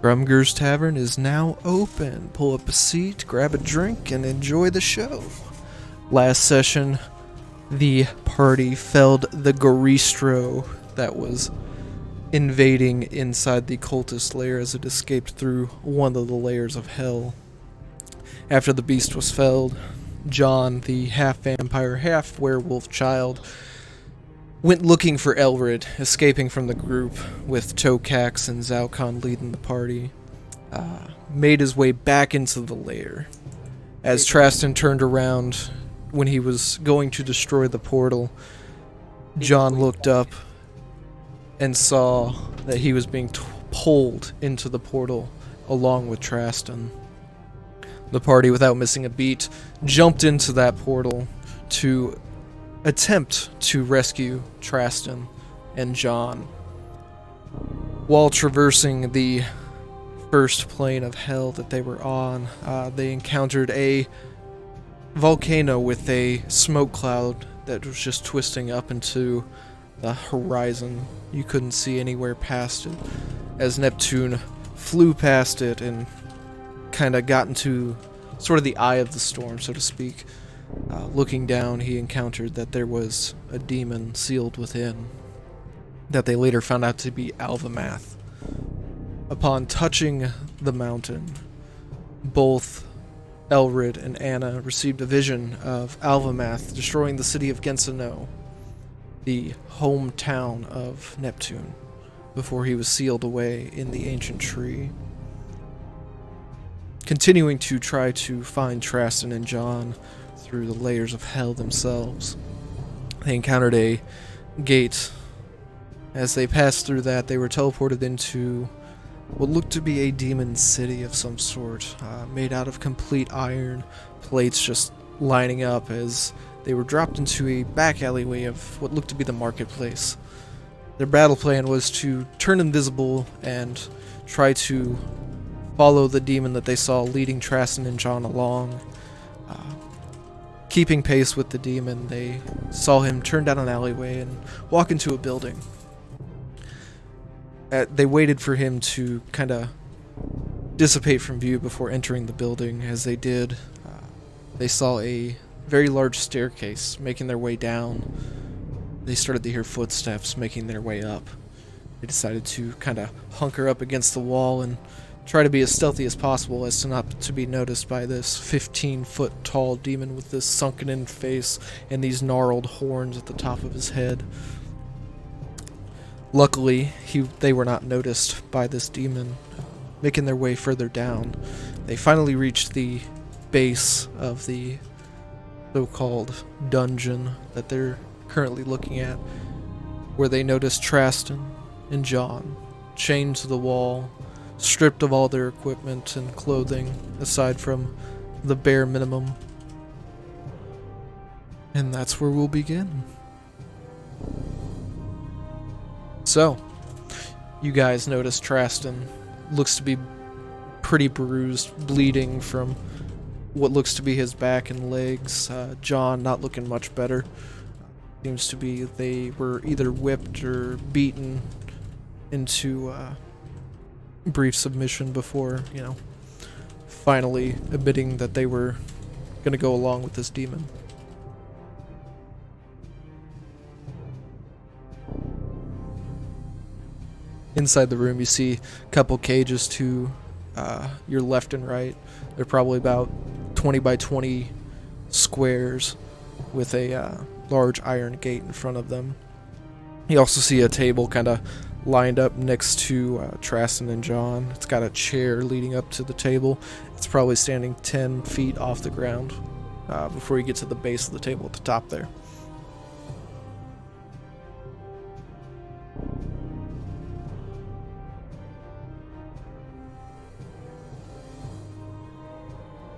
Grumgur's Tavern is now open. Pull up a seat, grab a drink, and enjoy the show. Last session, the party felled the goristro that was invading inside the cultist lair as it escaped through one of the layers of hell. After the beast was felled, John, the half-vampire, half-werewolf child, went looking for Elrid, escaping from the group, with Tokax and Zaukon leading the party. Made his way back into the lair. As Traston turned around when he was going to destroy the portal, John looked up and saw that he was being pulled into the portal along with Traston. The party, without missing a beat, jumped into that portal to attempt to rescue Traston and John. While traversing the first plane of hell that they were on, they encountered a volcano with a smoke cloud that was just twisting up into the horizon. You couldn't see anywhere past it, as Neptune flew past it and kind of got into sort of the eye of the storm, so to speak. Looking down, he encountered that there was a demon sealed within, that they later found out to be Alvamath. Upon touching the mountain, both Elrid and Anna received a vision of Alvamath destroying the city of Gensano, the hometown of Neptune, before he was sealed away in the ancient tree. Continuing to try to find Traston and John through the layers of hell themselves, they encountered a gate. As they passed through that, they were teleported into what looked to be a demon city of some sort, made out of complete iron, plates just lining up as they were dropped into a back alleyway of what looked to be the marketplace. Their battle plan was to turn invisible and try to follow the demon that they saw leading Traston and John along. Keeping pace with the demon, they saw him turn down an alleyway and walk into a building. They waited for him to kind of dissipate from view before entering the building. As they did, they saw a very large staircase making their way down. They started to hear footsteps making their way up. They decided to kind of hunker up against the wall and try to be as stealthy as possible as to not to be noticed by this 15-foot tall demon with this sunken-in face and these gnarled horns at the top of his head. Luckily, they were not noticed by this demon. Making their way further down, they finally reached the base of the so-called dungeon that they're currently looking at, where they noticed Traston and John chained to the wall, stripped of all their equipment and clothing, aside from the bare minimum. And that's where we'll begin. So, you guys notice Traston looks to be pretty bruised, bleeding from what looks to be his back and legs. John not looking much better. Seems to be they were either whipped or beaten into brief submission before, finally admitting that they were going to go along with this demon. Inside the room, you see a couple cages to your left and right. They're probably about 20 by 20 squares with a large iron gate in front of them. You also see a table kind of lined up next to Traston and John. It's got a chair leading up to the table. It's probably standing 10 feet off the ground before you get to the base of the table at the top there.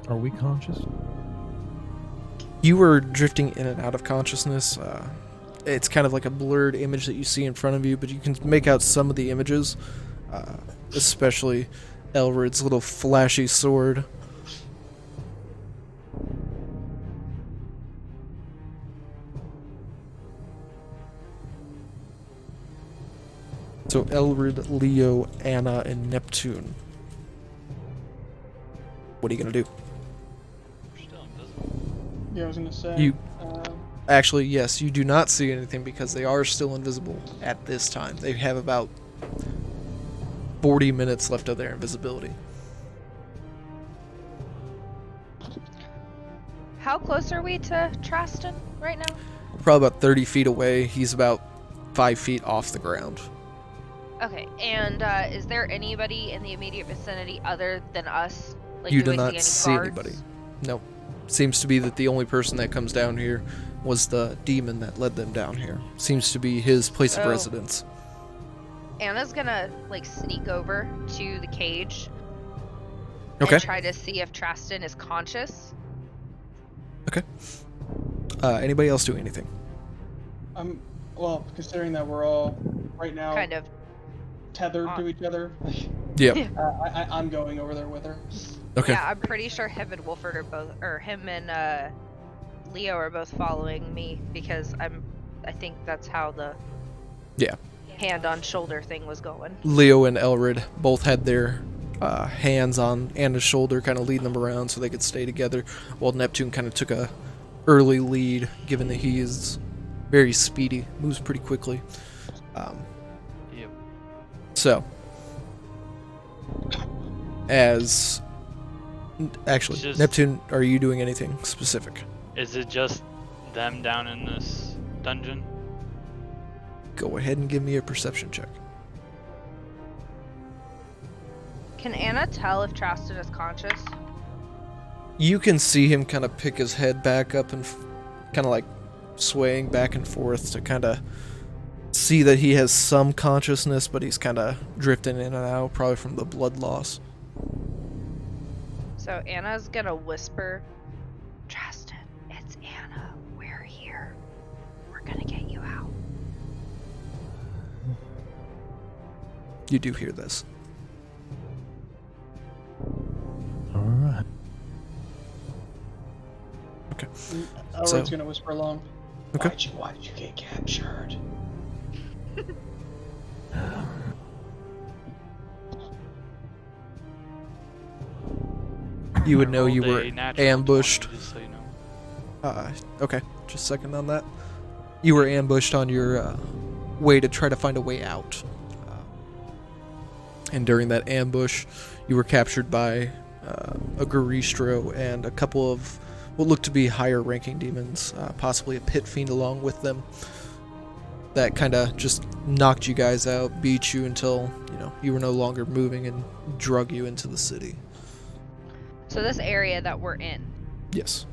Are we conscious? You were drifting in and out of consciousness. It's kind of like a blurred image that you see in front of you, but you can make out some of the images, especially Elrid's little flashy sword. So Elrid, Leo, Anna, and Neptune What are you gonna do? We're still invisible. Yeah, I was gonna say. You- Actually, yes, you do not see anything because they are still invisible at this time. They have about 40 minutes left of their invisibility. How close are we to Traston right now? Probably about 30 feet away. He's about 5 feet off the ground. Okay, and is there anybody in the immediate vicinity other than us? Like, You do do I not see see any guards? anybody. Nope. Seems to be that the only person that comes down here was the demon that led them down here. Seems to be his place of Oh. residence. Anna's gonna like sneak over to the cage Okay. and try to see if Traston is conscious. Anybody else doing anything? Well, considering that we're all right now Kind of. tethered to each other, Yeah. I'm going over there with her. Okay. Yeah, I'm pretty sure him and Wolford are both, or him and Leo are both following me because I think that's how the hand on shoulder thing was going. Leo and Elrid both had their hands on Anna's shoulder, kind of leading them around so they could stay together, while Neptune kind of took a early lead, given that he is very speedy, moves pretty quickly. Yep. So, as actually, Just- Neptune, are you doing anything specific? Is it just them down in this dungeon? Go ahead and give me a perception check. Can Anna tell if Traston is conscious? You can see him kind of pick his head back up and kind of like swaying back and forth to kind of see that he has some consciousness, but he's kind of drifting in and out, probably from the blood loss. So Anna's gonna whisper, Traston, it's Anna. We're here. We're gonna get you out. You do hear this. All right. Elrod's gonna whisper along. Okay. Why did you get captured? You would I know you rolled were a natural ambushed. 20, just so you know. Okay, just a second on that. You were ambushed on your way to try to find a way out. And during that ambush, you were captured by a goristro and a couple of what looked to be higher ranking demons, possibly a pit fiend along with them. That kind of just knocked you guys out, beat you until, you were no longer moving and drug you into the city. So this area that we're in, Yes.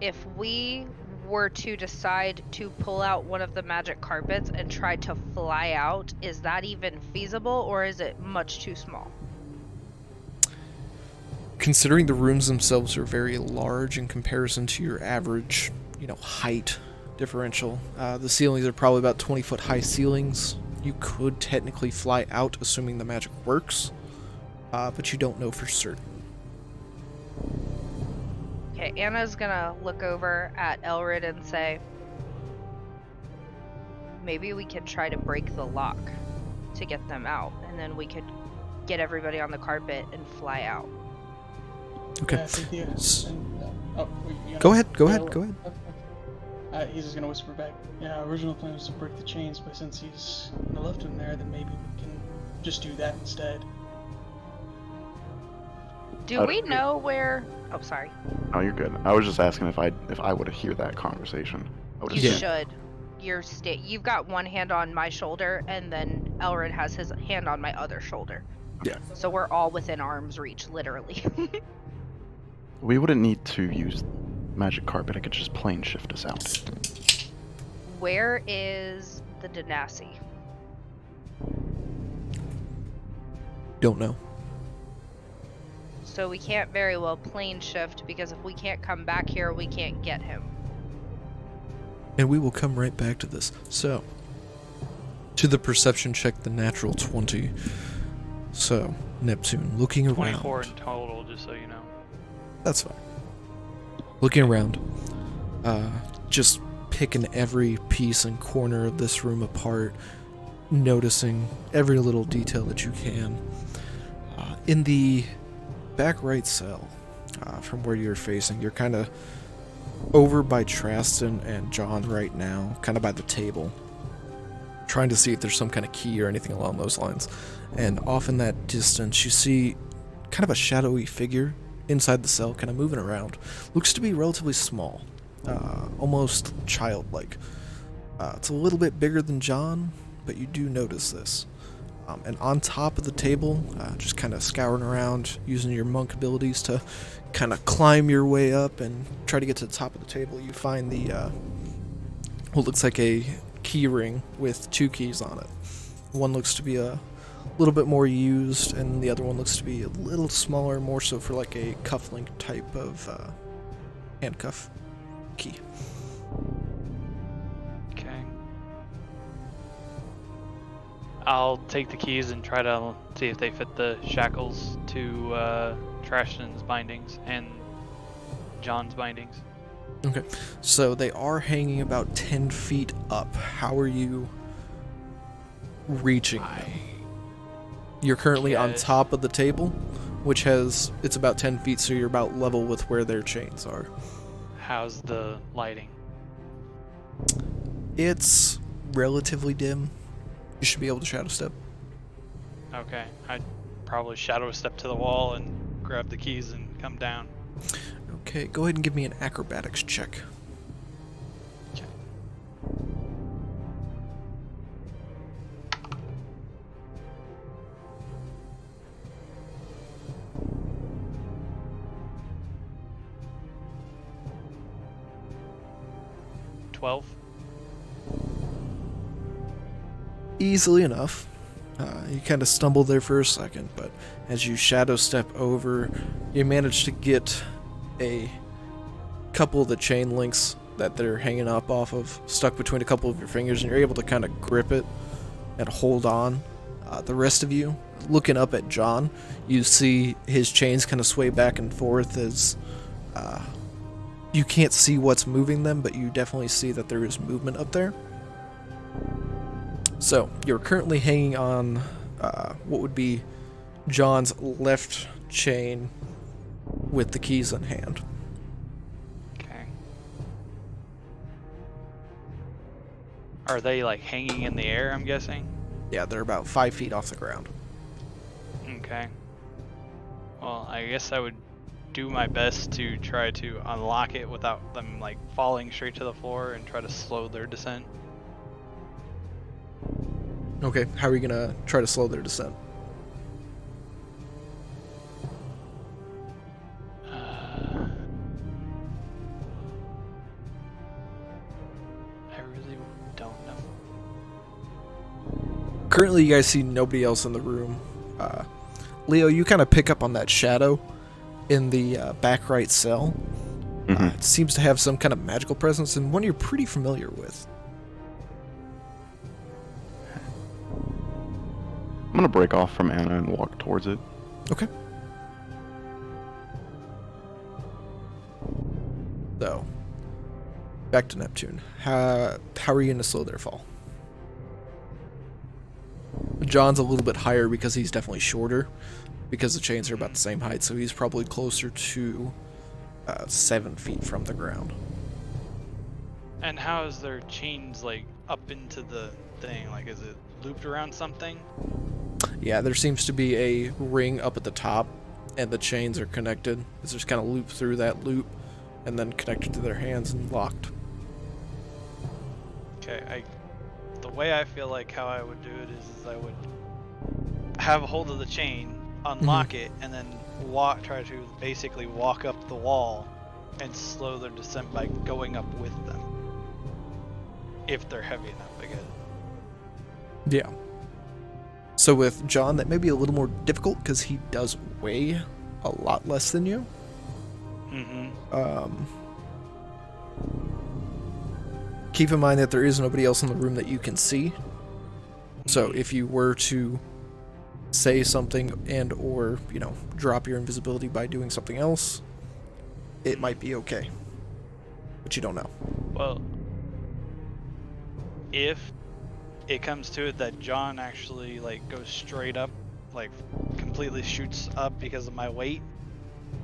if we were to decide to pull out one of the magic carpets and try to fly out, is that even feasible or is it much too small? Considering the rooms themselves are very large in comparison to your average, height differential, the ceilings are probably about 20-foot high ceilings. You could technically fly out, assuming the magic works, but you don't know for certain. Okay, Anna's gonna look over at Elrid and say, maybe we could try to break the lock to get them out, and then we could get everybody on the carpet and fly out. Okay. Yeah, I think Go ahead. He's just gonna whisper back. Yeah, our original plan was to break the chains, but since he's left him there, then maybe we can just do that instead. Do we know where... Oh, sorry. Oh, you're good. I was just asking if I would hear that conversation. I would You assume. should. You've got one hand on my shoulder, and then Elrid has his hand on my other shoulder. Yeah. So we're all within arm's reach, literally. We wouldn't need to use magic carpet. I could just plane shift us out. Where is the Denasi? Don't know. So we can't very well plane shift, because if we can't come back here, we can't get him. And we will come right back to this. So, to the perception check, the natural 20. So, Neptune, looking around. 24 in total, just so you know. That's fine. Looking around, just picking every piece and corner of this room apart, noticing every little detail that you can. In the back right cell, from where you're facing, you're kind of over by Traston and John right now, kind of by the table, trying to see if there's some kind of key or anything along those lines. And off in that distance, you see kind of a shadowy figure inside the cell, kind of moving around. Looks to be relatively small, almost childlike. It's a little bit bigger than John, but you do notice this. And on top of the table, just kind of scouring around, using your monk abilities to kind of climb your way up and try to get to the top of the table, you find the, what looks like a key ring with 2 keys on it. One looks to be a little bit more used, and the other one looks to be a little smaller, more so for like a cufflink type of handcuff key. Okay. I'll take the keys and try to see if they fit the shackles to Trashton's bindings and John's bindings. Okay, so they are hanging about 10 feet up. How are you reaching them? You're currently on top of the table, which it's about 10 feet, so you're about level with where their chains are. How's the lighting? It's relatively dim. You should be able to shadow step. Okay, I'd probably shadow step to the wall and grab the keys and come down. Okay, go ahead and give me an acrobatics check. Okay. Easily enough. You kind of stumble there for a second, but as you shadow step over, you manage to get a couple of the chain links that they're hanging up off of, stuck between a couple of your fingers, and you're able to kind of grip it and hold on. The rest of you, looking up at John, you see his chains kind of sway back and forth as you can't see what's moving them, but you definitely see that there is movement up there. So, you're currently hanging on what would be John's left chain with the keys in hand. Okay. Are they like hanging in the air, I'm guessing? Yeah, they're about 5 feet off the ground. Okay. Well, I guess I would do my best to try to unlock it without them like falling straight to the floor and try to slow their descent. Okay, how are you gonna try to slow their descent? I really don't know. Currently, you guys see nobody else in the room. Leo, you kind of pick up on that shadow in the back right cell. It seems to have some kind of magical presence, and one you're pretty familiar with. I'm gonna break off from Anna and walk towards it. Okay. So, back to Neptune. How are you going to slow their fall? John's a little bit higher because he's definitely shorter, because the chains are about the same height, so he's probably closer to 7 feet from the ground. And how is their chains like up into the thing? Like, is it looped around something? Yeah, there seems to be a ring up at the top, and the chains are connected. It's just kind of looped through that loop, and then connected to their hands and locked. Okay, the way I feel like how I would do it is I would have a hold of the chain, unlock it, and then try to basically walk up the wall and slow their descent by going up with them. If they're heavy enough, I guess. Yeah. So with John, that may be a little more difficult because he does weigh a lot less than you. Keep in mind that there is nobody else in the room that you can see. So if you were to say something and or, drop your invisibility by doing something else, it might be okay. But you don't know. Well, if it comes to it that John actually goes straight up, completely shoots up because of my weight,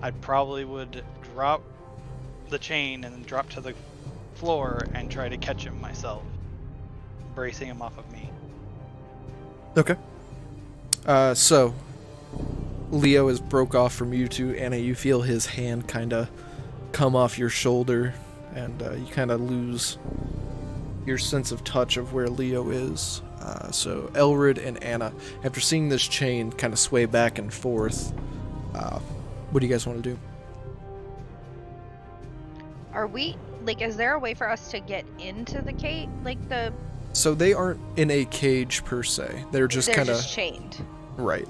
I probably would drop the chain and then drop to the floor and try to catch him myself, bracing him off of me. Okay. So Leo is broke off from you two. Anna, you feel his hand kind of come off your shoulder, and you kind of lose your sense of touch of where Leo is. So Elred and Anna, after seeing this chain kind of sway back and forth, what do you guys want to do? Are we, like, is there a way for us to get into the cage? Like, So they aren't in a cage per se. They're just kind of chained. Right.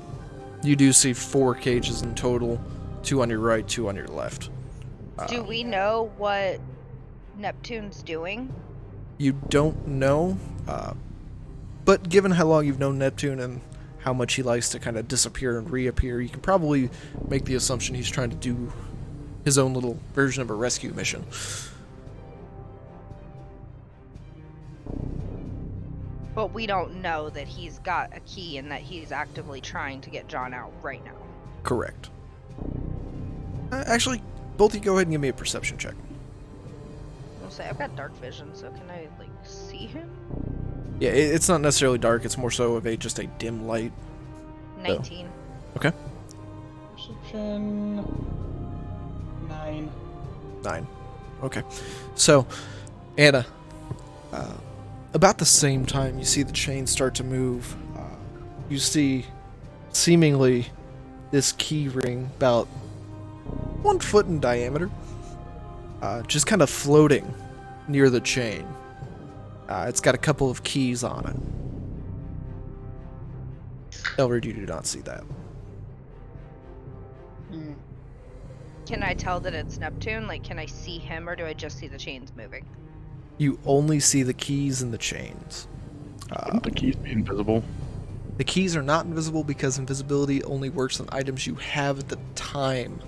You do see 4 cages in total, 2 on your right, 2 on your left. Do we know what Neptune's doing? You don't know, but given how long you've known Neptune and how much he likes to kind of disappear and reappear, you can probably make the assumption he's trying to do his own little version of a rescue mission. But we don't know that he's got a key and that he's actively trying to get John out right now. Correct. Actually, both of you go ahead and give me a perception check. I'll say I've got dark vision, so can I, like, see him? Yeah, it's not necessarily dark. It's more so of just a dim light. 19. Okay. Perception 9. 9. Okay. So, Anna, about the same time you see the chain start to move, you see seemingly this key ring about 1 foot in diameter, just kind of floating near the chain. It's got a couple of keys on it. Elred, you do not see that. Can I tell that it's Neptune? Like, can I see him, or do I just see the chains moving? You only see the keys and the chains. Wouldn't the keys be invisible? The keys are not invisible because invisibility only works on items you have at the time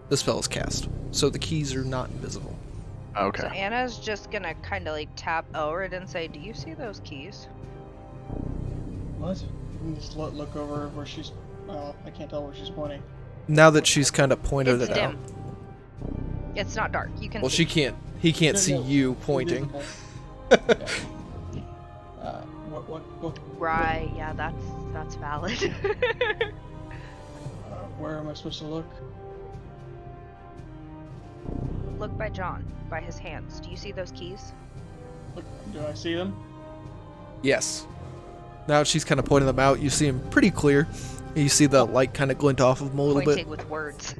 the spell is cast. So the keys are not invisible. Okay. So Anna's just gonna kind of, like, tap Elred and say, do you see those keys? What? And just look over where she's. Well, I can't tell where she's pointing. Now that she's kind of pointed It's it dim. out. It's not dark. You can Well, see. he can't see No, you pointing. Invisible. Yeah. What? Right, yeah, that's valid. Where am I supposed to look? Look by John, by his hands. Do you see those keys? Look, do I see them? Yes. Now she's kind of pointing them out. You see them pretty clear. You see the light kind of glint off of them a little Pointing bit. with words.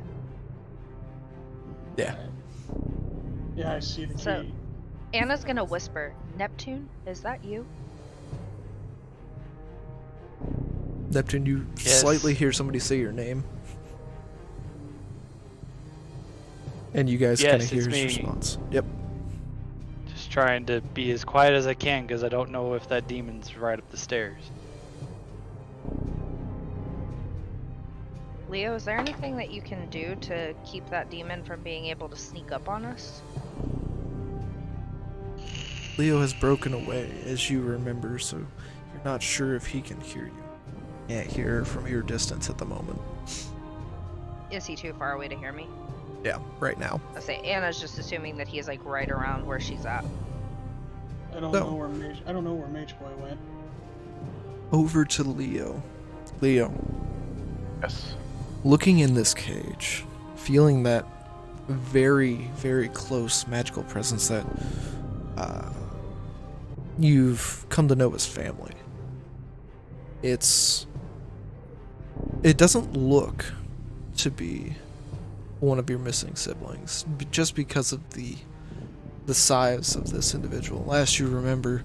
Yeah. Yeah, I see the So- key. Anna's gonna whisper, Neptune, is that you? Neptune, you Yes. slightly hear somebody say your name. And you guys Yes, kind of hear it's his me. response. Yep. Just trying to be as quiet as I can because I don't know if that demon's right up the stairs. Leo, is there anything that you can do to keep that demon from being able to sneak up on us? Leo has broken away, as you remember, so you're not sure if he can hear you. Can't hear from your distance at the moment. Is he too far away to hear me? Yeah, right now. I say Anna's just assuming that he's, like, right around where she's at. I don't No. know where Mage Boy went. Over to Leo. Leo, Yes. looking in this cage, feeling that very, very close magical presence that you've come to know as family. It doesn't look to be one of your missing siblings, just because of the size of this individual. Last you remember,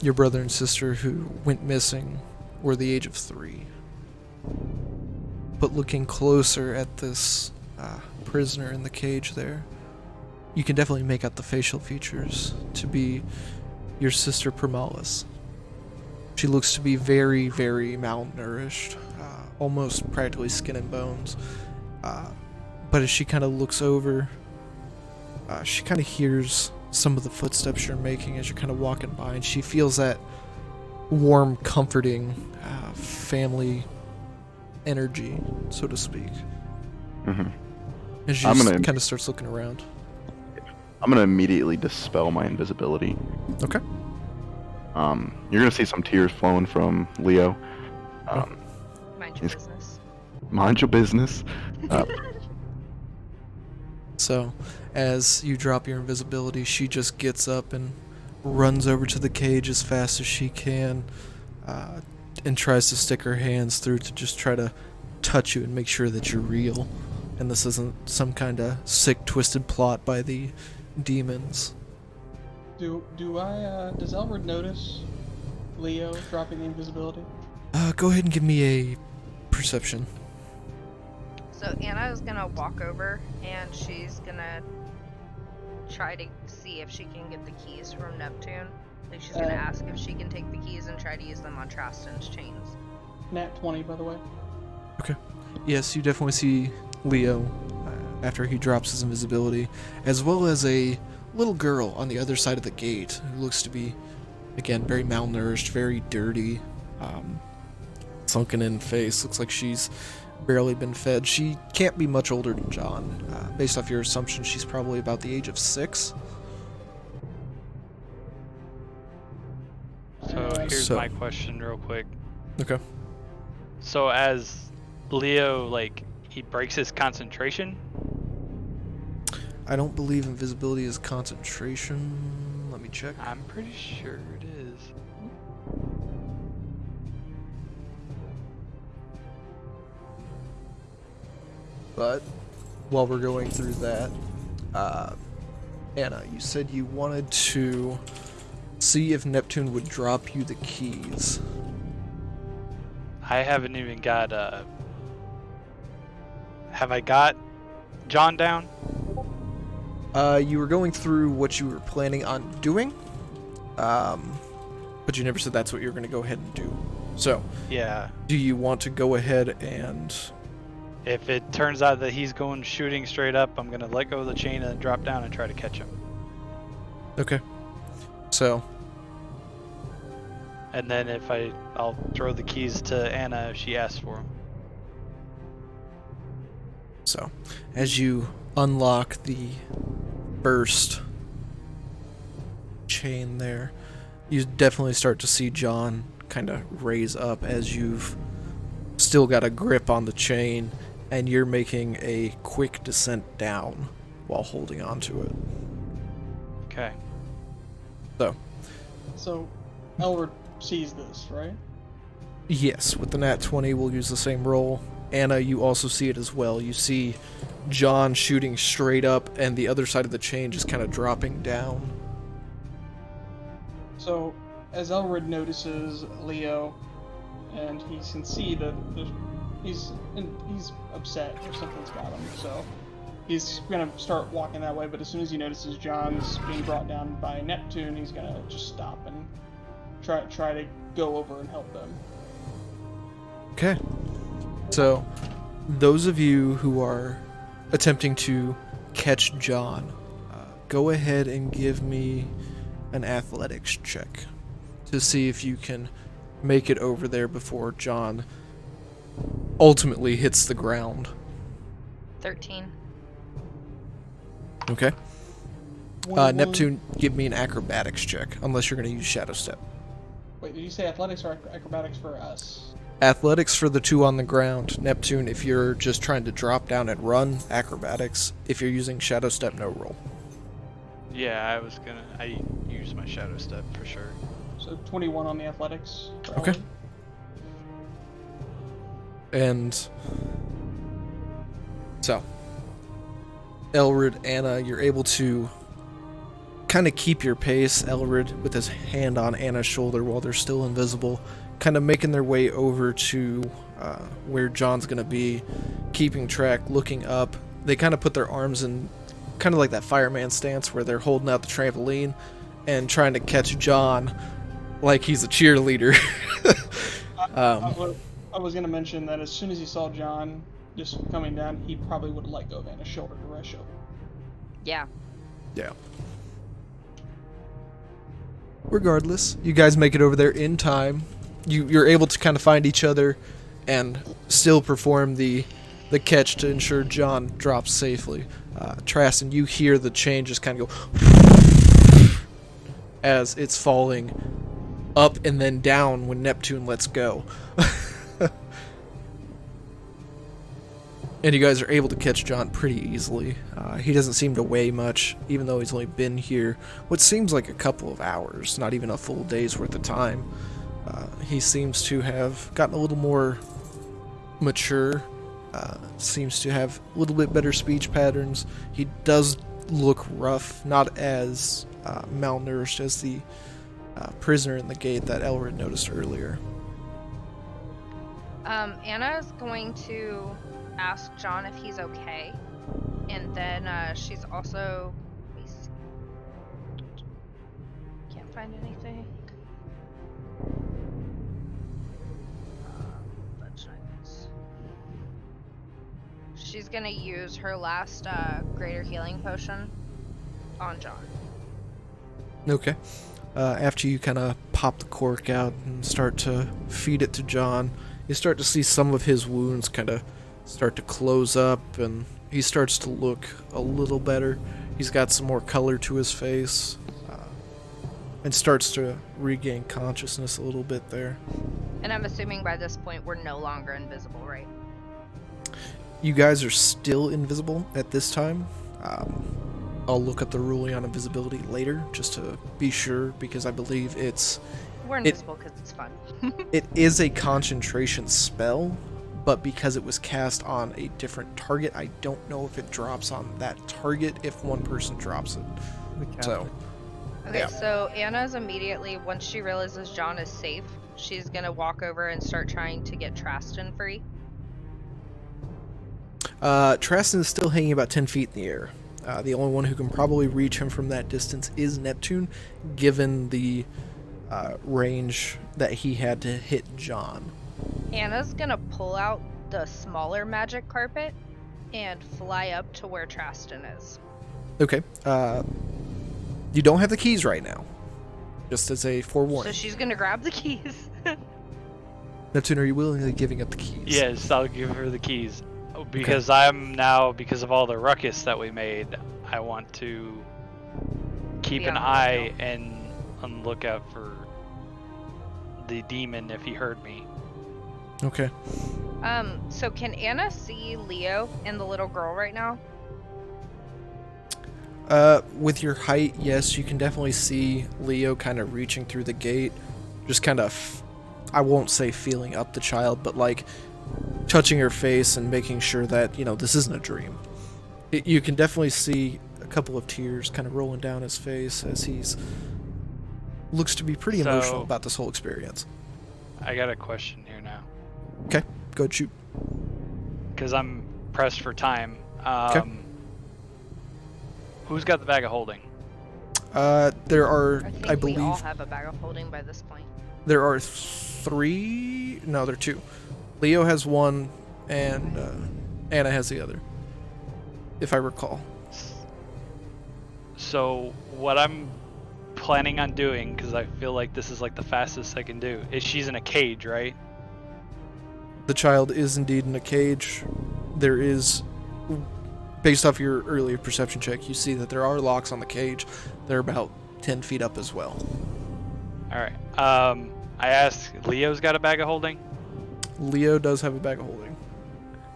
your brother and sister who went missing were the age of 3. But looking closer at this prisoner in the cage there, you can definitely make out the facial features to be your sister Primalis. She looks to be very, very malnourished, almost practically skin and bones. But as she kind of looks over, she kind of hears some of the footsteps you're making as you're kind of walking by, and she feels that warm, comforting family energy, so to speak. Mhm. And she I'm just gonna- kind of starts looking around. I'm gonna immediately dispel my invisibility. Okay. You're gonna see some tears flowing from Leo. Mind your He's- business. Mind your business. So, as you drop your invisibility, she just gets up and runs over to the cage as fast as she can, and tries to stick her hands through to just try to touch you and make sure that you're real, and this isn't some kind of sick, twisted plot by the demons. Does Elwood notice Leo dropping the invisibility? Go ahead and give me a perception. So Anna is gonna walk over and she's gonna try to see if she can get the keys from Neptune. Like she's gonna ask if she can take the keys and try to use them on Traston's chains. Nat 20, by the way. Okay. Yes, you definitely see Leo after he drops his invisibility, as well as a little girl on the other side of the gate who looks to be, again, very malnourished, very dirty, sunken in face. Looks like she's barely been fed. She can't be much older than John. Based off your assumption, she's probably about the age of 6. So here's So- my question real quick. Okay. So as Leo, like, he breaks his concentration? I don't believe invisibility is concentration. Let me check. I'm pretty sure it is. But while we're going through that, Anna, you said you wanted to see if Neptune would drop you the keys. I haven't even got, have I got John down? You were going through what you were planning on doing, but you never said that's what you were going to go ahead and do. So, Yeah. do you want to go ahead and... If it turns out that he's going shooting straight up, I'm gonna let go of the chain and drop down and try to catch him. Okay. So, And then if I'll throw the keys to Anna if she asks for them. as you unlock the first chain there, you definitely start to see John kind of raise up as you've still got a grip on the chain, and you're making a quick descent down while holding onto it. Okay. So, Elwood sees this, right? Yes, with the nat 20, we'll use the same roll. Anna, you also see it as well. You see John shooting straight up, and the other side of the chain just kind of dropping down. So, as Elwood notices Leo, and he can see that he's upset or something's got him, so he's gonna start walking that way. But as soon as he notices John's being brought down by Neptune, he's gonna just stop and try to go over and help them. Okay. So, those of you who are attempting to catch John, go ahead and give me an athletics check to see if you can make it over there before John ultimately hits the ground. 13. Okay. 21. Neptune, give me an acrobatics check, unless you're going to use Shadow Step. Wait, did you say athletics or acrobatics for us? Athletics for the two on the ground. Neptune, if you're just trying to drop down and run, acrobatics. If you're using Shadow Step, no roll. Yeah, I use my shadow step for sure. So 21 on the athletics. For Okay. Elwood. And so, Elrid, Anna, you're able to kind of keep your pace. Elrid, with his hand on Anna's shoulder while they're still invisible, kind of making their way over to where John's going to be, keeping track, looking up. They kind of put their arms in kind of like that fireman stance where they're holding out the trampoline and trying to catch John like he's a cheerleader. I was gonna mention that as soon as he saw John just coming down, he probably would have let go of Anna's shoulder to rush over. Yeah. Yeah. Regardless, you guys make it over there in time. You're able to kind of find each other and still perform the the catch to ensure John drops safely. Traston, you hear the chain just kind of go as it's falling up and then down when Neptune lets go. And you guys are able to catch John pretty easily. He doesn't seem to weigh much, even though he's only been here what seems like a couple of hours, not even a full day's worth of time. He seems to have gotten a little more mature, seems to have a little bit better speech patterns. He does look rough, not as malnourished as the prisoner in the gate that Elred noticed earlier. Anna is going to ask John if he's okay, and then she's also, let me see. Can't find anything. She's gonna use her last greater healing potion on John. Okay. After you kind of pop the cork out and start to feed it to John, you start to see some of his wounds kind of start to close up, and he starts to look a little better. He's got some more color to his face, and starts to regain consciousness a little bit there. And I'm assuming by this point we're no longer invisible, right? You guys are still invisible at this time. I'll look up the ruling on invisibility later, just to be sure, because I believe we're invisible because it's fun. it is a concentration spell, but because it was cast on a different target, I don't know if it drops on that target if one person drops it. So, okay, yeah. So Anna's immediately, once she realizes John is safe, she's gonna walk over and start trying to get Traston free. Traston is still hanging about 10 feet in the air. The only one who can probably reach him from that distance is Neptune, given the range that he had to hit John. Anna's gonna pull out the smaller magic carpet and fly up to where Traston is. Okay. You don't have the keys right now. Just as a forewarning. So she's gonna grab the keys. Neptune, are you willingly giving up the keys? Yes, I'll give her the keys. Because I'm now, because of all the ruckus that we made, I want to keep an eye and on the lookout for the demon if he heard me. Okay. So can Anna see Leo and the little girl right now? With your height, yes, you can definitely see Leo kind of reaching through the gate, just kind of, I won't say feeling up the child, but like touching her face and making sure that, this isn't a dream. You can definitely see a couple of tears kind of rolling down his face as he's looks to be pretty emotional about this whole experience. I got a question here now. Okay, go ahead, shoot. Because I'm pressed for time. Okay. Who's got the bag of holding? There are, I think I believe, we all have a bag of holding by this point. there are 3. No, there are 2. Leo has one, and Anna has the other, if I recall. So what I'm planning on doing, because I feel like this is like the fastest I can do, is she's in a cage, right? The child is indeed in a cage. There is, based off your earlier perception check, you see that there are locks on the cage. They're about 10 feet up as well. All right. I asked, Leo's got a bag of holding? Leo does have a bag of holding.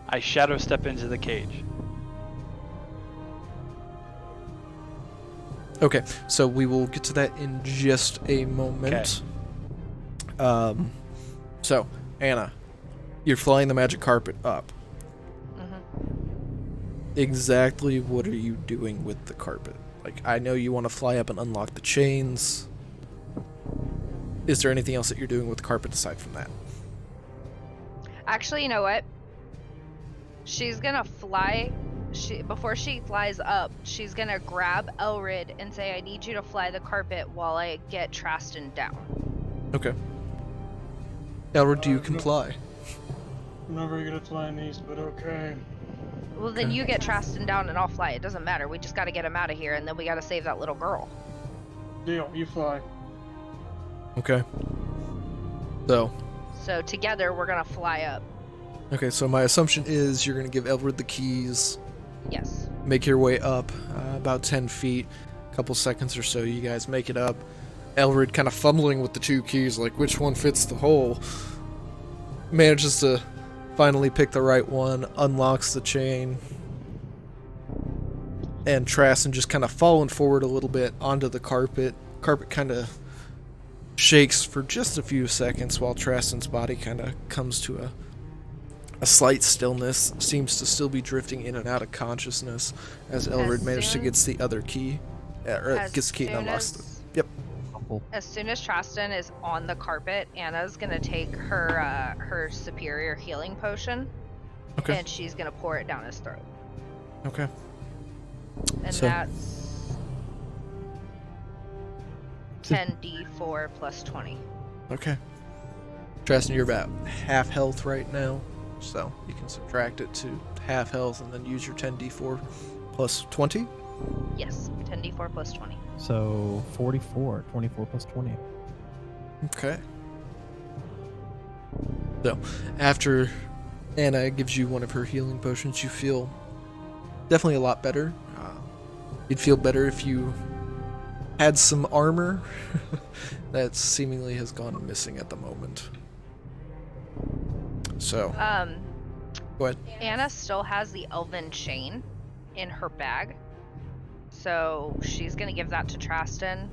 I shadow step into the cage. Okay, so we will get to that in just a moment. Okay. So, Anna, you're flying the magic carpet up. Mm-hmm. Exactly what are you doing with the carpet? Like, I know you want to fly up and unlock the chains. Is there anything else that you're doing with the carpet aside from that? Actually, you know what? She's gonna fly. Before she flies up, she's gonna grab Elred and say, I need you to fly the carpet while I get Traston down. Okay. Elred, do you comply? I'm not very good at flying these, but okay. Well, then Okay. you get Traston down and I'll fly. It doesn't matter. We just gotta get him out of here, and then we gotta save that little girl. Deal, you fly. Okay. So, So together, we're gonna fly up. Okay, so my assumption is you're going to give Elred the keys, Yes. make your way up about 10 feet, a couple seconds or so, you guys make it up. Elred kind of fumbling with the 2 keys, like which one fits the hole, manages to finally pick the right one, unlocks the chain, and Traston just kind of falling forward a little bit onto the carpet. Carpet kind of shakes for just a few seconds while Traston's body kind of comes to a slight stillness, seems to still be drifting in and out of consciousness as Elred manages to get the other key, or gets the key and unlocks it. Yep. As soon as Traston is on the carpet, Anna's gonna take her superior healing potion, Okay. and she's gonna pour it down his throat. Okay. And So- that's 10d4 plus 20. Okay. Traston, you're about half health right now, so you can subtract it to half health and then use your 10d4 plus 20. Yes, 10d4 plus 20. So 44. 24 plus 20. Okay. So, after Anna gives you one of her healing potions, you feel definitely a lot better. You'd feel better if you had some armor that seemingly has gone missing at the moment. So, go ahead. Anna still has the elven chain in her bag, so she's gonna give that to Traston,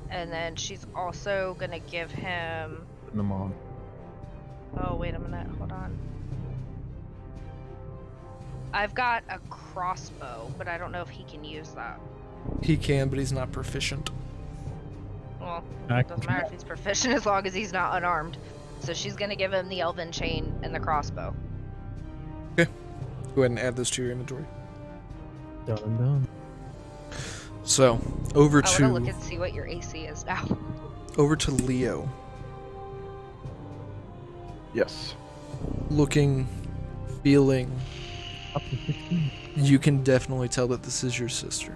and then she's also gonna give him. Putting them on. Oh, wait a minute, hold on. I've got a crossbow, but I don't know if he can use that. He can, but he's not proficient. Well, I it doesn't can- matter if he's proficient as long as he's not unarmed. So she's gonna give him the elven chain and the crossbow. Go ahead and add this to your inventory. Done and done. So, over I wanna look to and see what your AC is now. Leo. Yes. Looking, feeling, Up to 16. you can definitely tell that this is your sister.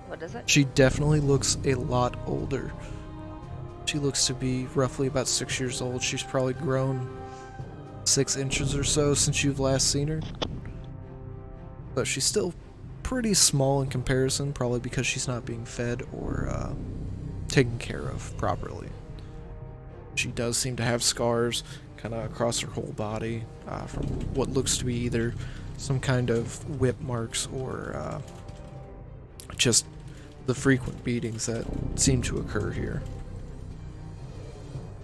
What is it? She definitely looks a lot older. She looks to be roughly about 6 years old. She's probably grown 6 inches or so since you've last seen her. But she's still pretty small in comparison, probably because she's not being fed or taken care of properly. She does seem to have scars kind of across her whole body from what looks to be either some kind of whip marks or just the frequent beatings that seem to occur here.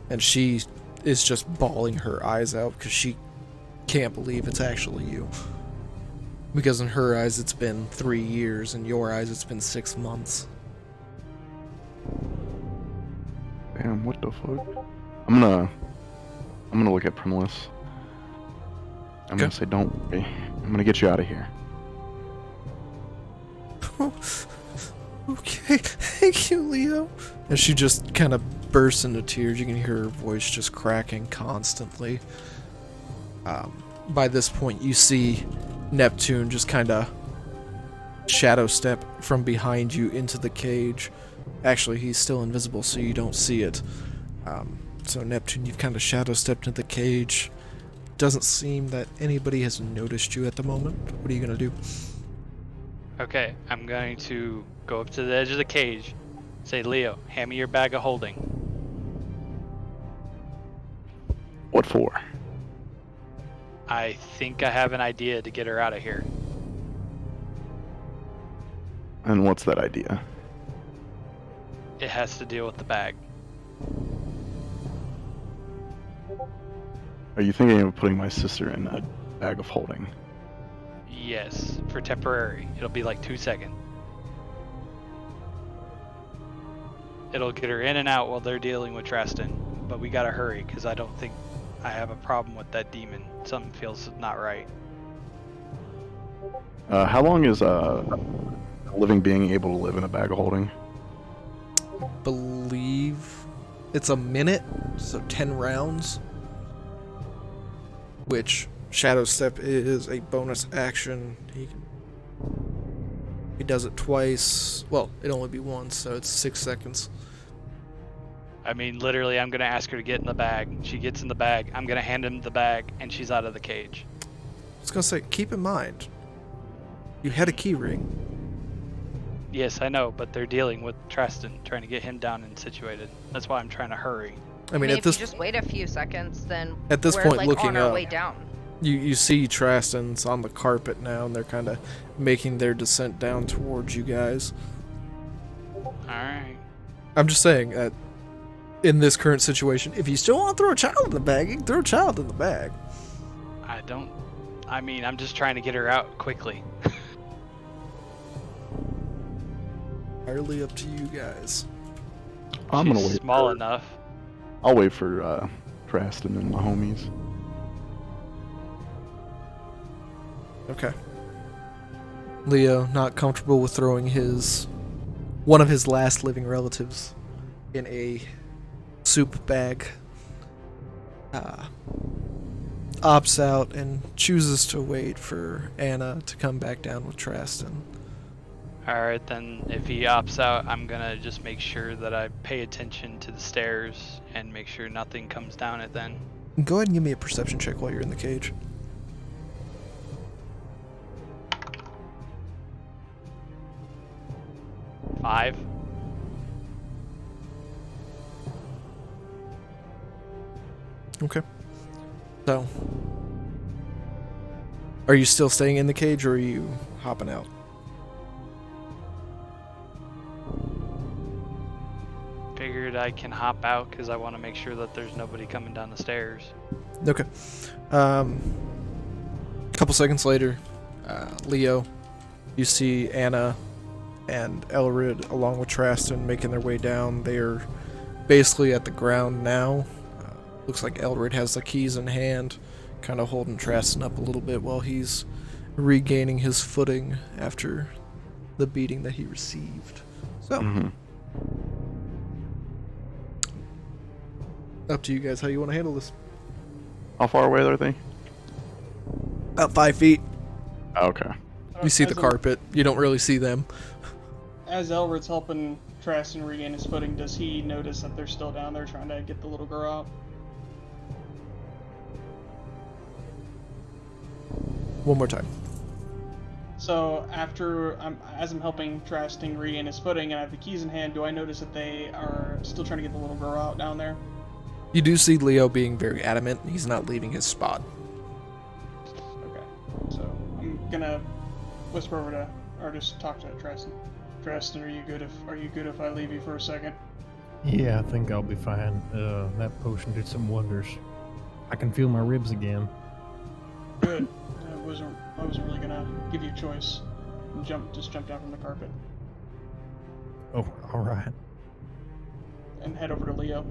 And she is just bawling her eyes out because she can't believe it's actually you. Because in her eyes it's been 3 years, in your eyes it's been 6 months. Damn, what the fuck? I'm gonna look at Primulas. I'm gonna Okay. say, don't worry. I'm gonna get you out of here. Okay, thank you, Leo. And she just kind of bursts into tears. You can hear her voice just cracking constantly. By this point, you see Neptune just kind of shadow step from behind you into the cage. Actually, he's still invisible, so you don't see it. So Neptune, you've kind of shadow stepped into the cage. Doesn't seem that anybody has noticed you at the moment. What are you gonna do? Okay, I'm going to go up to the edge of the cage, say, Leo, hand me your bag of holding. What for? I think I have an idea to get her out of here. And what's that idea? It has to deal with the bag. Are you thinking of putting my sister in a bag of holding? Yes, for temporary. It'll be like 2 seconds. It'll get her in and out while they're dealing with Traston, but we gotta hurry because I don't think I have a problem with that demon. Something feels not right. How long is a living being able to live in a bag of holding? Believe it's a minute, so 10 rounds. Which Shadow Step is a bonus action. He does it twice. Well, it'd only be once, so it's 6 seconds. I mean, literally, I'm gonna ask her to get in the bag. She gets in the bag. I'm gonna hand him the bag, and she's out of the cage. I was gonna say, keep in mind, you had a key ring. Yes, I know, but they're dealing with Tristan, trying to get him down and situated. That's why I'm trying to hurry. I mean, if at this you just wait a few seconds, then at this we're point, like looking on our up, way down. you see Trastan's on the carpet now, and they're kind of making their descent down towards you guys. All right. I'm just saying that in this current situation, if you still want to throw a child in the bag, you can throw a child in the bag. I mean, I'm just trying to get her out quickly. Entirely up to you guys. I'm gonna She's wait. small enough. I'll wait for Preston and my homies. Okay. Leo, not comfortable with throwing one of his last living relatives in a soup bag, opts out and chooses to wait for Anna to come back down with Traston. Alright, then if he opts out, I'm gonna just make sure that I pay attention to the stairs and make sure nothing comes down it then. Go ahead and give me a perception check while you're in the cage. Five. Okay. So, are you still staying in the cage or are you hopping out? Figured I can hop out because I want to make sure that there's nobody coming down the stairs. Okay. A couple seconds later, Leo, you see Anna and Elrid along with Traston making their way down. They are basically at the ground now. Looks like Elrid has the keys in hand, kind of holding Traston up a little bit while he's regaining his footing after the beating that he received. So, up to you guys how you want to handle this. How far away are they? About 5 feet. Okay. You see the carpet. You don't really see them. As Elred's helping Traston regain his footing, does he notice that they're still down there trying to get the little girl out? One more time. So as I'm helping Traston regain his footing and I have the keys in hand, do I notice that they are still trying to get the little girl out down there? You do see Leo being very adamant. He's not leaving his spot. Okay. So I'm gonna whisper over to, or just talk to Traston. Traston, are you good if I leave you for a second? Yeah, I think I'll be fine. That potion did some wonders. I can feel my ribs again. Good. I wasn't really gonna give you a choice. Just jump down from the carpet Oh, all right. and head over to Leo.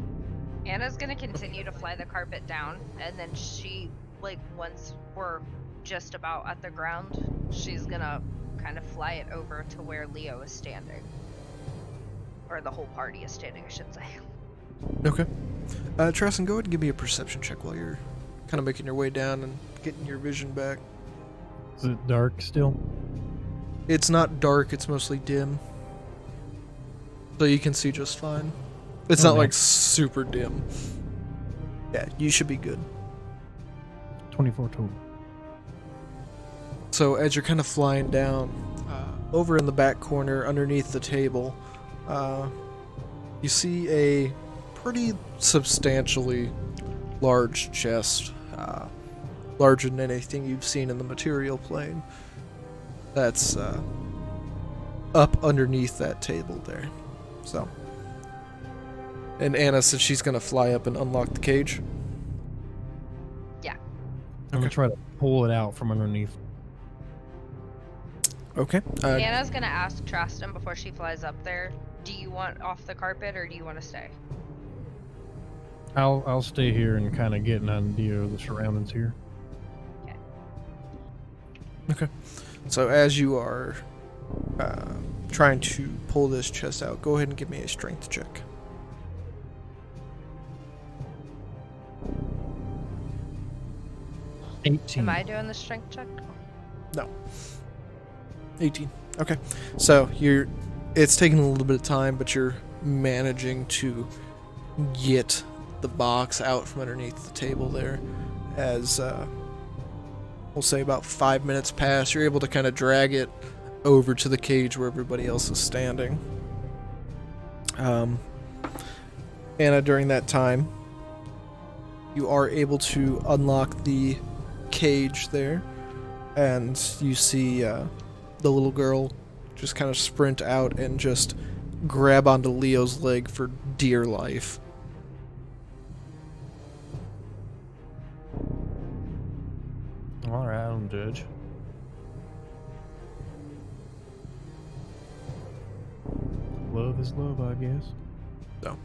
Anna's gonna continue to fly the carpet down, and then once we're just about at the ground, she's gonna kind of fly it over to where Leo is standing. Or the whole party is standing, I should say. Okay. Traston, go ahead and give me a perception check while you're kind of making your way down and getting your vision back. Is it dark still? It's not dark, it's mostly dim. So you can see just fine. It's not like super dim. Yeah, you should be good. 24 total. So as you're kind of flying down, over in the back corner underneath the table, you see a pretty substantially large chest, larger than anything you've seen in the material plane. That's up underneath that table there. So, and Anna said she's gonna fly up and unlock the cage. Yeah. I'm gonna try to pull it out from underneath. Okay. Anna's gonna ask Traston before she flies up there, do you want off the carpet or do you want to stay? I'll stay here and kind of get an idea of the surroundings here. Okay. So as you are trying to pull this chest out, go ahead and give me a strength check. Am I doing the strength check? No. 18. Okay. So it's taking a little bit of time, but you're managing to get the box out from underneath the table there. As we'll say about 5 minutes pass, you're able to kind of drag it over to the cage where everybody else is standing. Anna, during that time, you are able to unlock the cage there, and you see the little girl just kind of sprint out and just grab onto Leo's leg for dear life. Alright, I don't judge. Love is love, I guess. So,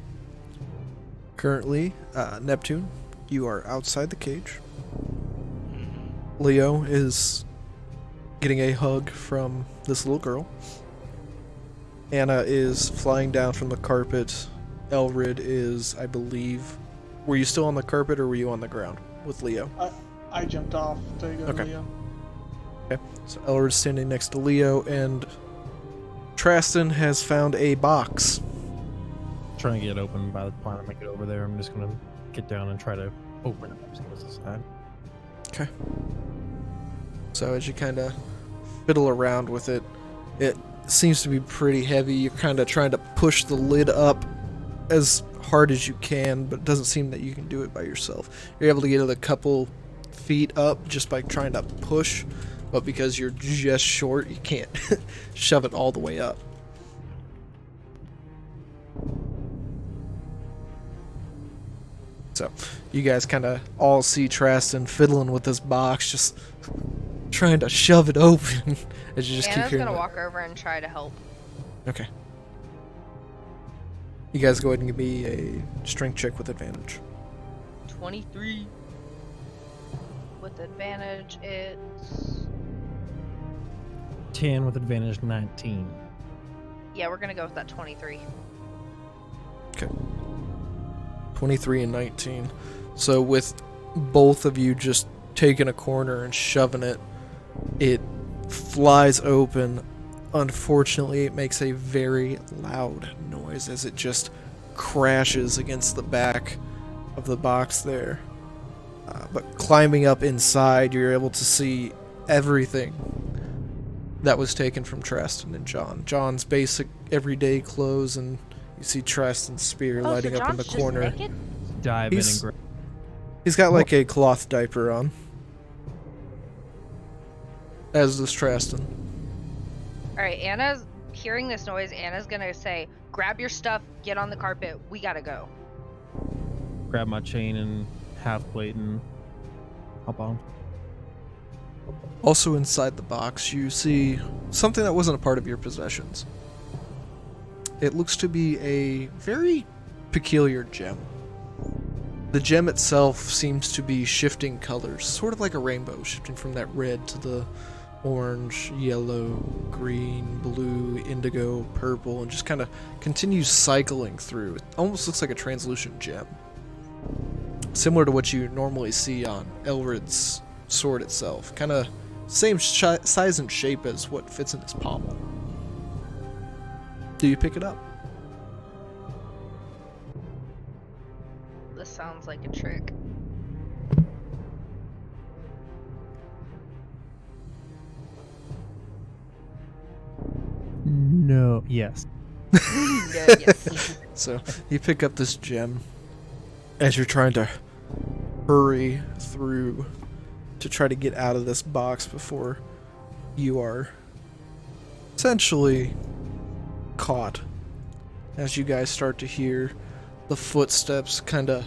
currently, Neptune, you are outside the cage. Leo is getting a hug from this little girl. Anna is flying down from the carpet. Elrid is, I believe... Were you still on the carpet or were you on the ground with Leo? I jumped off to go to Okay. Leo. Okay, so Elrid's standing next to Leo, and Traston has found a box. Trying to get it open by the time I make it over there. I'm just gonna get down and try to open it. I'm just gonna decide. Okay. So as you kind of fiddle around with it, it seems to be pretty heavy. You're kind of trying to push the lid up as hard as you can, but it doesn't seem that you can do it by yourself. You're able to get it a couple feet up just by trying to push, but because you're just short, you can't shove it all the way up. So, you guys kind of all see Traston fiddling with this box, just trying to shove it open as you just keep Anna's hearing gonna it. walk over and try to help. Okay. You guys go ahead and give me a strength check with advantage. 23. With advantage, it's... 10 with advantage, 19. Yeah, we're gonna go with that 23. Okay. 23 and 19. So with both of you just taking a corner and shoving it, it flies open. Unfortunately, it makes a very loud noise as it just crashes against the back of the box there. But climbing up inside, you're able to see everything that was taken from Traston and John. John's basic everyday clothes, and you see Traston's spear lighting up in the corner. Dive in He's- and grab. He's got like a cloth diaper on. As does Traston. Alright, Anna's hearing this noise. Anna's gonna say, grab your stuff, get on the carpet, we gotta go. Grab my chain and half plate and hop on. Also inside the box, you see something that wasn't a part of your possessions. It looks to be a very peculiar gem. The gem itself seems to be shifting colors, sort of like a rainbow, shifting from that red to the orange, yellow, green, blue, indigo, purple, and just kind of continues cycling through. It almost looks like a translucent gem. Similar to what you normally see on Elrid's sword itself. Kind of same size and shape as what fits in his pommel. Do you pick it up? This sounds like a trick. No. Yes. Yes. So you pick up this gem as you're trying to hurry through to try to get out of this box before you are essentially caught. As you guys start to hear the footsteps kind of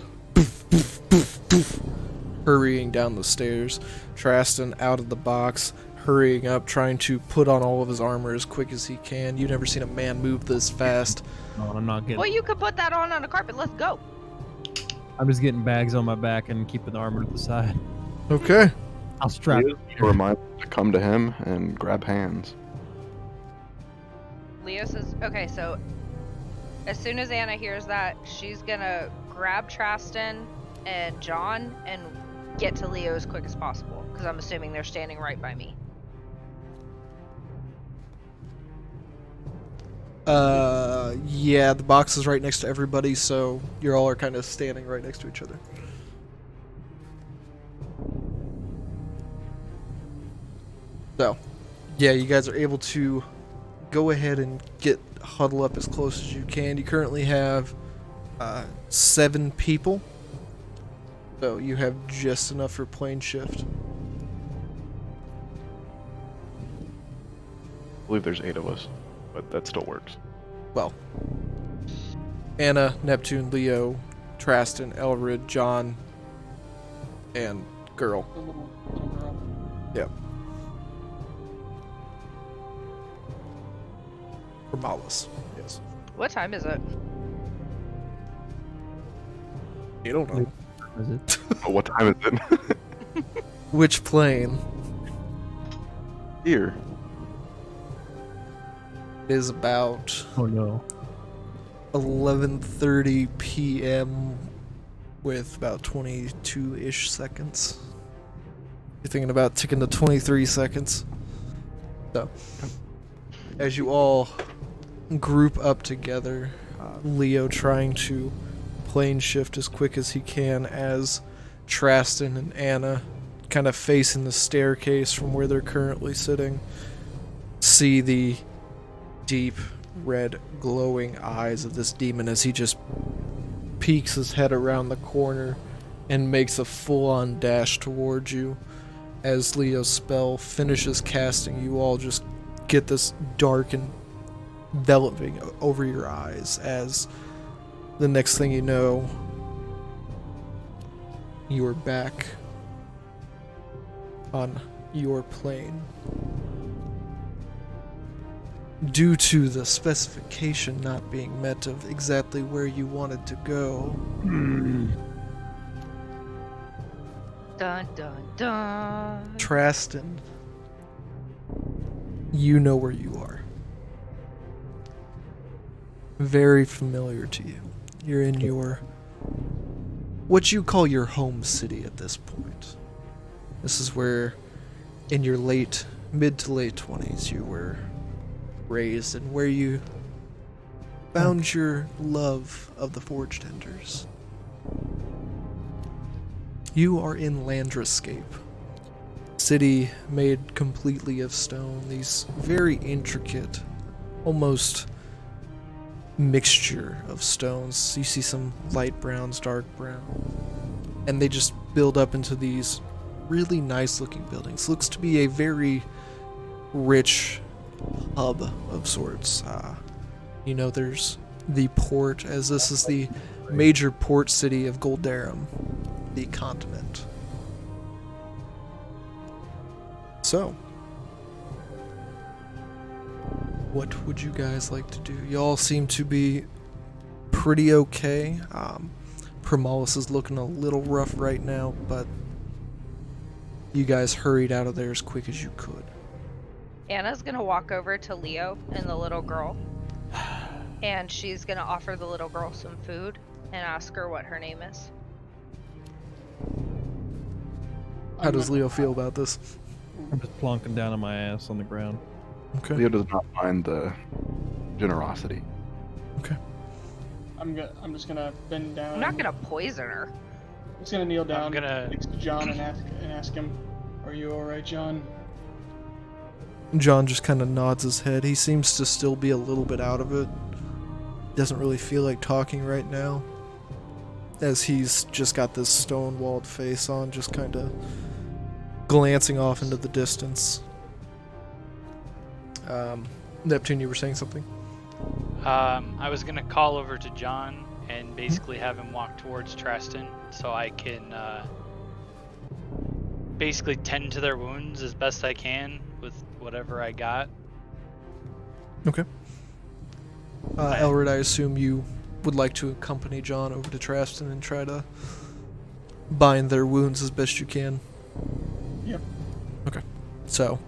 hurrying down the stairs. Traston out of the box, hurrying up, trying to put on all of his armor as quick as he can. You've never seen a man move this fast. No, I'm not getting. Well, you could put that on a carpet. Let's go. I'm just getting bags on my back and keeping the armor to the side. Okay. I'll strap it. To remind them to come to him and grab hands. Leo says, okay, so as soon as Anna hears that, she's gonna grab Traston and John and get to Leo as quick as possible, because I'm assuming they're standing right by me. Yeah, the box is right next to everybody, so you all are kind of standing right next to each other. So, yeah, you guys are able to go ahead and huddle up as close as you can. You currently have 7 people, so you have just enough for plane shift. I believe there's 8 of us, but that still works. Well, Anna, Neptune, Leo, Traston, Elrid, John, and Girl. The little girl. Yep. For Malus, yes. What time is it? You don't know. Is it? Oh, what time is it? Which plane Here. is about Oh no. 11:30 p.m. with about 22-ish seconds. You're thinking about ticking to 23 seconds. So, as you all group up together, Leo trying to plane shift as quick as he can as Traston and Anna, kind of facing the staircase from where they're currently sitting, see the deep red glowing eyes of this demon as he just peeks his head around the corner and makes a full-on dash towards you. As Leo's spell finishes casting, you all just get this dark and enveloping over your eyes as the next thing you know, you are back on your plane. Due to the specification not being met of exactly where you wanted to go, Dun dun dun. Traston, you know where you are. Very familiar to you. You're in your, what you call your home city at this point. This is where, in your mid to late 20s, you were raised and where you found your love of the Forge Tenders. You are in Landrascape, city made completely of stone. These very intricate, almost mixture of stones. You see some light browns, dark brown, and they just build up into these really nice looking buildings. Looks to be a very rich hub of sorts. There's the port, as this is the major port city of Goldarum, the continent. So, what would you guys like to do? Y'all seem to be pretty okay. Primalis is looking a little rough right now, but you guys hurried out of there as quick as you could. Anna's gonna walk over to Leo and the little girl, and she's gonna offer the little girl some food and ask her what her name is. How does Leo feel about this? I'm just plonking down on my ass on the ground. Okay. Leo does not mind the generosity. Okay. I'm just gonna bend down. I'm not gonna poison her. I'm just gonna kneel down next to John and ask him, "Are you all right, John?" John just kind of nods his head. He seems to still be a little bit out of it. Doesn't really feel like talking right now, as he's just got this stone-walled face on, just kind of glancing off into the distance. Neptune, you were saying something? I was gonna call over to John and basically have him walk towards Traston so I can basically tend to their wounds as best I can with whatever I got. Okay. Elrid, I assume you would like to accompany John over to Traston and try to bind their wounds as best you can. Yep. Okay. So,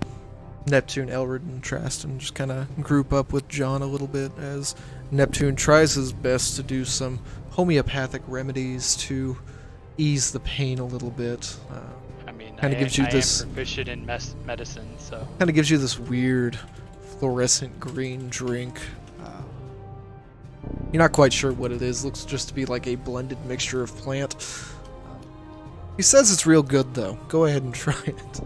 Neptune, Elrid, and Traston just kind of group up with John a little bit as Neptune tries his best to do some homeopathic remedies to ease the pain a little bit. I gives you am this proficient in medicine, so. kind of gives you this weird fluorescent green drink You're not quite sure what it is. Looks just to be like a blended mixture of plant. He says it's real good, though. Go ahead and try it.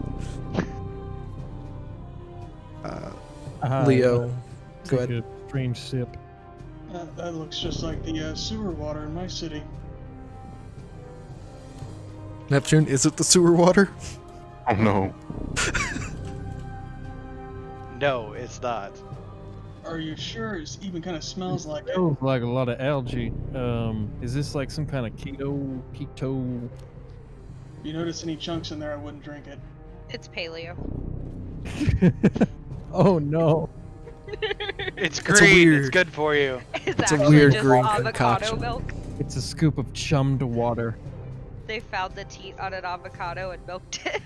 Leo, go Take ahead. a strange sip. That looks just like the sewer water in my city. Neptune, is it the sewer water? Oh no. No, it's not. Are you sure? It even kind of smells like it. Oh, like a lot of algae. Is this like some kind of keto? If you notice any chunks in there, I wouldn't drink it. It's paleo. Oh no. It's a green. It's weird- good for you. It's a actually weird just green avocado concoction. milk. It's a scoop of chummed water. They found the teat on an avocado and milked it.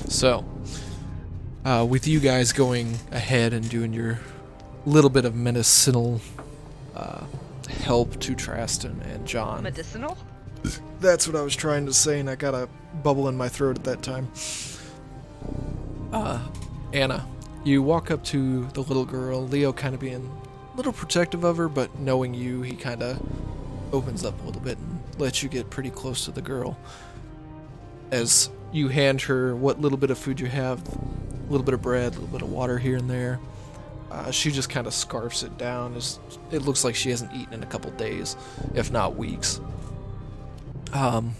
So, with you guys going ahead and doing your little bit of medicinal help to Traston and John. Medicinal? That's what I was trying to say, and I got a bubble in my throat at that time. Anna, you walk up to the little girl, Leo kind of being a little protective of her, but knowing you, he kind of opens up a little bit and lets you get pretty close to the girl. As you hand her what little bit of food you have, a little bit of bread, a little bit of water here and there, she just kind of scarfs it down. It looks like she hasn't eaten in a couple days, if not weeks. And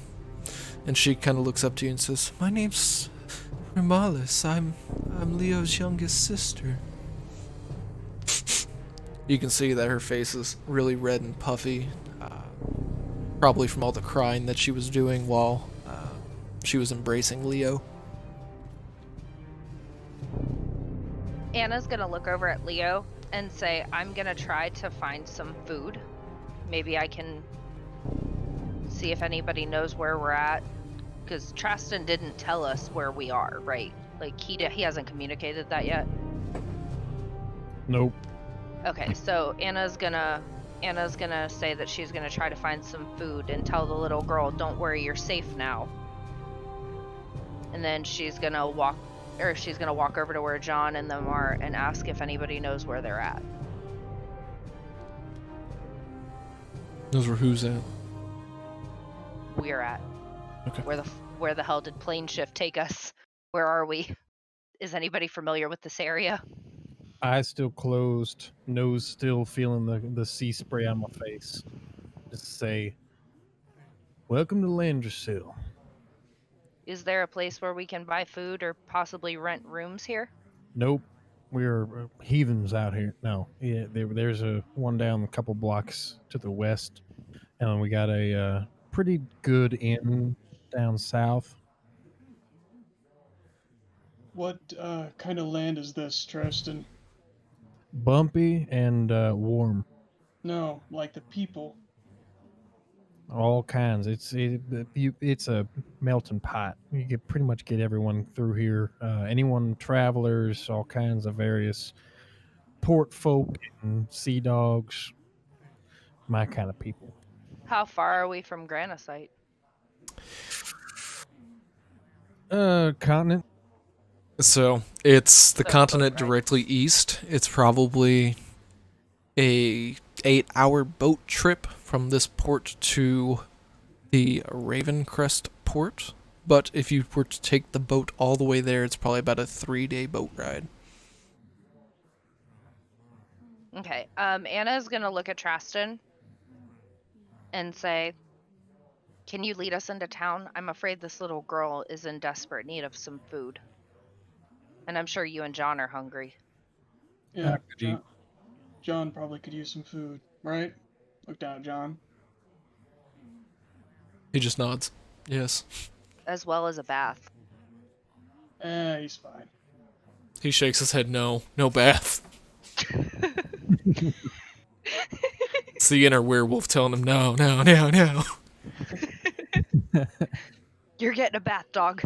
she kind of looks up to you and says, "My name's Rimalis. I'm Leo's youngest sister." You can see that her face is really red and puffy, probably from all the crying that she was doing while she was embracing Leo. Anna's gonna look over at Leo and say, I'm gonna try to find some food. Maybe I can see if anybody knows where we're at. Because Traston didn't tell us where we are, right? Like, he hasn't communicated that yet. Nope. Okay, so Anna's gonna say that she's gonna try to find some food and tell the little girl, don't worry, you're safe now. And then she's gonna walk over to where John and them are and ask if anybody knows where they're at. Those were who's at? We're at. Okay. Where the hell did plane shift take us? Where are we? Is anybody familiar with this area? Eyes still closed, nose still feeling the sea spray on my face. Just say, "Welcome to Landrasil." Is there a place where we can buy food or possibly rent rooms here? Nope. We're heathens out here. No. Yeah, there's a one down a couple blocks to the west. And we got a pretty good inn down south. What kind of land is this, Tristan? Bumpy and warm. No, like the people. All kinds. It's a melting pot. You can pretty much get everyone through here. Anyone, travelers, all kinds of various port folk and sea dogs. My kind of people. How far are we from Granite? Continent. So, it's the So continent boat ride. directly east. It's probably a 8-hour boat trip from this port to the Ravencrest port. But if you were to take the boat all the way there, it's probably about a 3-day boat ride. Okay. Anna's gonna look at Traston and say, can you lead us into town? I'm afraid this little girl is in desperate need of some food. And I'm sure you and John are hungry. Yeah, Could John probably could use some food, right? Look down at John. He just nods. Yes. As well as a bath. He's fine. He shakes his head no. No bath. It's the inner werewolf telling him no. You're getting a bath, dog.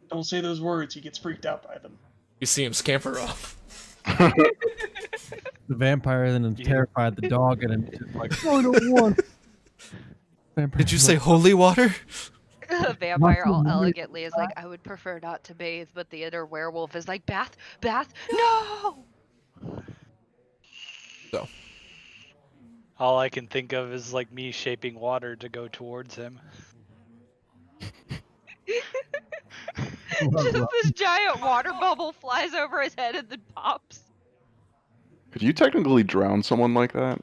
Don't say those words. He gets freaked out by them. You see him scamper off. The vampire then terrified the dog and just like, "Oh, I don't want." Did you say holy water? The vampire all elegantly is like, I would prefer not to bathe, but the inner werewolf is like, bath, no! All I can think of is like me shaping water to go towards him. Just this giant water bubble flies over his head and then pops. Could you technically drown someone like that?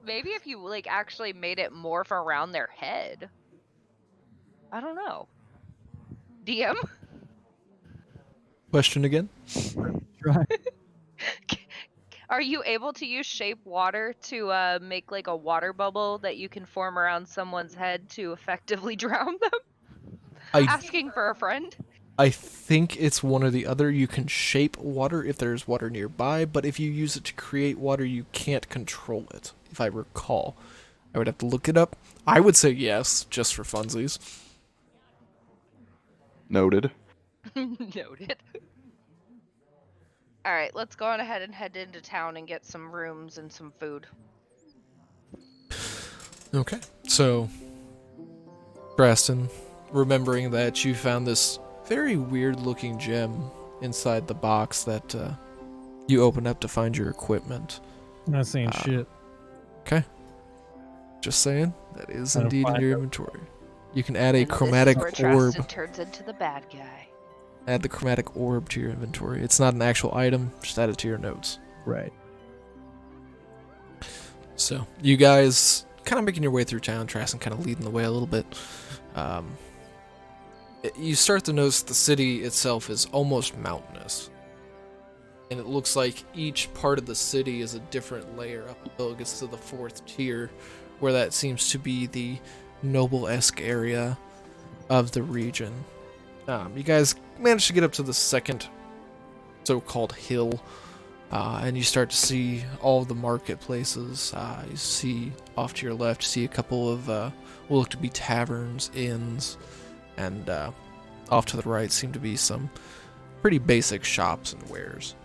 Maybe if you like actually made it morph around their head. I don't know. DM? Question again? Try. Are you able to use shape water to make like a water bubble that you can form around someone's head to effectively drown them? Asking for a friend? I think it's one or the other. You can shape water if there's water nearby, but if you use it to create water, you can't control it, if I recall. I would have to look it up. I would say yes, just for funsies. Noted. Noted. Alright, let's go on ahead and head into town and get some rooms and some food. Okay, so Preston, remembering that you found this very weird looking gem inside the box that you opened up to find your equipment. Not saying shit. Okay. Just saying, that is Gotta indeed in find your it. inventory. You can add a And chromatic this is where orb. Tristan turns into the bad guy. Add the chromatic orb to your inventory. It's not an actual item, just add it to your notes. Right. So, you guys kind of making your way through town, Trasson kind of leading the way a little bit. You start to notice the city itself is almost mountainous. And it looks like each part of the city is a different layer up until it gets to the 4th tier, where that seems to be the noble-esque area of the region. You guys manage to get up to the 2nd so-called hill, and you start to see all the marketplaces. You see off to your left, you see a couple of what look to be taverns, inns, and off to the right seem to be some pretty basic shops and wares.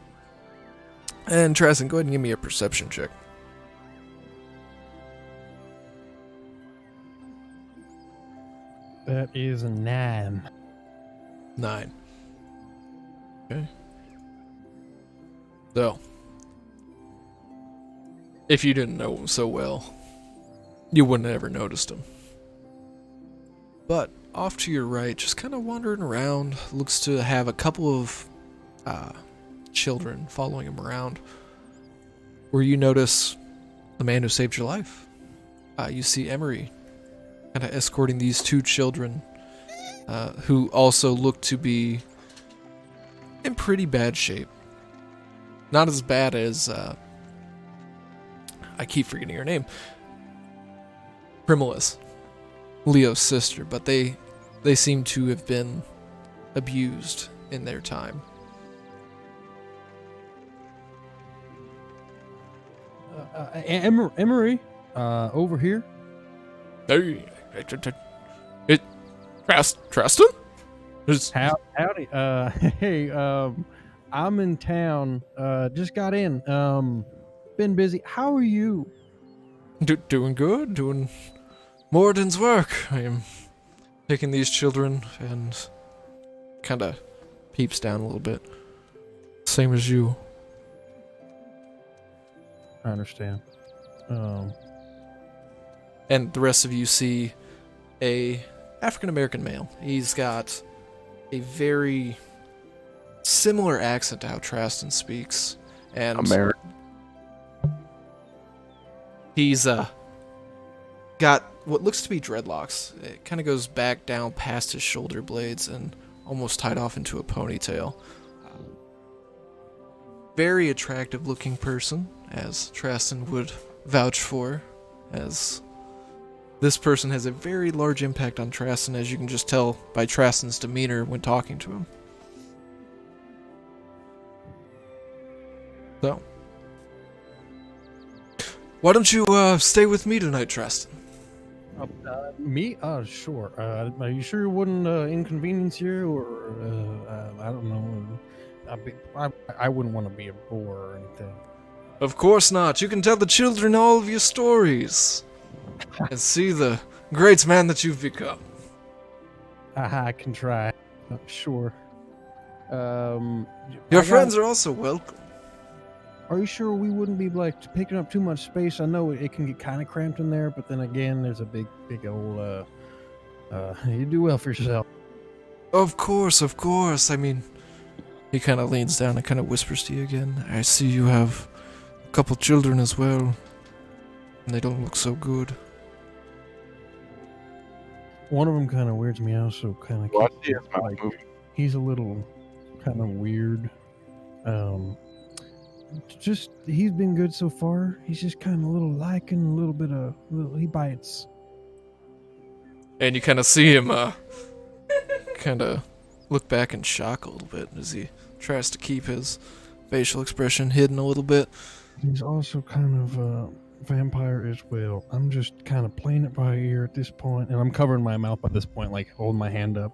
And Trasson, go ahead and give me a perception check. That is a 9. 9. Okay. So, if you didn't know him so well, you wouldn't have ever noticed him. But off to your right, just kind of wandering around, looks to have a couple of children following him around, where you notice the man who saved your life. You see Emery kind of escorting these 2 children, who also look to be in pretty bad shape. Not as bad as, I keep forgetting her name, Primulis, Leo's sister, but they seem to have been abused in their time. Emery, over here. Hey, Traston? Howdy. Hey, I'm in town. Just got in. Been busy. How are you? Doing good, doing Morden's work. I am taking these children and kind of peeps down a little bit. Same as you. I understand. And the rest of you see a African-American male. He's got a very similar accent to how Traston speaks. And American. he's got what looks to be dreadlocks. It kind of goes back down past his shoulder blades and almost tied off into a ponytail. Very attractive looking person, as Traston would vouch for, as this person has a very large impact on Traston, as you can just tell by Traston's demeanor when talking to him. So, why don't you stay with me tonight, Traston? Me? Sure. Are you sure it wouldn't inconvenience you, or I don't know. I wouldn't want to be a bore or anything. Of course not. You can tell the children all of your stories and see the great man that you've become. I can try. Sure. Your friends are also welcome. Are you sure we wouldn't be like picking up too much space? I know it can get kind of cramped in there, but then again, there's a big old. You do well for yourself. Of course, of course. I mean, he kind of leans down and kind of whispers to you again. I see you have a couple children as well, and they don't look so good. One of them kind of weirds me out, so kind of Well, I see his mouth moving. he's a little kind of weird. Just he's been good so far. He's just kind of a little liking, a little bit of he bites. And you kind of see him, kind of look back in shock a little bit as he tries to keep his facial expression hidden a little bit. He's also kind of vampire as well. I'm just kind of playing it by ear at this point, and I'm covering my mouth at this point, like holding my hand up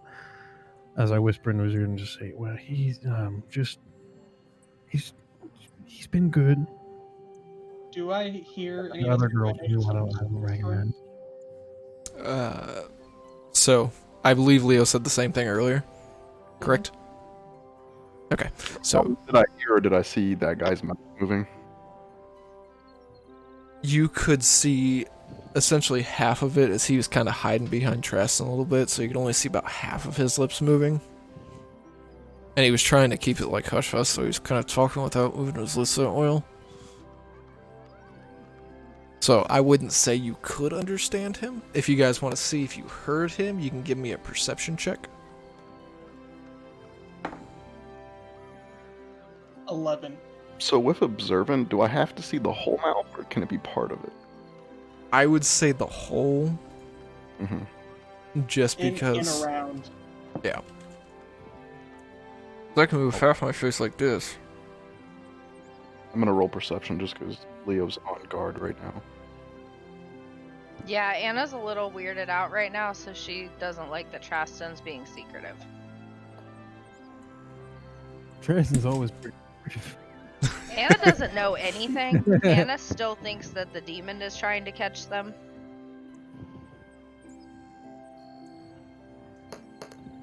as I whisper into his ear and just say, "Well, he's he's been good." Do I hear any The other other girls do. I don't recognize. So, I believe Leo said the same thing earlier. Correct? Okay, so Did I hear or did I see that guy's mouth moving? you could see essentially half of it as he was kind of hiding behind Treston a little bit, so you could only see about half of his lips moving. And he was trying to keep it like hush-hush, so he was kind of talking without moving his lips at oil. So I wouldn't say you could understand him. If you guys want to see if you heard him, you can give me a perception check. 11. So with observant, do I have to see the whole mouth or can it be part of it? I would say the whole, just In because. around. Yeah. I can move half my face like this. I'm gonna roll perception just because Leo's on guard right now. Yeah, Anna's a little weirded out right now, so she doesn't like that Traston's being secretive. Tristan's always pretty. Anna doesn't know anything. Anna still thinks that the demon is trying to catch them.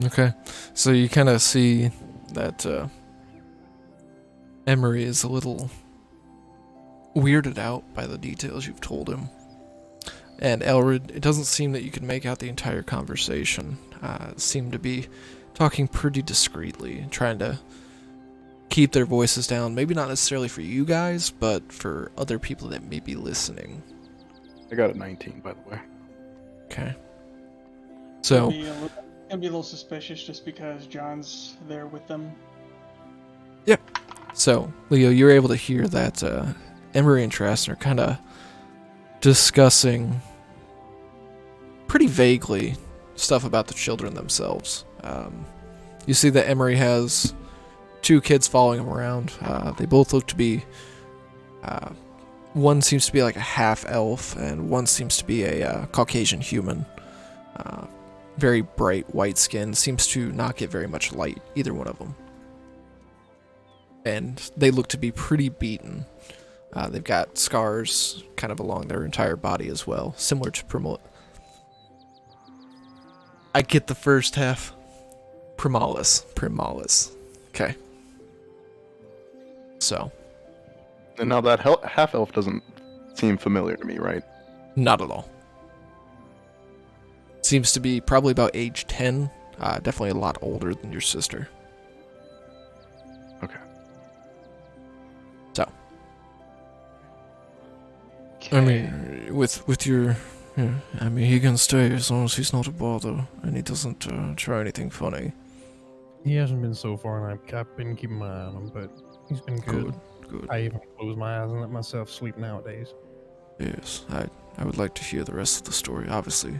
Okay, so you kind of see that Emery is a little weirded out by the details you've told him. And Elrid, it doesn't seem that you can make out the entire conversation. Seem to be talking pretty discreetly, trying to keep their voices down. Maybe not necessarily for you guys, but for other people that may be listening. I got a 19, by the way. Okay. So, Gonna be a little suspicious just because John's there with them. So, Leo, you're able to hear that Emery and Traston are kind of discussing pretty vaguely stuff about the children themselves. You see that Emery has 2 kids following him around. They both look to be... one seems to be like a half-elf, and one seems to be a Caucasian human. Very bright white skin, seems to not get very much light, either one of them. And they look to be pretty beaten. They've got scars kind of along their entire body as well, similar to Primal. I get the first half. Primalis. Okay. So. And now that half-elf doesn't seem familiar to me, right? Not at all. Seems to be probably about age 10. Definitely a lot older than your sister. Okay. So. I mean, with your... Yeah, I mean, he can stay as long as he's not a bother and he doesn't try anything funny. He hasn't been so far, and I've been keeping my eye on him, but he's been good. Good. I even close my eyes and let myself sleep nowadays. Yes, I would like to hear the rest of the story, obviously.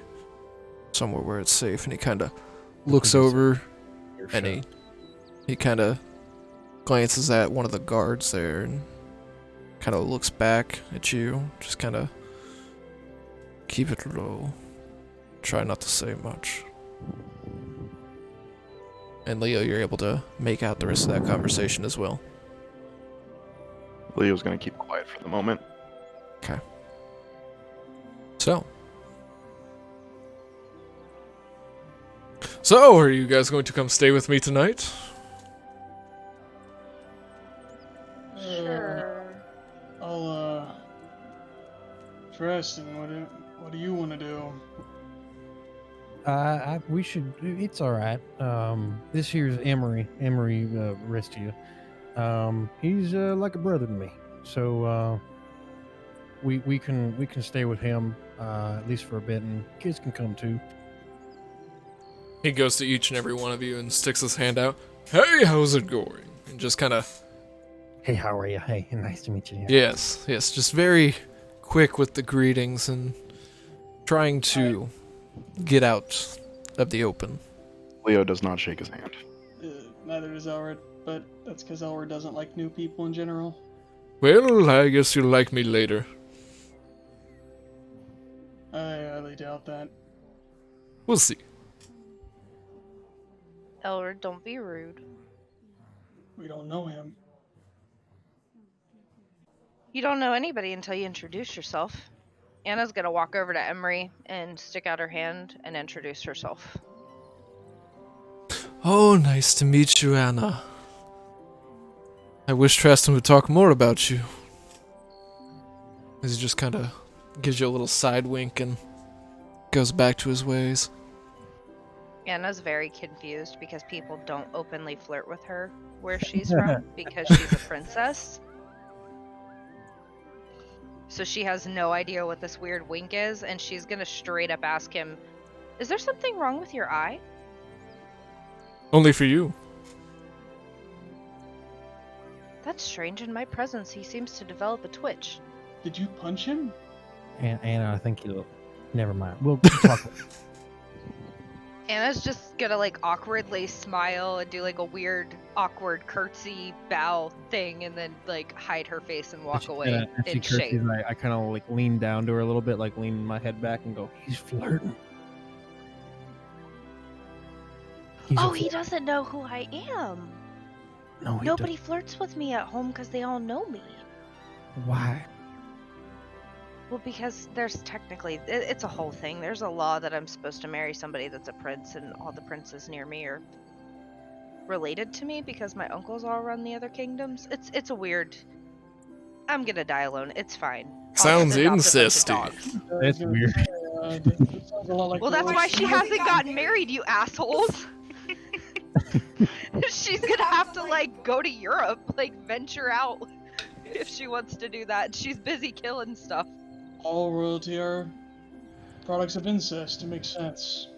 Somewhere where it's safe, and he kind of looks over, and he kind of glances at one of the guards there, and kind of looks back at you, just kind of keep it low. Try not to say much. And Leo, you're able to make out the rest of that conversation as well. Leo's gonna keep quiet for the moment. Okay. So, are you guys going to come stay with me tonight? Sure. interesting. What do you want to do? We should. It's all right. This here's Emery. Emery Restia. He's like a brother to me. So we can stay with him at least for a bit, and kids can come too. He goes to each and every one of you and sticks his hand out. Hey, how's it going? And just kind of... Hey, how are you? Hey, nice to meet you. Yes, just very quick with the greetings and trying to get out of the open. Leo does not shake his hand. Neither does Elred, but that's because Elred doesn't like new people in general. Well, I guess you'll like me later. I highly doubt that. We'll see. Elred, don't be rude. We don't know him. You don't know anybody until you introduce yourself. Anna's gonna walk over to Emery and stick out her hand and introduce herself. Oh, nice to meet you, Anna. I wish Traston would talk more about you. He just kind of gives you a little side wink and goes back to his ways. Anna's very confused because people don't openly flirt with her where she's from because she's a princess. So she has no idea what this weird wink is, and she's gonna straight up ask him, "Is there something wrong with your eye?" Only for you. That's strange. In my presence, he seems to develop a twitch. Did you punch him? And Anna, I think you'll. Never mind. We'll talk. Anna's just gonna like awkwardly smile and do like a weird, awkward curtsy bow thing, and then like hide her face and walk away in shame. I kind of like lean down to her a little bit, like lean my head back and go, "He's flirting." He doesn't know who I am. No, Nobody flirts with me at home because they all know me. Why? Well, because there's technically, it's a whole thing. There's a law that I'm supposed to marry somebody that's a prince, and all the princes near me are related to me because my uncles all run the other kingdoms. It's a weird... I'm gonna die alone. It's fine. Sounds incesty. That's weird. That sounds a lot like Well, that's why she hasn't gotten married, you assholes. She's gonna have to, like, go to Europe, like, venture out if she wants to do that. She's busy killing stuff. All royalty are products of incest. It makes sense.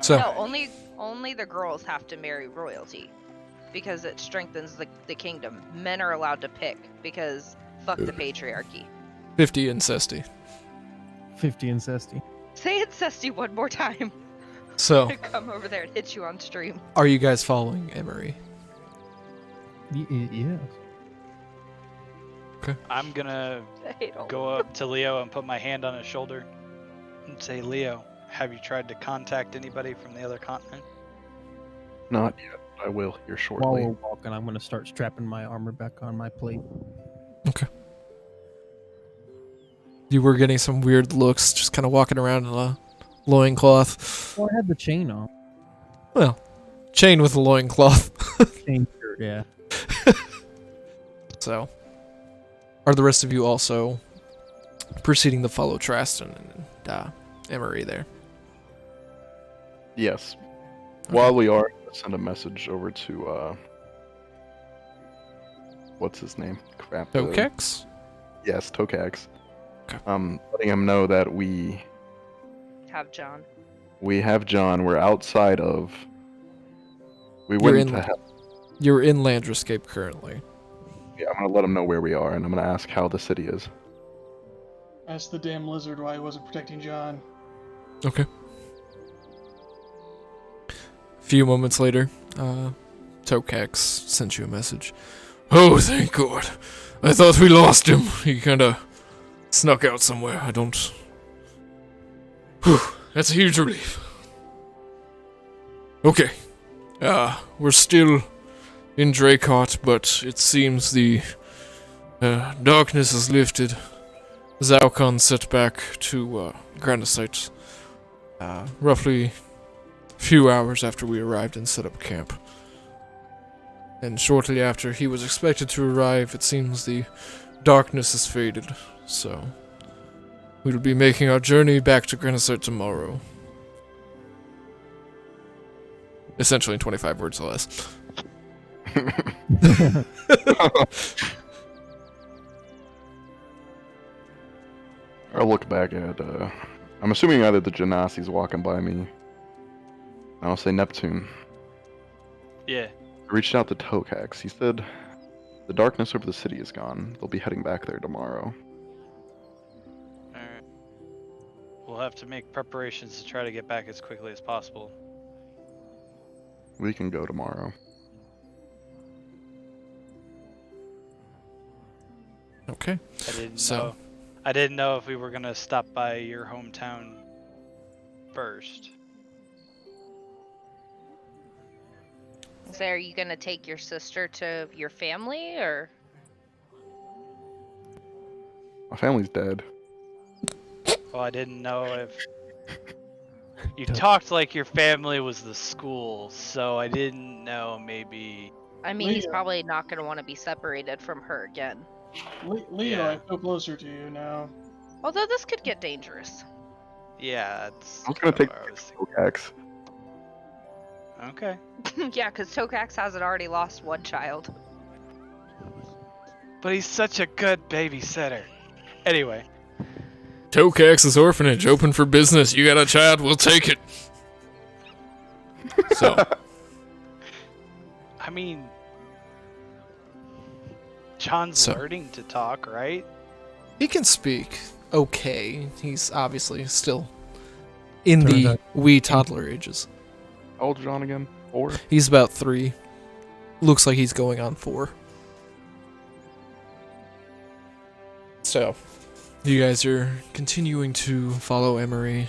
So, No, only the girls have to marry royalty because it strengthens the kingdom. Men are allowed to pick because fuck the patriarchy. 50 incesty. 50 incesty. Say incesty one more time. So, Come over there and hit you on stream. are you guys following Emery? Yes. I'm gonna I hate all go up to Leo and put my hand on his shoulder and say, Leo, have you tried to contact anybody from the other continent? Not yet. I will here While shortly. we're walking, I'm going to start strapping my armor back on my plate. Okay. You were getting some weird looks, just kind of walking around in a loincloth. Well, I had the chain on. Well, chain with a loincloth. Chain shirt, yeah. So, are the rest of you also proceeding to follow Traston and Emery there? Yes. While we are, send a message over to what's his name? Crap. Tokex? Yes, Tokax. Okay. Letting him know that we have John. have John. We're outside of. We You're went in- to have. You're in Landerscape currently. Yeah, I'm gonna let him know where we are, and I'm gonna ask how the city is. Ask the damn lizard why he wasn't protecting John. Okay. A few moments later, Tokex sent you a message. Oh, thank God. I thought we lost him. He kind of snuck out somewhere. I don't... Whew, that's a huge relief. Okay. We're still in Dracot, but it seems the darkness has lifted. Zaukon set back to Granacite roughly a few hours after we arrived and set up camp. And shortly after he was expected to arrive, it seems the darkness has faded, so We'll be making our journey back to Grenasert tomorrow. Essentially in 25 words or less. I look back at, I'm assuming either the Genasi's walking by me. I'll say Neptune. Yeah. I reached out to Tokax. He said the darkness over the city is gone. They'll be heading back there tomorrow. Alright. We'll have to make preparations to try to get back as quickly as possible. We can go tomorrow. Okay. I didn't know if we were gonna stop by your hometown first. So are you gonna take your sister to your family, or? My family's dead. Well, I didn't know if you talked like your family was the school, so I didn't know maybe. I mean, he's Leo. probably not gonna want to be separated from her again. Leo, Yeah. I feel closer to you now. Although this could get dangerous. Yeah, it's. I was gonna take what I was thinking. Tokax. Okay. Yeah, because Tokax hasn't already lost one child. But he's such a good babysitter. Anyway. Tokax's orphanage, open for business. You got a child, we'll take it. So, I mean, John's So- learning to talk, right? he can speak okay. He's obviously still in Turns the out- wee toddler ages. How old's John again? 4? He's about 3. Looks like he's going on 4. So, you guys are continuing to follow Emery,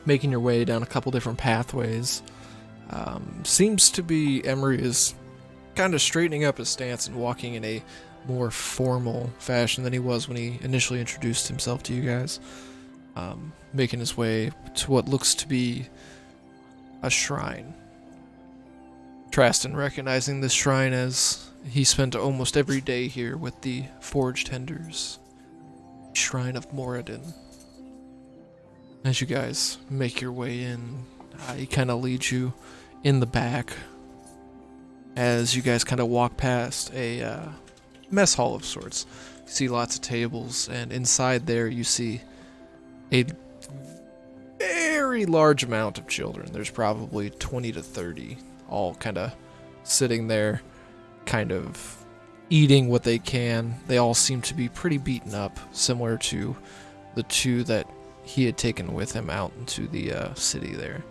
making your way down a couple different pathways. Seems to be Emery is kind of straightening up his stance and walking in a more formal fashion than he was when he initially introduced himself to you guys. Making his way to what looks to be a shrine. Traston recognizing this shrine as he spent almost every day here with the Forge Tenders. Shrine of Moradin. As you guys make your way in, he kind of leads you in the back as you guys kind of walk past a mess hall of sorts. You see lots of tables, and inside there you see a very large amount of children. There's probably 20 to 30, all kind of sitting there, kind of eating what they can. They all seem to be pretty beaten up, similar to the 2 that he had taken with him out into the city there.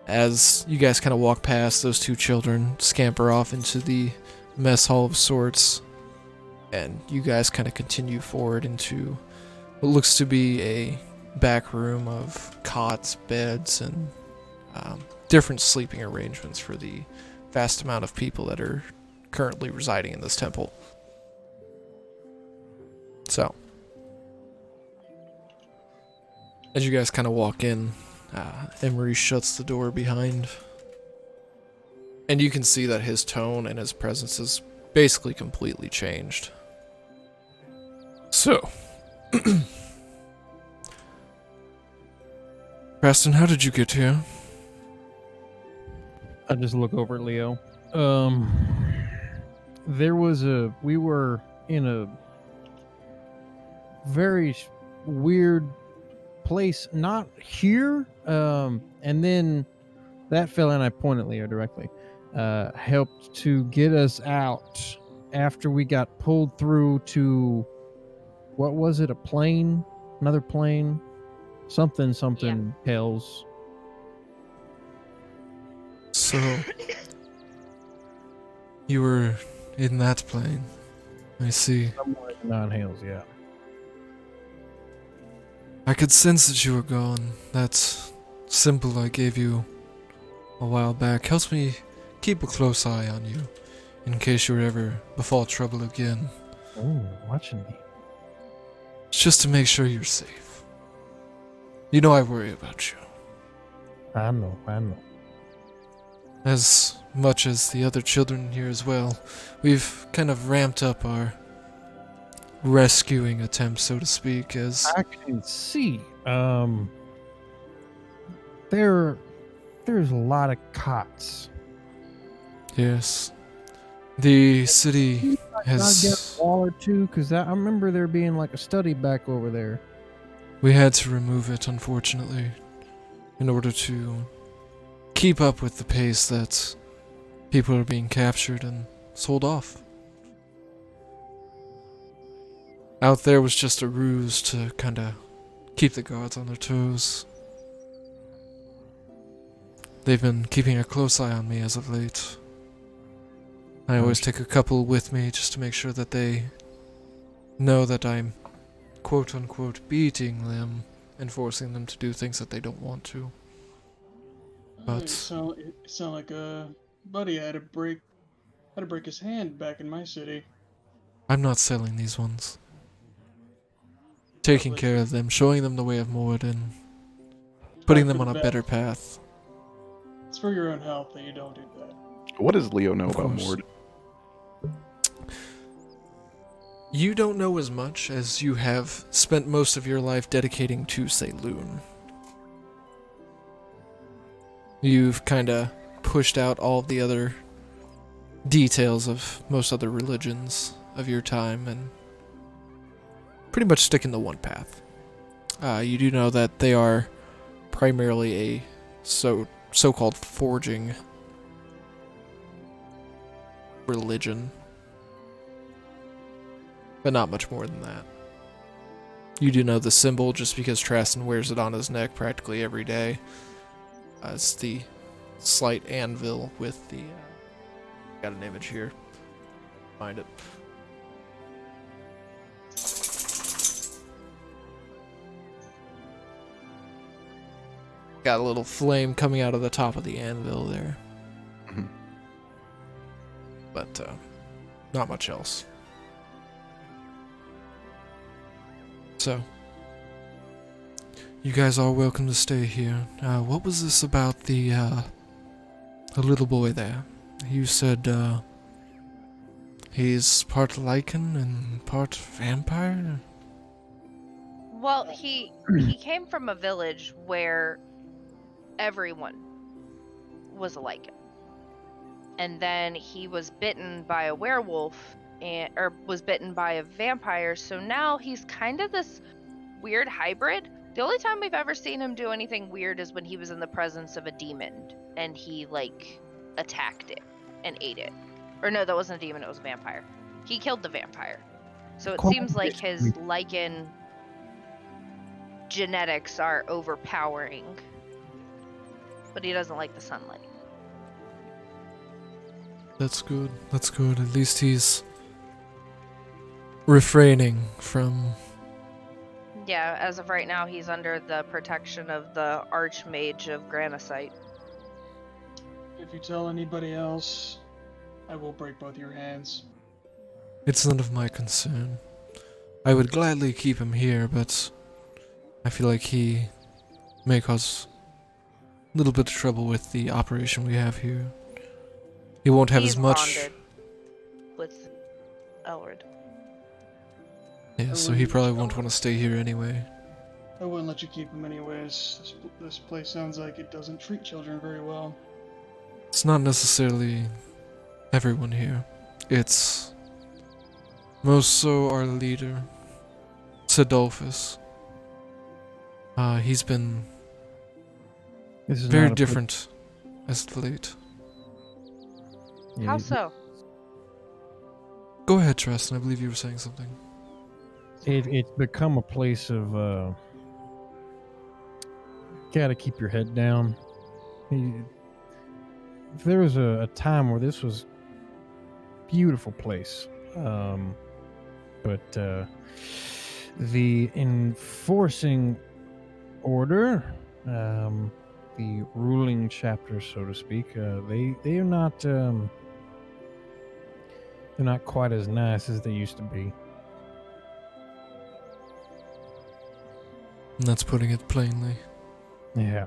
As you guys kind of walk past, those 2 children scamper off into the mess hall of sorts, and you guys kind of continue forward into what looks to be a back room of cots, beds, and different sleeping arrangements for the vast amount of people that are currently residing in this temple. So, as you guys kind of walk in, Emery shuts the door behind, and you can see that his tone and his presence is basically completely changed. So, Preston, how did you get here? I just look over at Leo. We were in a very weird place, not here. And then that fella, and I point at Leo directly, helped to get us out after we got pulled through to, what was it, a plane? Another plane? Something hells. So, you were in that plane. I see. Somewhere in the non-hells, yeah. I could sense that you were gone. That symbol I gave you a while back helps me keep a close eye on you in case you ever befall trouble again. Oh, watching me. It's just to make sure you're safe. You know I worry about you. I know. As much as the other children here as well. We've kind of ramped up our rescuing attempt, so to speak, as I can see. There's a lot of cots. yes, the city I'll get has. a wall or two, because I remember there being like a study back over there. We had to remove it, unfortunately, in order to keep up with the pace that people are being captured and sold off. Out there was just a ruse to kind of keep the guards on their toes. They've been keeping a close eye on me as of late. I always take a couple with me just to make sure that they know that I'm quote-unquote beating them and forcing them to do things that they don't want to. But It sound like a buddy had to break his hand back in my city. I'm not selling these ones. Taking care of them, showing them the way of Moradin, putting them on a better path. It's for your own health that you don't do that. What does Leo know Of about course. Mord? You don't know as much as you have spent most of your life dedicating to Saloon. You've kind of pushed out all of the other details of most other religions of your time and pretty much sticking to one path. You do know that they are primarily a so-called forging religion, but not much more than that. You do know the symbol just because Traston wears it on his neck practically every day. It's the slight anvil with the... got an image here. Find it. Got a little flame coming out of the top of the anvil there. Mhm. But, not much else. So, you guys are welcome to stay here. What was this about the little boy there? You said, he's part lichen and part vampire? Well, he came from a village where everyone was a lichen. And then he was bitten by a werewolf or was bitten by a vampire, so now he's kind of this weird hybrid. The only time we've ever seen him do anything weird is when he was in the presence of a demon and he like attacked it and ate it. Or no, that wasn't a demon, it was a vampire. He killed the vampire. So it seems like his lichen genetics are overpowering. But he doesn't like the sunlight. That's good. That's good. At least he's refraining from... Yeah, as of right now, he's under the protection of the Archmage of Granacite. If you tell anybody else, I will break both your hands. It's none of my concern. I would gladly keep him here, but I feel like he may cause a little bit of trouble with the operation we have here. He won't have He's as much... bonded with Elred. Yeah, so he probably won't want to stay here anyway. I wouldn't let you keep him anyways. This place sounds like it doesn't treat children very well. It's not necessarily everyone here. It's most so our leader, Sidolphus. He's been This is very not a different as of late. Yeah, How so? Go ahead, Tristan. I believe you were saying something. It's become a place of gotta keep your head down. There was a time where this was a beautiful place, but the enforcing order, the ruling chapter, so to speak, they are not they're not quite as nice as they used to be. And that's putting it plainly. Yeah.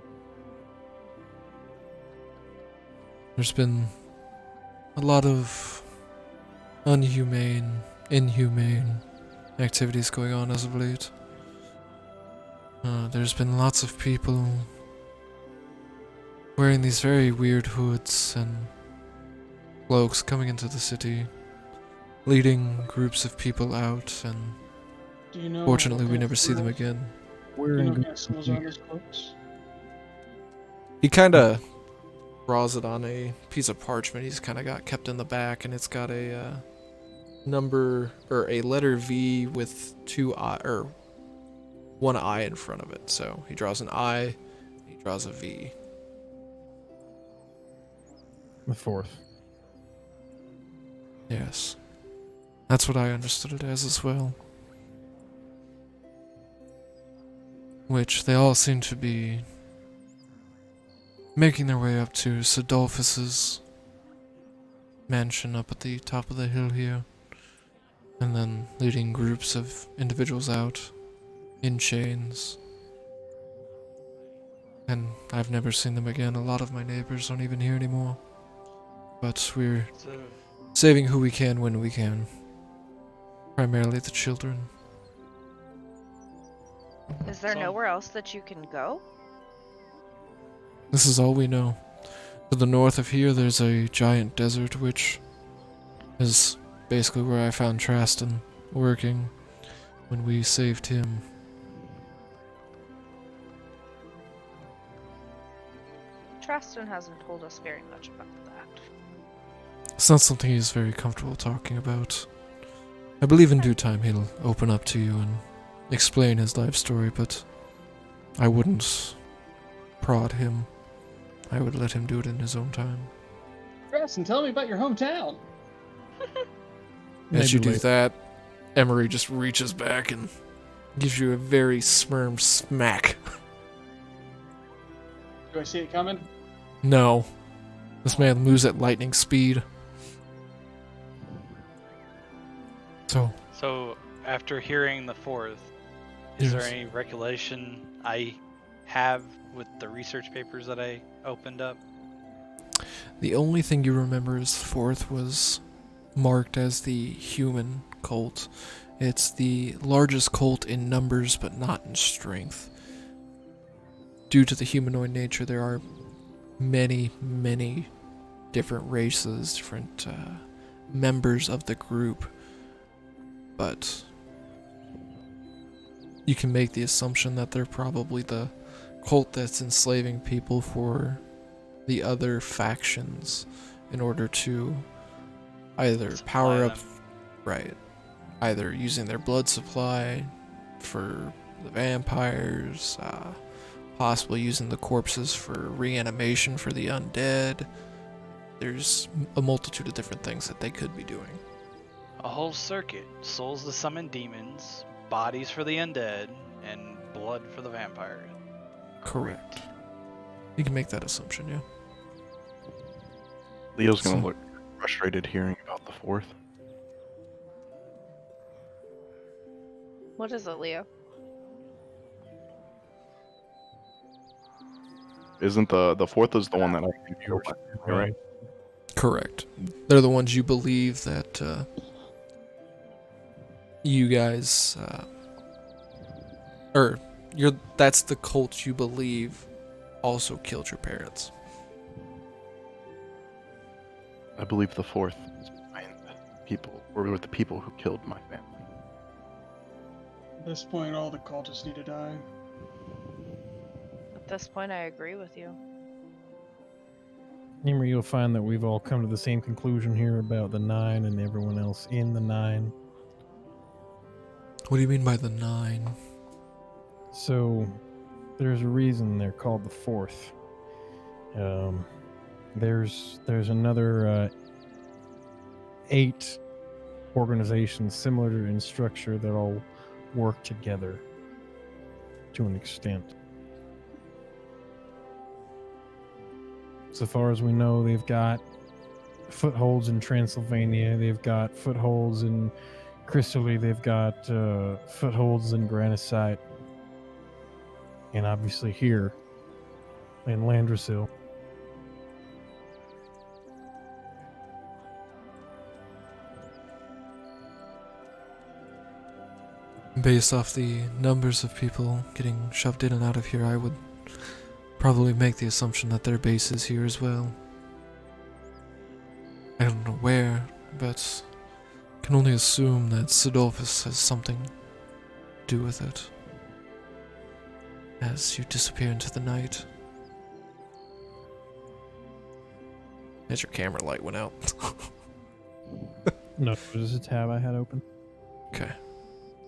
There's been a lot of inhumane activities going on as of late. There's been lots of people wearing these very weird hoods and cloaks coming into the city, leading groups of people out, and Do you know? fortunately what we kind of never see them symbols- again. Do We're you know in what good kind of symbols are on those cloaks? He kind of draws it on a piece of parchment he's kind of got kept in the back, and it's got a number or a letter V with one I in front of it. So he draws an I, he draws a V. the 4th. Yes. That's what I understood it as well. Which they all seem to be making their way up to Sidolphus's mansion up at the top of the hill here. And then leading groups of individuals out in chains. And I've never seen them again. A lot of my neighbors aren't even here anymore. But we're So, saving who we can when we can. Primarily the children. Is there So- nowhere else that you can go? This is all we know. To the north of here, there's a giant desert, which is basically where I found Traston working when we saved him. Traston hasn't told us very much about that. It's not something he's very comfortable talking about. I believe in due time he'll open up to you and explain his life story, but I wouldn't prod him. I would let him do it in his own time. Preston, tell me about your hometown. As you Maybe do later. that, Emery just reaches back and gives you a very smirm smack. Do I see it coming? No. This man moves at lightning speed. so after hearing the 4th, is there Yes. any recollection I have with the research papers that I opened up? The only thing you remember is the 4th was marked as the human cult. It's the largest cult in numbers, but not in strength. Due to the humanoid nature, there are many, many different races, different members of the group. But you can make the assumption that they're probably the cult that's enslaving people for the other factions in order to either Supply power up, them. right, either using their blood supply for the vampires, possibly using the corpses for reanimation for the undead. There's a multitude of different things that they could be doing. A whole circuit. Souls to summon demons, bodies for the undead, and blood for the vampires. Correct. You can make that assumption, yeah. Leo's gonna So- look frustrated hearing about the 4th. What is it, Leo? Isn't the 4th is the one that I gave you, right? Correct. They're the ones you believe that you guys, or that's the cult you believe also killed your parents. I believe the 4th is behind the people, or with the people who killed my family. At this point, all the cultists need to die. At this point, I agree with you. Emery, you'll find that we've all come to the same conclusion here about the 9 and everyone else in the 9. What do you mean by the 9? So, there's a reason they're called the 4th. There's another 8 organizations similar in structure that all work together to an extent. So far as we know, they've got footholds in Transylvania, they've got footholds in Crystally, they've got footholds in Granacite, and obviously here in Landrasil. Based off the numbers of people getting shoved in and out of here, I would probably make the assumption that their base is here as well. I don't know where, but can only assume that Sidolphus has something to do with it. As you disappear into the night. As your camera light went out. No, it was a tab I had open. Okay.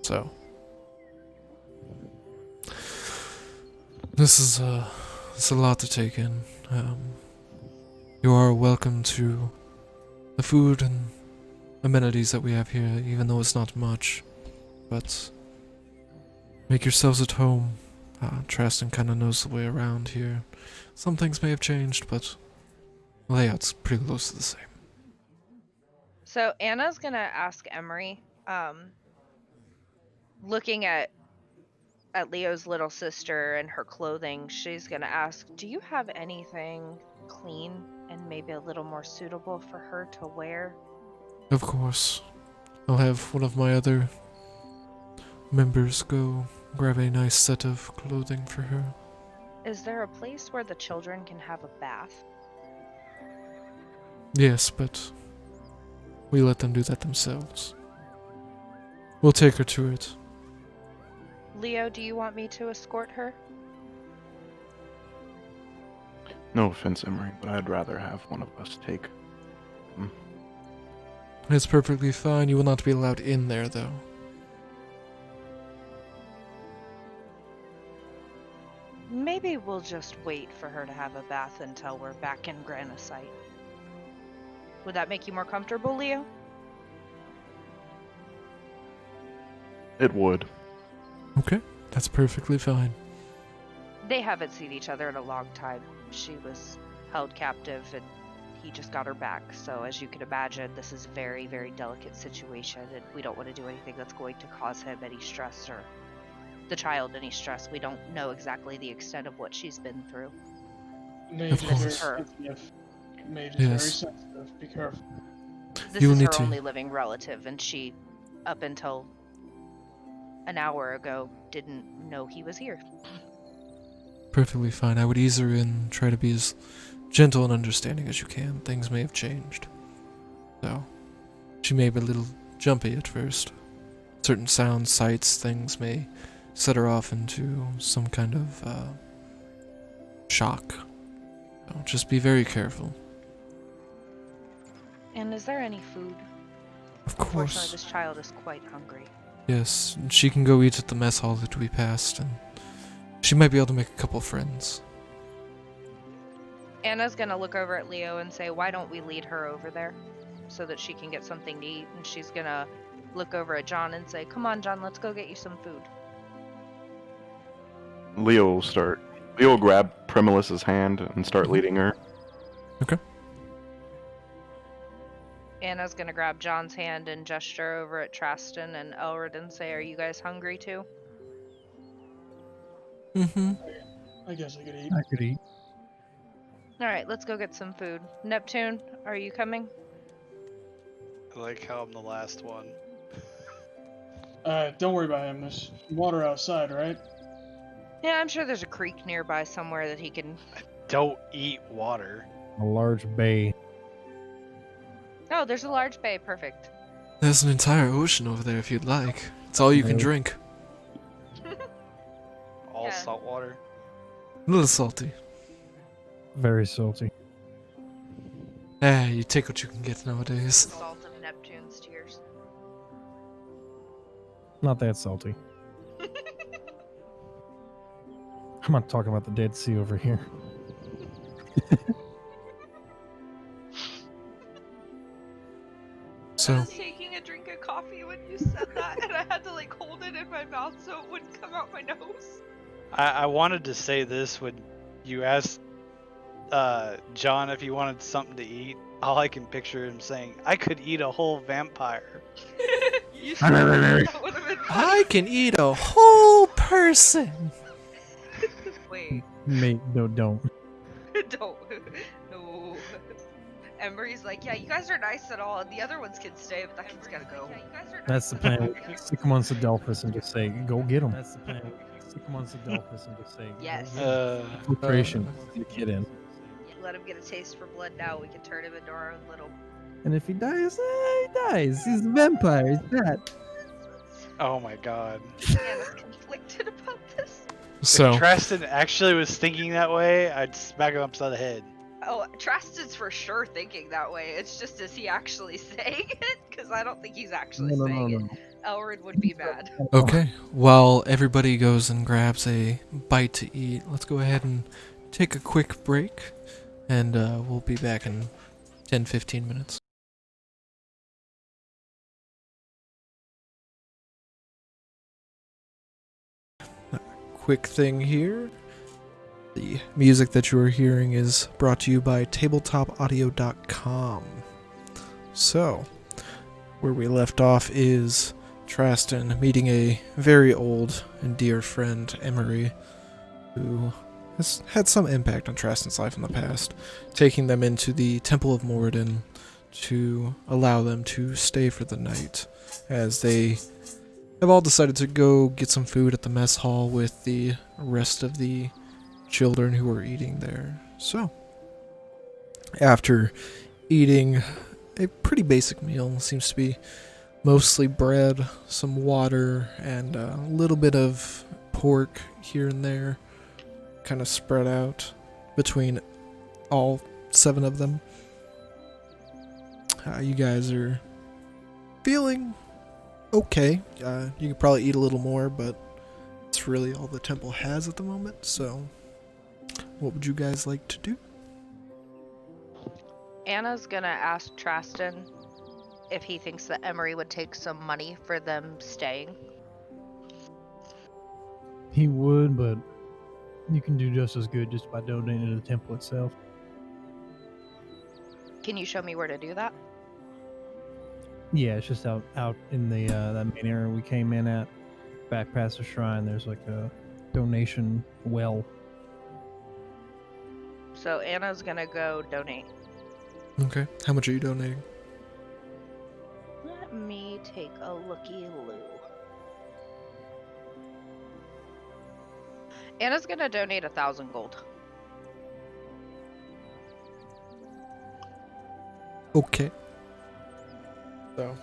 So. This is it's a lot to take in. You are welcome to the food and amenities that we have here, even though it's not much. But make yourselves at home. Traston kind of knows the way around here. Some things may have changed, but the layout's pretty close to the same. So Anna's gonna ask Emery, looking at Leo's little sister and her clothing, she's gonna ask, do you have anything clean and maybe a little more suitable for her to wear? Of course. I'll have one of my other members go grab a nice set of clothing for her. Is there a place where the children can have a bath? Yes, but we let them do that themselves. We'll take her to it. Leo, do you want me to escort her? No offense, Emery, but I'd rather have one of us take. It's perfectly fine. You will not be allowed in there, though. Maybe we'll just wait for her to have a bath until we're back in Granite. Would that make you more comfortable, Leo? It would. Okay, that's perfectly fine. They haven't seen each other in a long time. She was held captive and he just got her back. So as you can imagine, this is a very, very delicate situation and we don't want to do anything that's going to cause him any stress or the child any stress. We don't know exactly the extent of what she's been through. Mage Of is very course. sensitive. Mage is Yes. very sensitive. Be careful. This You'll is need her to- only living relative and she, up until an hour ago, didn't know he was here. Perfectly fine. I would ease her in, try to be as gentle and understanding as you can. Things may have changed. So, she may be a little jumpy at first. Certain sounds, sights, things may set her off into some kind of shock. So just be very careful. And is there any food? Of Unfortunately, course. this child is quite hungry. Yes, she can go eat at the mess hall that we passed, and she might be able to make a couple friends. Anna's gonna look over at Leo and say, why don't we lead her over there so that she can get something to eat? And she's gonna look over at John and say, come on, John, let's go get you some food. Leo will grab Primulus's hand and start leading her. Okay. Anna's gonna grab John's hand and gesture over at Traston and Elred and say, are you guys hungry too? Mm-hmm. I guess I could eat. I could eat. Alright, let's go get some food. Neptune, are you coming? I like how I'm the last one. Don't worry about him. There's water outside, right? Yeah, I'm sure there's a creek nearby somewhere that he can... Don't eat water. A large bay. Oh, there's a large bay, perfect. There's an entire ocean over there if you'd like. It's all you can No. drink. All Yeah. salt water. A little salty. Very salty. You take what you can get nowadays. Salt of Neptune's tears. Not that salty. I'm not talking about the Dead Sea over here. So, I was taking a drink of coffee when you said that, and I had to like hold it in my mouth so it wouldn't come out my nose. I wanted to say this when you asked John if he wanted something to eat. All I can picture him saying, I could eat a whole vampire. You should that would have been I can eat a whole person. Wait, Mate, no, don't. don't. No. Emery's like, yeah, you guys are nice and all, and the other ones can stay, but that kid's gotta go. That's the plan. Stick him on Sedulphus and just say, go get him. That's the plan. Stick him on Sedulphus and just say, Yes. go get him. Filtration. The kid in. Let him get a taste for blood now. We can turn him into our own little. And if he dies, he dies. He's a vampire. He's dead. Oh my god. Anna's conflicted about this. So, If Tristan actually was thinking that way, I'd smack him upside the head. Oh, Trastan's for sure thinking that way. It's just, is he actually saying it? Because I don't think he's actually saying it. Elrid would be mad. okay, while everybody goes and grabs a bite to eat, let's go ahead and take a quick break, and we'll be back in 10-15 minutes. Quick thing here. The music that you are hearing is brought to you by tabletopaudio.com. So, where we left off is Trastan meeting a very old and dear friend, Emery, who has had some impact on Trastan's life in the past, taking them into the Temple of Moradin to allow them to stay for the night, as they have all decided to go get some food at the mess hall with the rest of the children who are eating there. So, after eating a pretty basic meal, seems to be mostly bread, some water, and a little bit of pork here and there, kind of spread out between all 7 of them. You guys are feeling okay. You could probably eat a little more, but it's really all the temple has at the moment, so what would you guys like to do? Anna's gonna ask Trastan if he thinks that Emery would take some money for them staying. He would, but you can do just as good just by donating to the temple itself. Can you show me where to do that? Yeah, it's just out in the that main area we came in at. Back past the shrine, there's like a donation well. So Anna's gonna go donate. Okay, how much are you donating? Let me take a looky-loo. Anna's gonna donate 1,000 gold. Okay. So,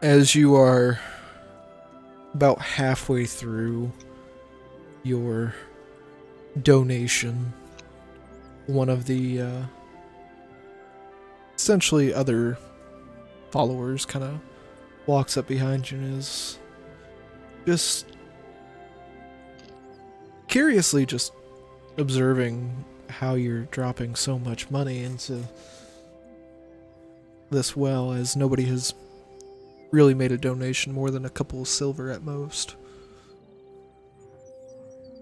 as you are about halfway through your donation, one of the essentially other followers kind of walks up behind you and is just curiously just observing how you're dropping so much money into this well, as nobody has really made a donation more than a couple of silver at most.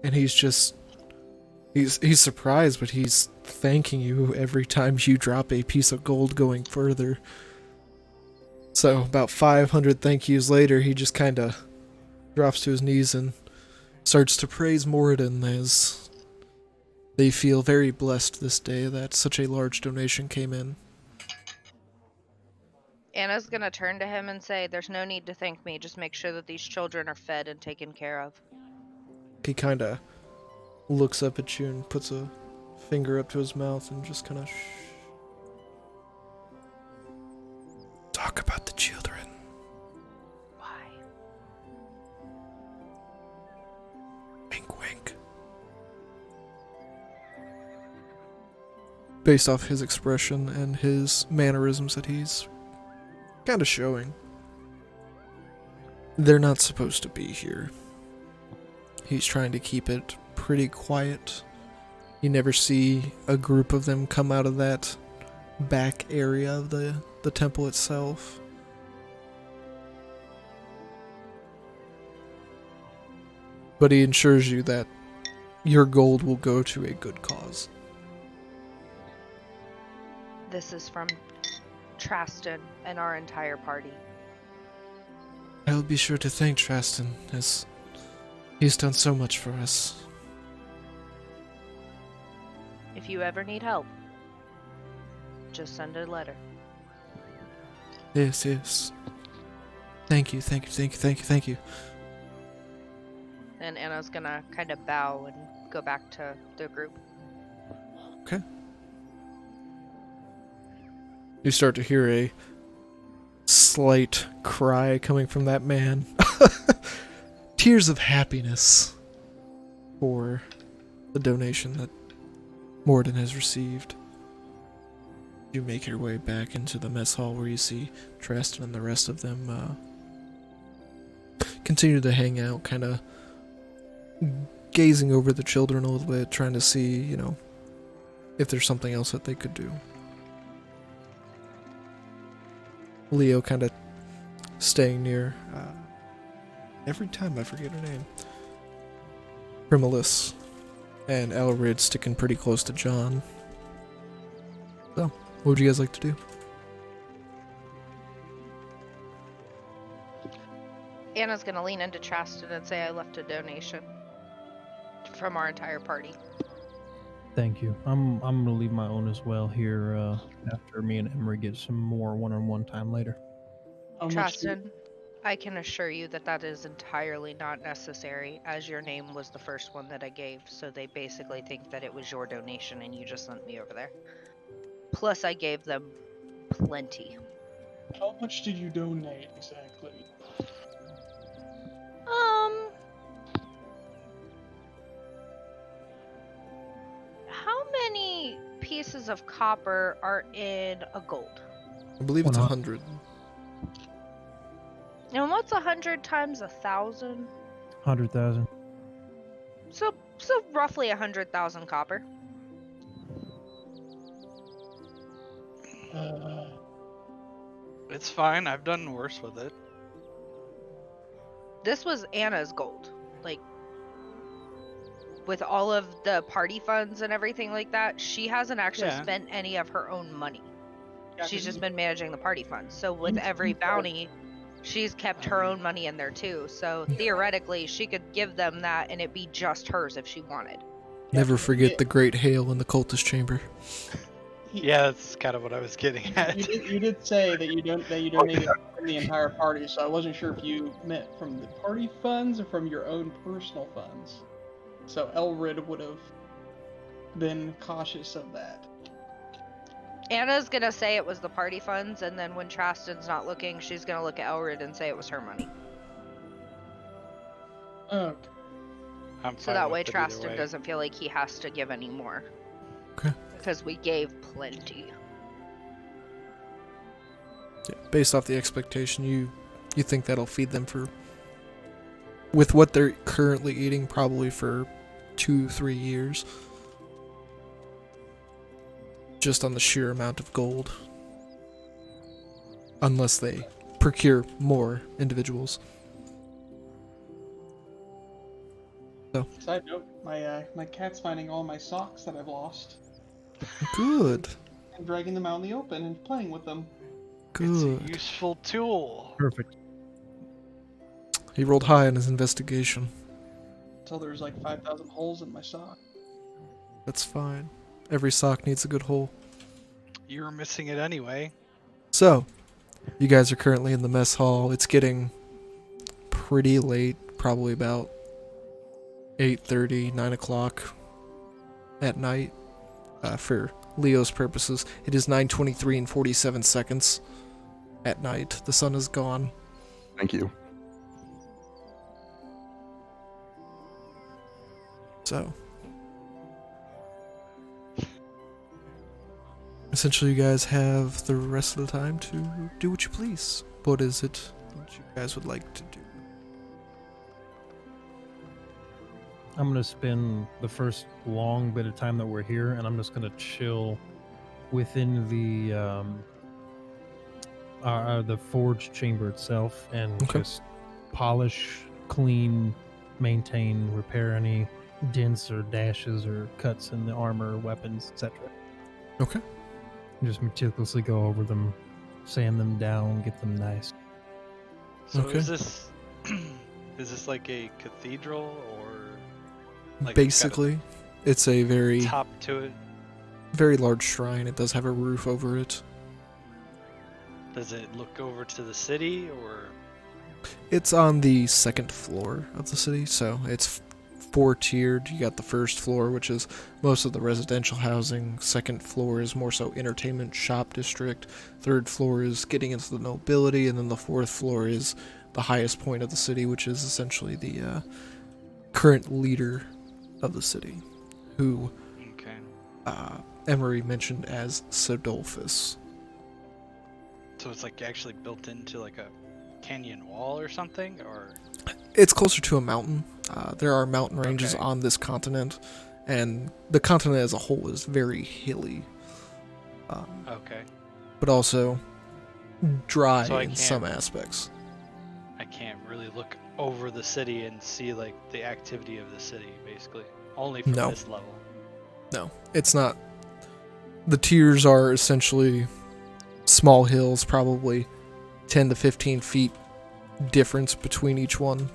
And he's surprised, but he's thanking you every time you drop a piece of gold going further. So about 500 thank yous later, he just kind of drops to his knees and starts to praise Moradin, as they feel very blessed this day that such a large donation came in. Anna's gonna turn to him and say, there's no need to thank me, just make sure that these children are fed and taken care of. He kind of looks up at you and puts a finger up to his mouth and just kind of shh. Talk about the children. Why? Wink, wink. Based off his expression and his mannerisms that he's kind of showing, they're not supposed to be here. He's trying to keep it pretty quiet. You never see a group of them come out of that back area of the temple itself. But he ensures you that your gold will go to a good cause. This is from Trastan and our entire party. I will be sure to thank Trastan, as he's done so much for us. If you ever need help, just send a letter. Yes, yes. Thank you, thank you, thank you, thank you, thank you. And Anna's gonna kind of bow and go back to the group. Okay. You start to hear a slight cry coming from that man. Tears of happiness for the donation that Morden has received. You make your way back into the mess hall where you see Tristan and the rest of them continue to hang out, kind of gazing over the children a little bit, trying to see, you know, if there's something else that they could do. Leo kind of staying near. Every time I forget her name. Primalis and Elrid sticking pretty close to John. So, what would you guys like to do? Anna's gonna lean into Traston and say I left a donation from our entire party. Thank you. I'm gonna leave my own as well here after me and Emery get some more one-on-one time later. How much do- Traston, I can assure you that that is entirely not necessary, as your name was the first one that I gave, so they basically think that it was your donation and you just sent me over there. Plus, I gave them plenty. How much did you donate exactly? How many pieces of copper are in a gold? I believe it's 100. 100. And what's 100 times 1,000? 100,000. So roughly 100,000 copper. It's fine. I've done worse with it. This was Anna's gold. Like, with all of the party funds and everything like that, she hasn't actually Yeah. spent any of her own money. Yeah, She's 'cause just you- been managing the party funds. So with You- every you- bounty, she's kept her own money in there too. So theoretically, she could give them that and it'd be just hers if she wanted. Never forget the great hail in the cultist chamber. Yeah, that's kind of what I was getting at. You did say that you donated from the entire party, so I wasn't sure if you meant from the party funds or from your own personal funds. So Elrid would have been cautious of that. Anna's gonna say it was the party funds, and then when Traston's not looking, she's gonna look at Elrid and say it was her money. Okay. I'm So fine that with way it either Traston way. doesn't feel like he has to give any more. Okay. Because we gave plenty. Yeah, based off the expectation, you think that'll feed them for, with what they're currently eating, probably for 2-3 years. Just on the sheer amount of gold. Unless they procure more individuals. Side note, my cat's finding all my socks that I've lost Good. and dragging them out in the open and playing with them. It's Good. a useful tool. Perfect. He rolled high on his investigation. Until there's like 5,000 holes in my sock. That's fine. Every sock needs a good hole. You were missing it anyway. So, you guys are currently in the mess hall. It's getting pretty late, probably about 8:30, 9 o'clock at night. For Leo's purposes, it is 9:23 and 47 seconds at night. The sun is gone. Thank you. So, essentially, you guys have the rest of the time to do what you please. What is it that you guys would like to do? I'm gonna spend the first long bit of time that we're here, and I'm just gonna chill within the forge chamber itself, and Okay. just polish, clean, maintain, repair any dents or dashes or cuts in the armor, weapons, etc. Okay. Just meticulously go over them, sand them down, get them nice. So Okay. is this like a cathedral or like it's got a Basically, it's a very top to it? very large shrine. It does have a roof over it. Does it look over to the city, or? It's on the second floor of the city, so it's four-tiered. You got the first floor, which is most of the residential housing. Second floor is more so entertainment shop district. Third floor is getting into the nobility, and then the fourth floor is the highest point of the city, which is essentially the current leader of the city, who Okay. Emery mentioned as Sodolphus. So it's like actually built into like a canyon wall or something, or? It's closer to a mountain. There are mountain ranges Okay. on this continent, and the continent as a whole is very hilly, Okay. but also dry So I in can't- some aspects. I can't really look over the city and see like the activity of the city, basically. Only from No. this level. No, it's not. The tiers are essentially small hills, probably 10 to 15 feet difference between each one.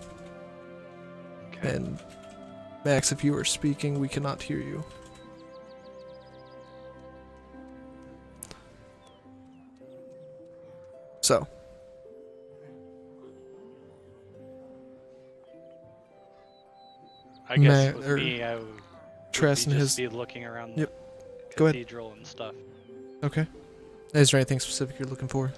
Okay. And Max, if you are speaking, we cannot hear you. So, I guess Ma- with or me, I would Treston just has. be looking around Yep. the Go ahead. cathedral and stuff. Okay. Is there anything specific you're looking for?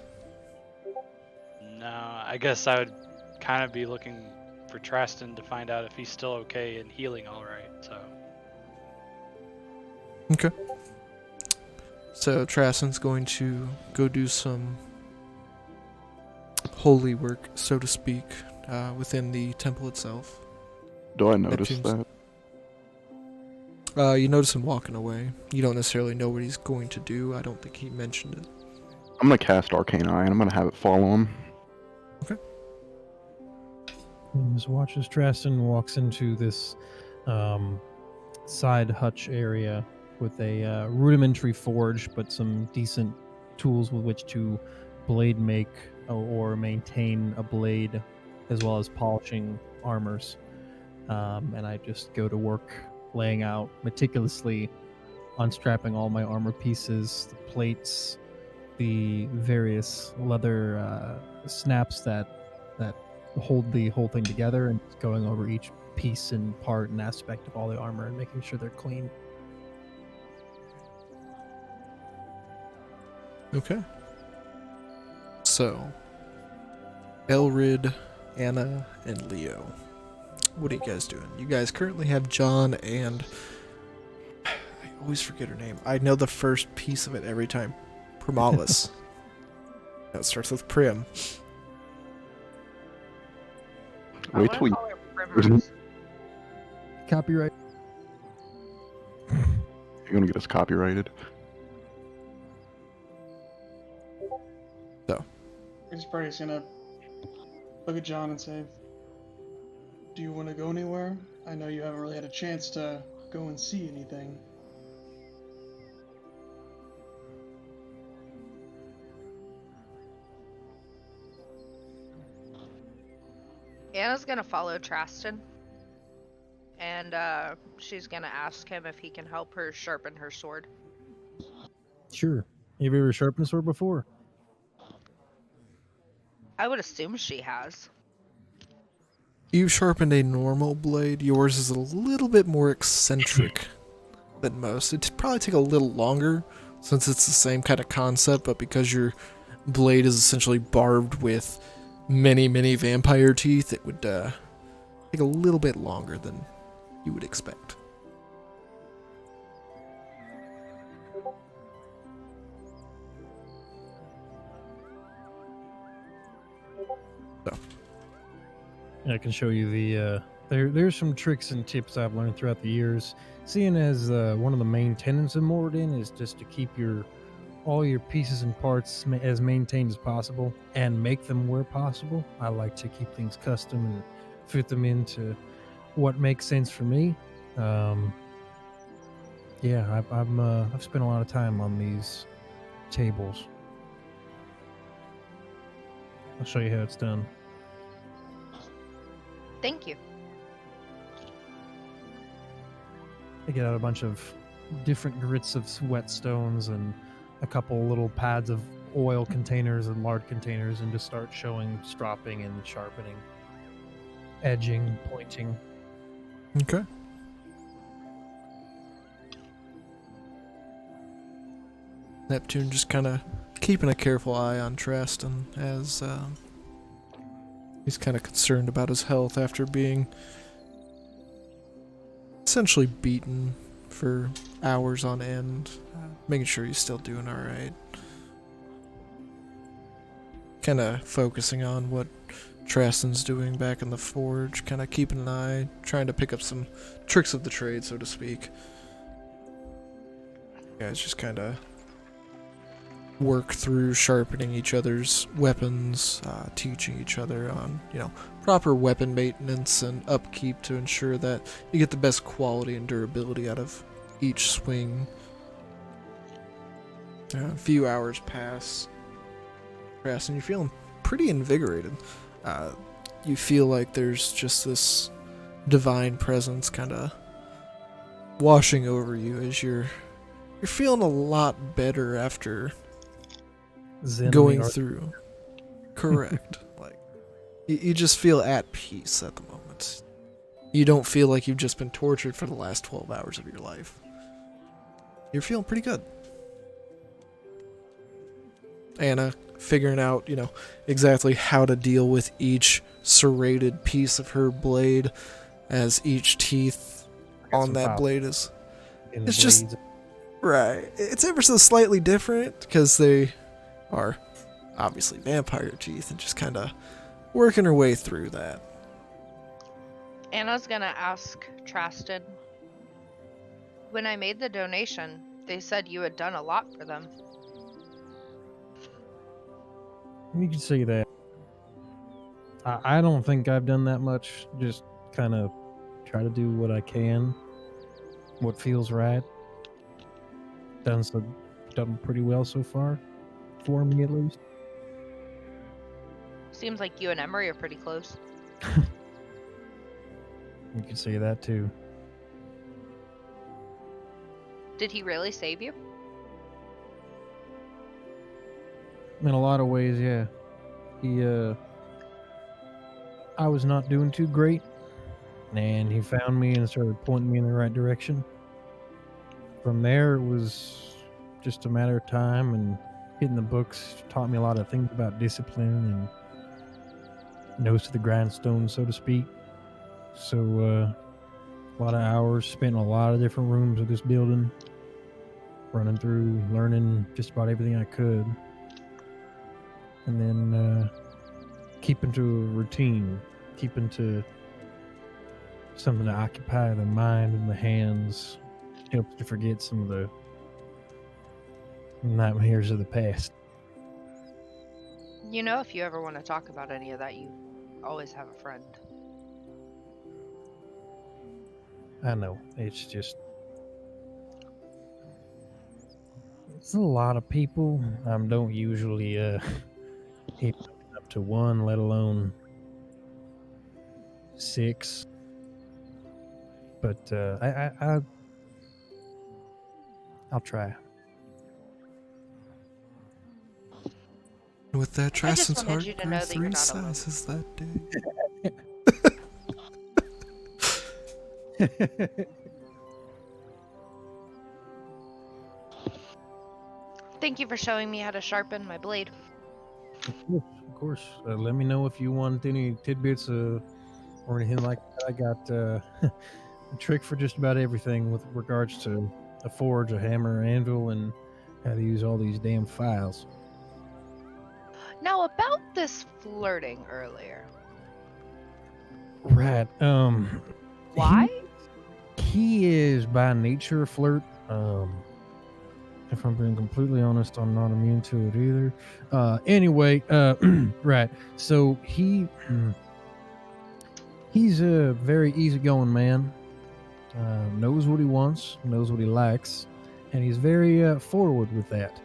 No, I guess I would kind of be looking for Tristan to find out if he's still okay and healing all right. So Okay. So Trassen's going to go do some holy work, so to speak, within the temple itself. Do I notice seems- that? You notice him walking away. You don't necessarily know what he's going to do. I don't think he mentioned it. I'm gonna cast Arcane Eye and I'm gonna have it follow him. Just watch as Tristan walks into this side hutch area with a rudimentary forge, but some decent tools with which to blade make or maintain a blade, as well as polishing armors. And I just go to work laying out meticulously, unstrapping all my armor pieces, the plates, the various leather snaps that hold the whole thing together, and going over each piece and part and aspect of all the armor and making sure they're clean. Okay. So, Elrid, Anna, and Leo. What are you guys doing? You guys currently have John and... I always forget her name. I know the first piece of it every time. Primalis. No, it starts with Prim. I Wait wanna till we. call her Primrose. Copyright. You're gonna get us copyrighted. It's probably gonna look at John and say, "Do you want to go anywhere? I know you haven't really had a chance to go and see anything." Anna's gonna follow Traston, and she's gonna ask him if he can help her sharpen her sword. Sure. Have you ever sharpened a sword before? I would assume she has. You've sharpened a normal blade. Yours is a little bit more eccentric than most. It'd probably take a little longer since it's the same kind of concept, but because your blade is essentially barbed with many, many vampire teeth, it would take a little bit longer than you would expect. I can show you the there's some tricks and tips I've learned throughout the years. Seeing as one of the main tenets of Moradin is just to keep all your pieces and parts as maintained as possible and make them where possible. I like to keep things custom and fit them into what makes sense for me. Yeah, I've spent a lot of time on these tables. I'll show you how it's done. Thank you. I get out a bunch of different grits of whetstones and a couple little pads of oil containers and lard containers, and just start showing stropping and sharpening, edging, pointing. Okay. Neptune just kind of keeping a careful eye on Traston as he's kind of concerned about his health after being essentially beaten for hours on end, making sure he's still doing all right. Kind of focusing on what Traston's doing back in the forge, kind of keeping an eye, trying to pick up some tricks of the trade, so to speak. You guys just kind of work through sharpening each other's weapons, teaching each other on, proper weapon maintenance and upkeep to ensure that you get the best quality and durability out of each swing. A few hours pass, and you're feeling pretty invigorated. You feel like there's just this divine presence kind of washing over you as you're feeling a lot better after Zen going through. Correct. Like, you just feel at peace at the moment. You don't feel like you've just been tortured for the last 12 hours of your life. You're feeling pretty good. Anna figuring out, exactly how to deal with each serrated piece of her blade, as each teeth on that blade is... It's just... Right. It's ever so slightly different, because they are obviously vampire teeth, and just kind of working her way through that. Anna's gonna ask Traston, when I made the donation, they said you had done a lot for them. You can see that. I don't think I've done that much. Just kind of try to do what I can, what feels right. Done pretty well so far, for me at least. Seems like you and Emery are pretty close. You can see that too. Did he really save you? In a lot of ways, yeah. I was not doing too great, and he found me and started pointing me in the right direction. From there, it was just a matter of time, and hitting the books taught me a lot of things about discipline and nose to the grindstone, so to speak. So, a lot of hours spent in a lot of different rooms of this building, running through, learning just about everything I could. And then keeping to a routine, keeping to something to occupy the mind and the hands, helps to forget some of the nightmares of the past. If you ever want to talk about any of that, you always have a friend. I know, it's a lot of people. I don't usually hit up to one, let alone 6. But I'll try. With that, I just Traston's wanted heart you to grew know that you're 3 not alone. sizes that day. Thank you for showing me how to sharpen my blade. Of course. Let me know if you want any tidbits or anything like that. I got a trick for just about everything with regards to a forge, a hammer, anvil, and how to use all these damn files. Now, about this flirting earlier. Right. Why? He is by nature a flirt. If I'm being completely honest, I'm not immune to it either. Anyway, right. So he's a very easygoing man. Knows what he wants, knows what he likes, and he's very forward with that.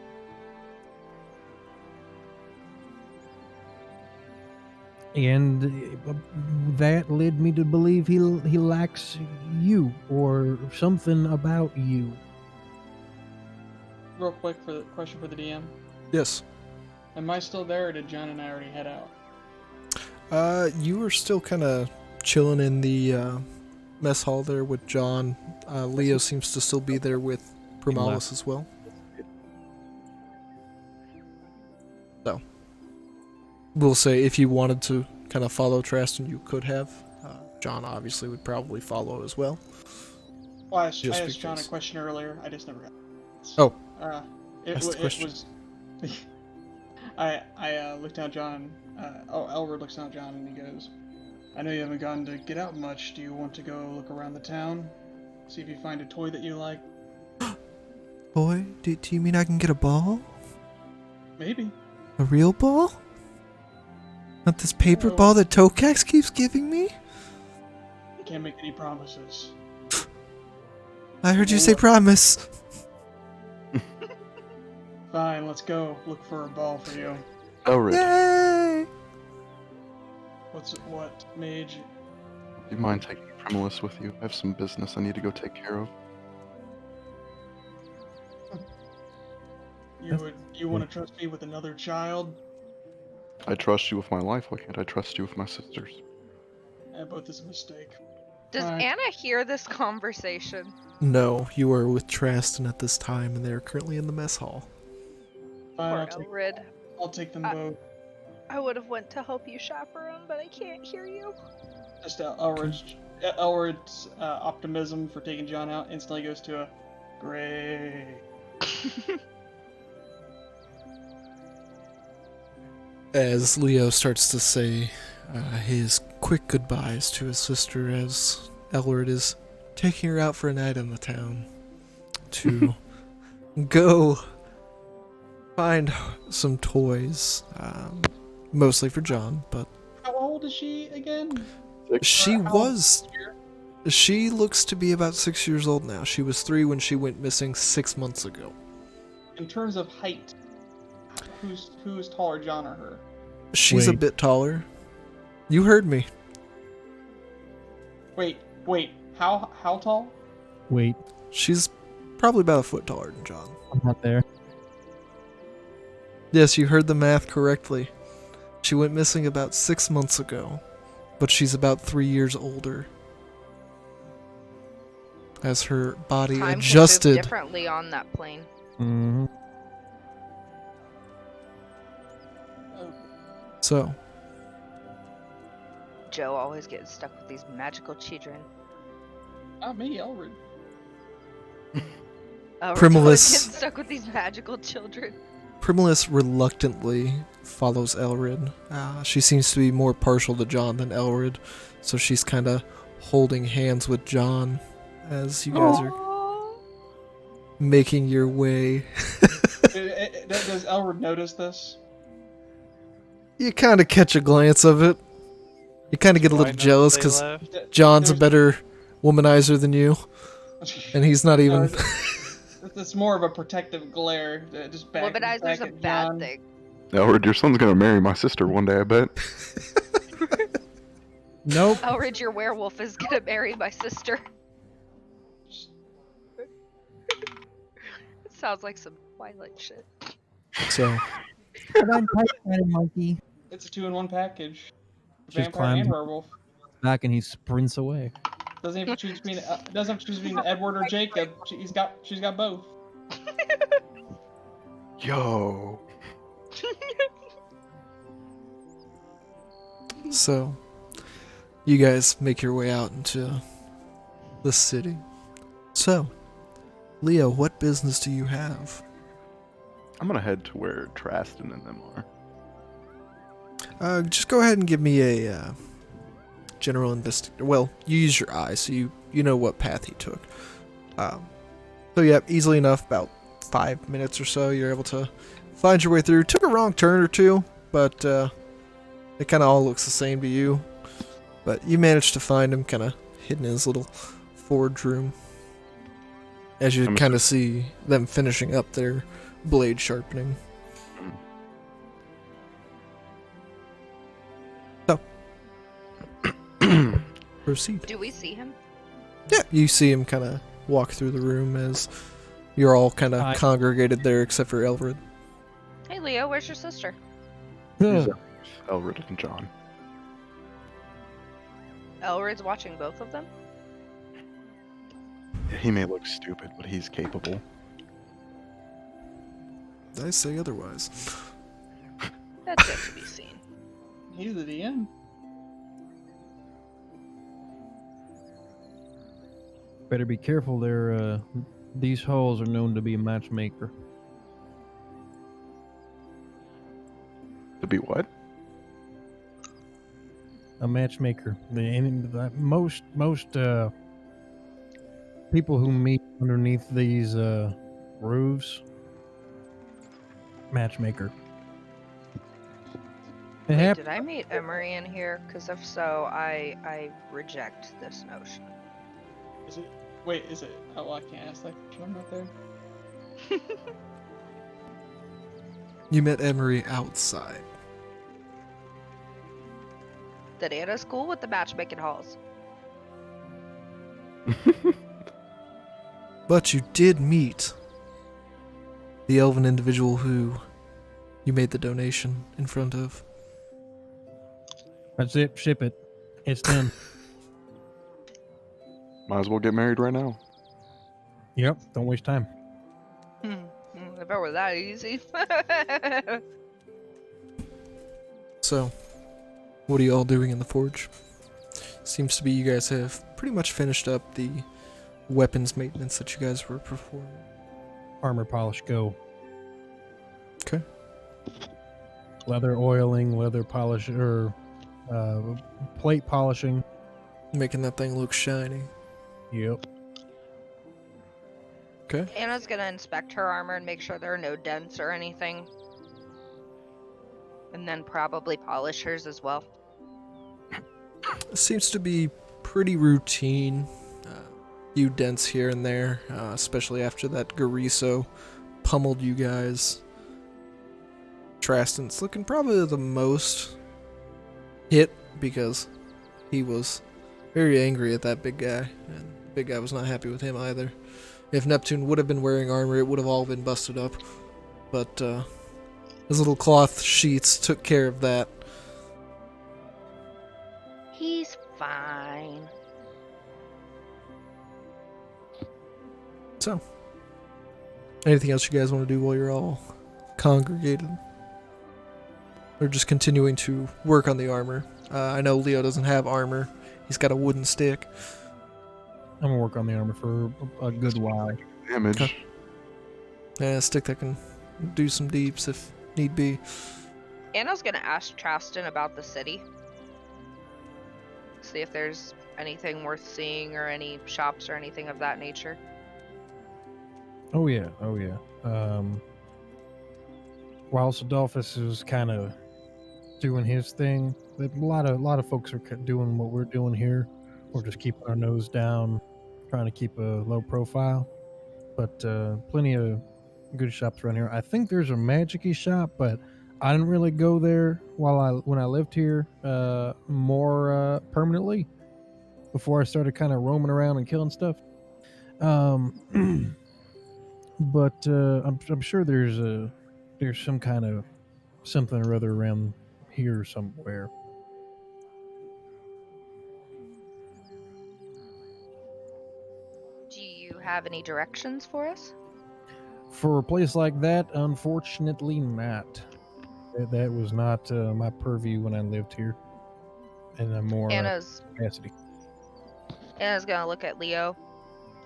And that led me to believe he likes you or something about you. real quick for the question for the DM. Yes. Am I still there, or did John and I already head out? You were still kind of chilling in the mess hall there with John. Leo seems to still be there with Primalis as well. So, we'll say if you wanted to kind of follow Traston, you could have. John obviously would probably follow as well. Well, I asked Just John a because. question earlier. I just never got. Oh. It Ask the question. was. I looked down at John. Elwood looks down at John and he goes, "I know you haven't gotten to get out much. Do you want to go look around the town, see if you find a toy that you like?" Boy, do you mean I can get a ball? Maybe. A real ball? Not this paper Oh. ball that Tokax keeps giving me? Can't make any promises. I heard you say promise. Fine, let's go look for a ball for you. Elrid, Yay! What mage? do you mind taking Primalis with you? I have some business I need to go take care of. You want to trust me with another child? I trust you with my life. Why can't I trust you with my sisters? Both is a mistake. Does Alright. Anna hear this conversation? No, you are with Traston at this time, and they are currently in the mess hall. Fine, Poor Elrid. I'll take them both. I would have went to help you chaperone, but I can't hear you. Just Elwood's optimism for taking John out instantly goes to a great. As Leo starts to say his quick goodbyes to his sister, as Elward is taking her out for a night in the town to go find some toys, mostly for John, but How old is she again? she How old was. is she? She looks to be about 6 years old now. She was 3 when she went missing 6 months ago. In terms of height, who's taller, John or her? She's a Wait. bit taller. You heard me. Wait. How tall? Wait, She's probably about a foot taller than John. I'm not there. Yes, you heard the math correctly. She went missing about 6 months ago, but she's about 3 years older. As her body Time can move adjusted. differently on that plane. Mm-hmm. So, Joe always gets stuck with these magical children. Not me, Elwood. Oh, Primalis. We're always getting stuck with these magical children. Primalis reluctantly follows Elrid. She seems to be more partial to John than Elrid, so she's kind of holding hands with John as you guys are Aww. making your way. Does Elwood notice this? You kind of catch a glance of it. You kind of get a Do I little know jealous they because left? John's a There's- better womanizer than you, and he's not even. It's more of a protective glare. Just back Womanizer's back a at bad John. thing. Elrid, your son's gonna marry my sister one day, I bet. Nope. Elrid, your werewolf is gonna marry my sister. It sounds like some Twilight shit. So, Monkey. It's a 2-in-1 package. Just Vampire climbed and werewolf. back and he sprints away. Doesn't have to choose between Edward or Jacob. She's got both. Yo. so you guys make your way out into the city. So, Leo, what business do you have? I'm gonna head to where Traston and them are. Just go ahead and give me a general investigation. Well, you use your eye, so you know what path he took. So yeah, easily enough, about 5 minutes or so, you're able to find your way through. Took a wrong turn or two, but it kind of all looks the same to you. But you managed to find him kind of hidden in his little forge room. As you I'm kind of see them finishing up their blade sharpening. Proceed. Do we see him? Yeah, you see him kind of walk through the room as You're all kind of I- congregated there except for Elred. Hey, Leo, where's your sister? These are Elred and John. Elred's watching both of them? He may look stupid, but he's capable. I say otherwise. That's yet to be seen. He's the DM. Better be careful there. These halls are known to be a matchmaker. To be what? A matchmaker. Most people who meet underneath these roofs, matchmaker. It Wait, hap- did I meet Emery in here? Because if so, I reject this notion. Is it? Wait, is it? Oh, well, I can't ask that question. I'm not there. You met Emery outside. Did Anna's cool with the matchmaking halls? But you did meet the elven individual who you made the donation in front of. That's it. Ship it. It's done. Might as well get married right now. Yep. Don't waste time. If it were that easy. So, what are you all doing in the forge? Seems to be you guys have pretty much finished up the weapons maintenance that you guys were performing. Armor polish, go. Okay. Leather oiling, leather polish, or plate polishing. Making that thing look shiny. Yep. Okay. Anna's gonna inspect her armor and make sure there are no dents or anything. And then probably polish hers as well. Seems to be pretty routine. Few dents here and there, especially after that Goriso pummeled you guys. Traston's looking probably the most hit because he was very angry at that big guy, and the big guy was not happy with him either. If Neptune would have been wearing armor, it would have all been busted up, but his little cloth sheets took care of that. He's fine. So, anything else you guys want to do while you're all congregated? Or just continuing to work on the armor? I know Leo doesn't have armor. He's got a wooden stick. I'm gonna work on the armor for a good while. Damage. Okay. Yeah, a stick that can do some deeps if need be. Anna's gonna ask Traston about the city. See if there's anything worth seeing or any shops or anything of that nature. Oh yeah. Whilst Adolphus is kind of doing his thing, a lot of folks are doing what we're doing here. We're just keeping our nose down, trying to keep a low profile. But plenty of good shops around here. I think there's a magic-y shop, but I didn't really go there when I lived here more permanently before I started kind of roaming around and killing stuff. But I'm sure there's some kind of something or other around here somewhere. Do you have any directions for us? For a place like that, unfortunately not. That was not my purview when I lived here. In a more Anna's capacity. gonna look at Leo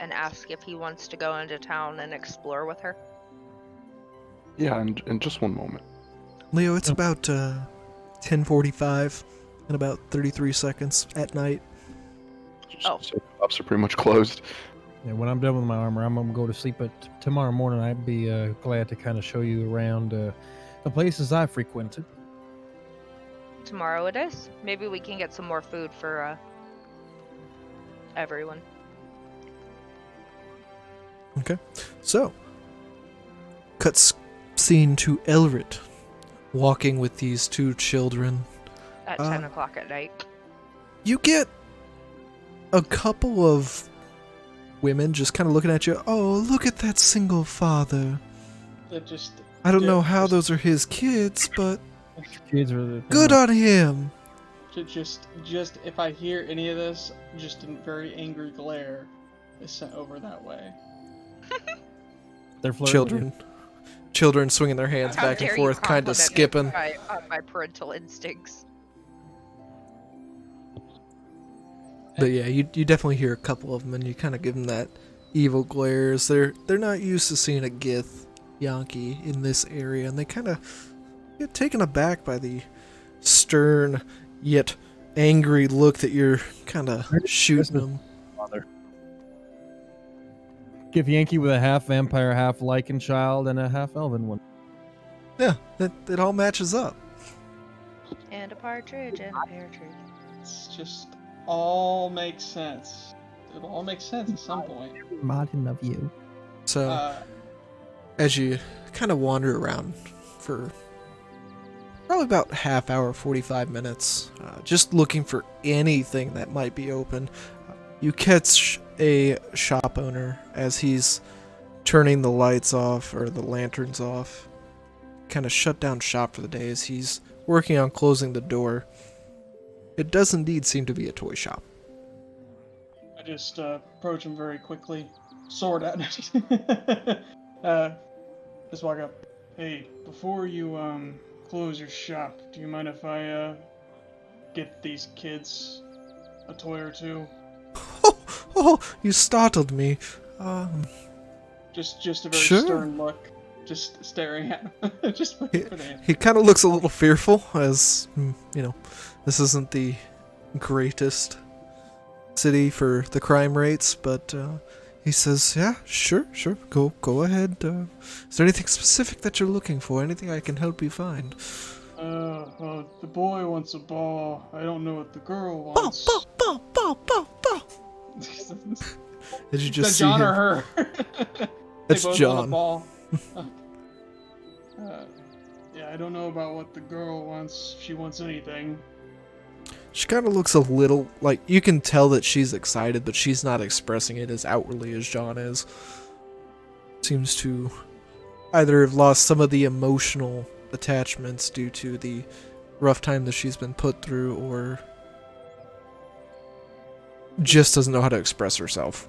and ask if he wants to go into town and explore with her. Yeah, in just one moment. Leo, it's about 10:45 in about 33 seconds at night. Oh. So the shops are pretty much closed. Yeah, when I'm done with my armor, I'm gonna go to sleep. But tomorrow morning, I'd be glad to kind of show you around the places I frequented. Tomorrow it is. Maybe we can get some more food for everyone. Okay. So, cuts scene to Elrit walking with these two children. At 10 o'clock at night. You get a couple of women just kind of looking at you. Oh, look at that single father. That just. I don't yeah, know how just- those are his kids, but Kids are the good on him. Just if I hear any of this, just a very angry glare is sent over that way. They're flirting with you. Children swinging their hands How back and dare you forth, kind of compliment me skipping. on my parental instincts. But yeah, you definitely hear a couple of them, and you kind of give them that evil glares. They're not used to seeing a Gith Yankee in this area, and they kind of get taken aback by the stern yet angry look that you're kind of shooting them. Father. Give Yankee with a half vampire, half Lycan child, and a half elven one. Yeah, it all matches up. And a partridge and a pear tree. It's just all makes sense. It all makes sense at some point. Modern of you. So as you kind of wander around for probably about half hour, 45 minutes, just looking for anything that might be open, you catch a shop owner as he's turning the lights off or the lanterns off, kind of shut down shop for the day as he's working on closing the door. It does indeed seem to be a toy shop. I just approach him very quickly, sword out. Just walk up. Hey, before you close your shop, do you mind if I get these kids a toy or two? Oh, you startled me. Just a very Sure. stern look, just staring at him. Just waiting for the answer. He kind of looks a little fearful as, this isn't the greatest city for the crime rates, but he says, yeah, sure, go ahead. Is there anything specific that you're looking for? Anything I can help you find? Well, the boy wants a ball. I don't know what the girl Ball, wants. ball, ball, ball, ball, ball. Did you just Is see that John him? or her? That's They both John. Want a ball. Yeah, I don't know about what the girl wants. If she wants anything. She kind of looks a little like you can tell that she's excited, but she's not expressing it as outwardly as John is. Seems to either have lost some of the emotional attachments due to the rough time that she's been put through, or just doesn't know how to express herself.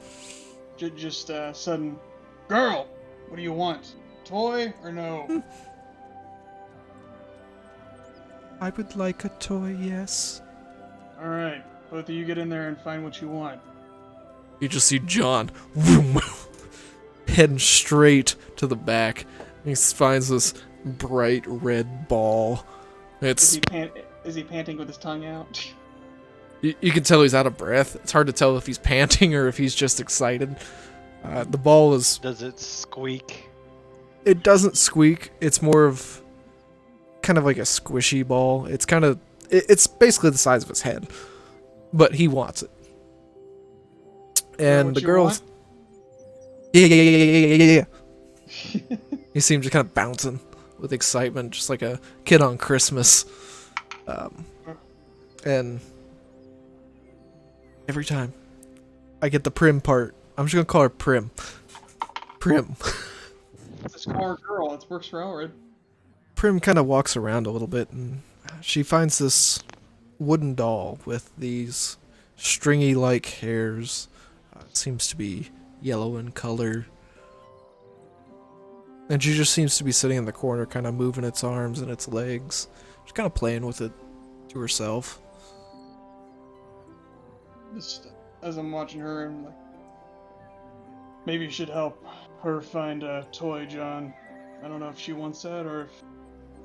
Just sudden. Girl, what do you want? Toy or no? I would like a toy, yes. All right, both of you get in there and find what you want. You just see John vroom, heading straight to the back. He finds this bright red ball. Is It's he panting with his tongue out? you can tell he's out of breath. It's hard to tell if he's panting or if he's just excited. The ball is. Does it squeak? It doesn't squeak. It's more of kind of like a squishy ball. It's kind of. It's basically the size of his head, but he wants it. And what the you girls. want? Yeah. He seems just kind of bouncing with excitement, just like a kid on Christmas. And every time I get the Prim part, I'm just gonna call her Prim. Prim. This core girl. It works for Elred. Prim kind of walks around a little bit, and she finds this wooden doll with these stringy-like hairs. It seems to be yellow in color. And she just seems to be sitting in the corner, kind of moving its arms and its legs. Just kind of playing with it to herself. Just as I'm watching her, I'm like, maybe you should help her find a toy, John. I don't know if she wants that or if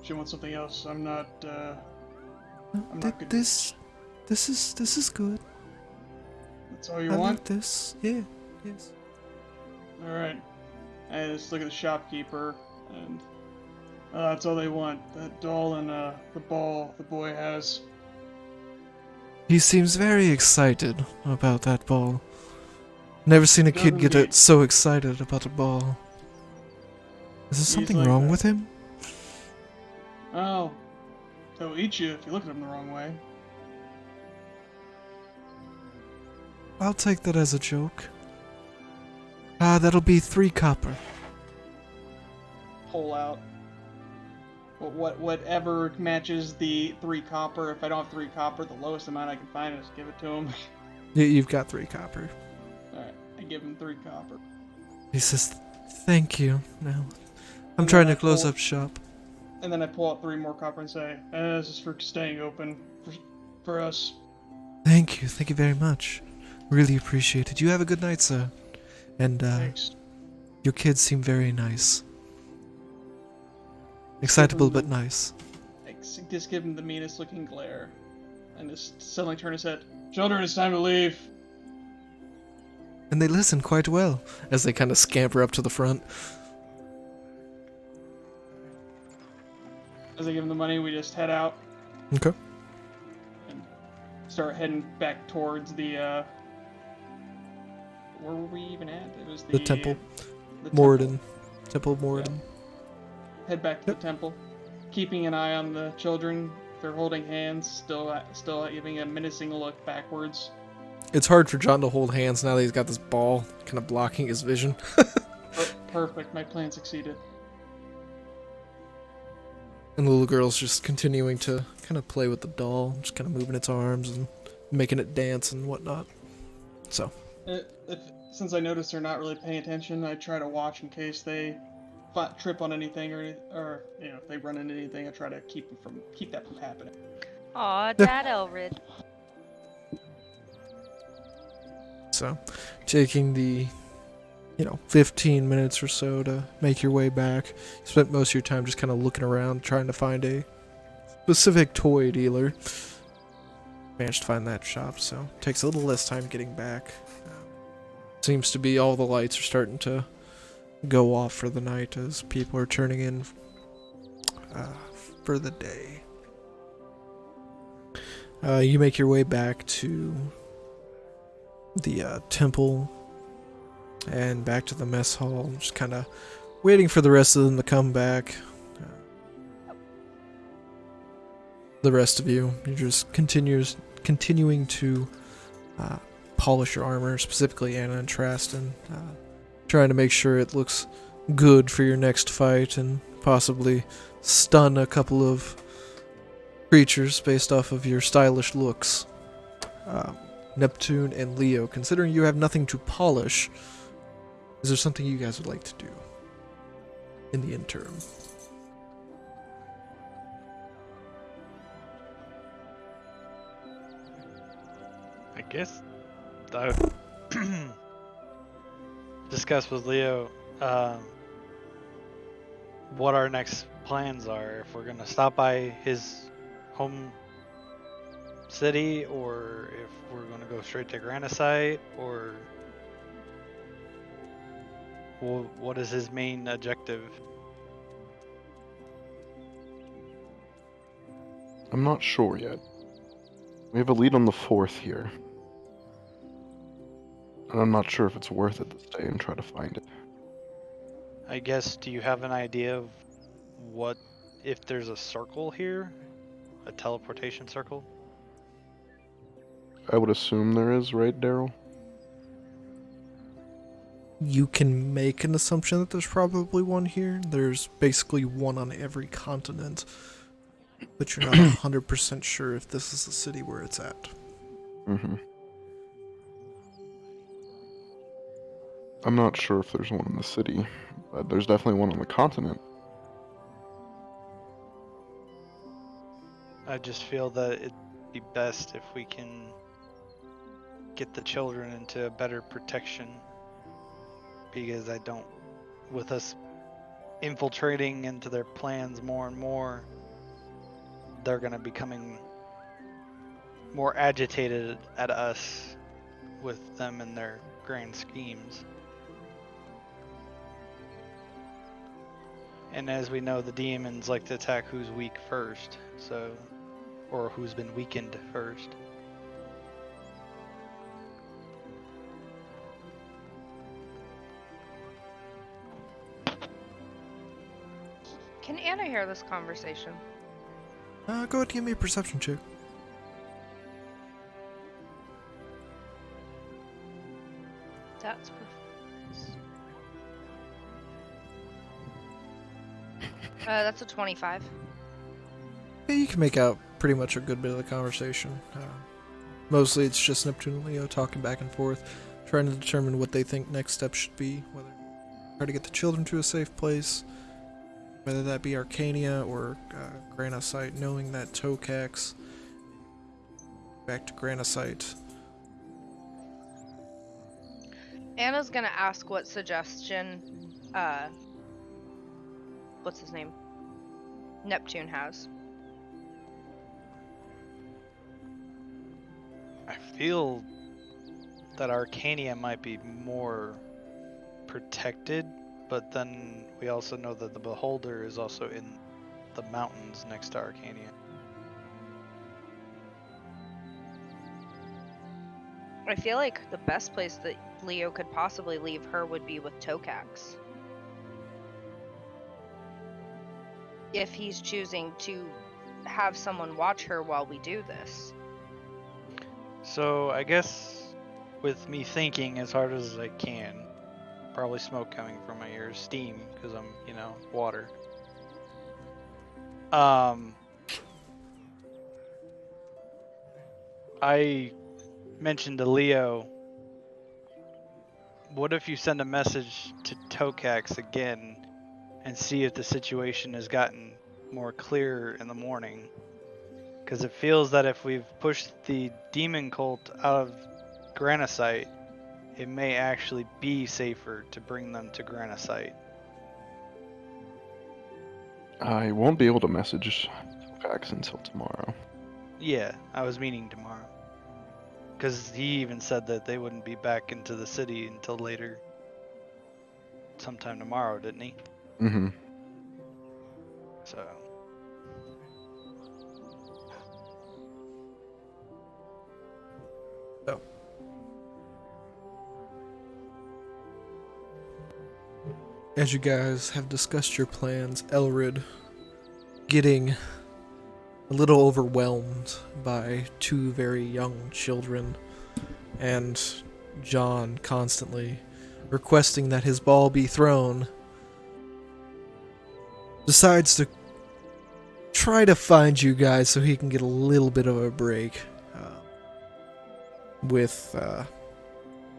she wants something else. I'm not good. This is good. That's all you I want? like this. Yeah. Yes. All right. I just look at the shopkeeper, and that's all they want. That doll and the ball the boy has. He seems very excited about that ball. Never seen a kid Doesn't get he? it so excited about a ball. Is there He's something like wrong that. with him? Oh, he'll eat you if you look at him the wrong way. I'll take that as a joke. That'll be 3 copper. Pull out whatever matches the 3 copper. If I don't have 3 copper, the lowest amount I can find is give it to him. You've got 3 copper. Alright, I give him 3 copper. He says, thank you. Now, I'm And trying then to I close pull- up shop. And then I pull out 3 more copper and say, this is for staying open for us. Thank you very much. Really appreciate it. You have a good night, sir. And, Thanks. your kids seem very nice. Excitable but them- nice. Just give him the meanest looking glare. And just suddenly turn his head. Children, it's time to leave. And they listen quite well as they kind of scamper up to the front. As I give him the money, we just head out Okay. and start heading back towards the, where were we even at? It was The temple. the Moradin. Temple of Moradin. Head back to the temple, keeping an eye on the children. They're holding hands, still giving a menacing look backwards. It's hard for John to hold hands now that he's got this ball kind of blocking his vision. Perfect, my plan succeeded. And the little girl's just continuing to kind of play with the doll, just kind of moving its arms and making it dance and whatnot. So, Since I notice they're not really paying attention, I try to watch in case they trip on anything or if they run into anything. I try to keep that from happening. Aw, Dad Elrid. so taking the 15 minutes or so to make your way back. You spent most of your time just kind of looking around, trying to find a specific toy dealer. Managed to find that shop, so takes a little less time getting back. Seems to be all the lights are starting to go off for the night as people are turning in for the day. You make your way back to the temple and back to the mess hall, just kind of waiting for the rest of them to come back. The rest of you're just continuing to polish your armor, specifically Anna and Traston, trying to make sure it looks good for your next fight and possibly stun a couple of creatures based off of your stylish looks. Neptune and Leo, considering you have nothing to polish, is there something you guys would like to do in the interim? I guess I discuss with Leo what our next plans are. If we're gonna stop by his home city, or if we're gonna go straight to Granite, or what is his main objective? I'm not sure yet. We have a lead on the 4th here. And I'm not sure if it's worth it to stay and try to find it. I guess, do you have an idea of what, if there's a circle here? A teleportation circle? I would assume there is, right, Daryl? You can make an assumption that there's probably one here. There's basically one on every continent, but you're not 100% sure if this is the city where it's at. Mm-hmm. I'm not sure if there's one in the city, but there's definitely one on the continent. I just feel that it'd be best if we can get the children into a better protection, because I don't, with us infiltrating into their plans more and more, they're gonna becoming more agitated at us with them and their grand schemes. And as we know, the demons like to attack who's weak first, so, or who's been weakened first. Can Anna hear this conversation? Go ahead and give me a perception check. That's perfect. That's a 25. Yeah, you can make out pretty much a good bit of the conversation. Mostly it's just Neptune and Leo talking back and forth, trying to determine what they think next steps should be, whether try to get the children to a safe place, whether that be Arcania or Granasite, knowing that Tokax back to Granasite. Anna's gonna ask what suggestion, what's his name? Neptune has. I feel that Arcania might be more protected, but then we also know that the Beholder is also in the mountains next to Arcania. I feel like the best place that Leo could possibly leave her would be with Tokax. If he's choosing to have someone watch her while we do this. So I guess with me thinking as hard as I can, probably smoke coming from my ears, steam, because I'm, water. I mentioned to Leo, what if you send a message to Tokax again and see if the situation has gotten more clear in the morning? Because it feels that if we've pushed the demon cult out of Granasite, it may actually be safer to bring them to Granasite. I won't be able to message Fax until tomorrow. Yeah, I was meaning tomorrow. Because he even said that they wouldn't be back into the city until later. Sometime tomorrow, didn't he? Mm-hmm. So... As you guys have discussed your plans, Elrid getting a little overwhelmed by two very young children, and John constantly requesting that his ball be thrown, decides to try to find you guys so he can get a little bit of a break, with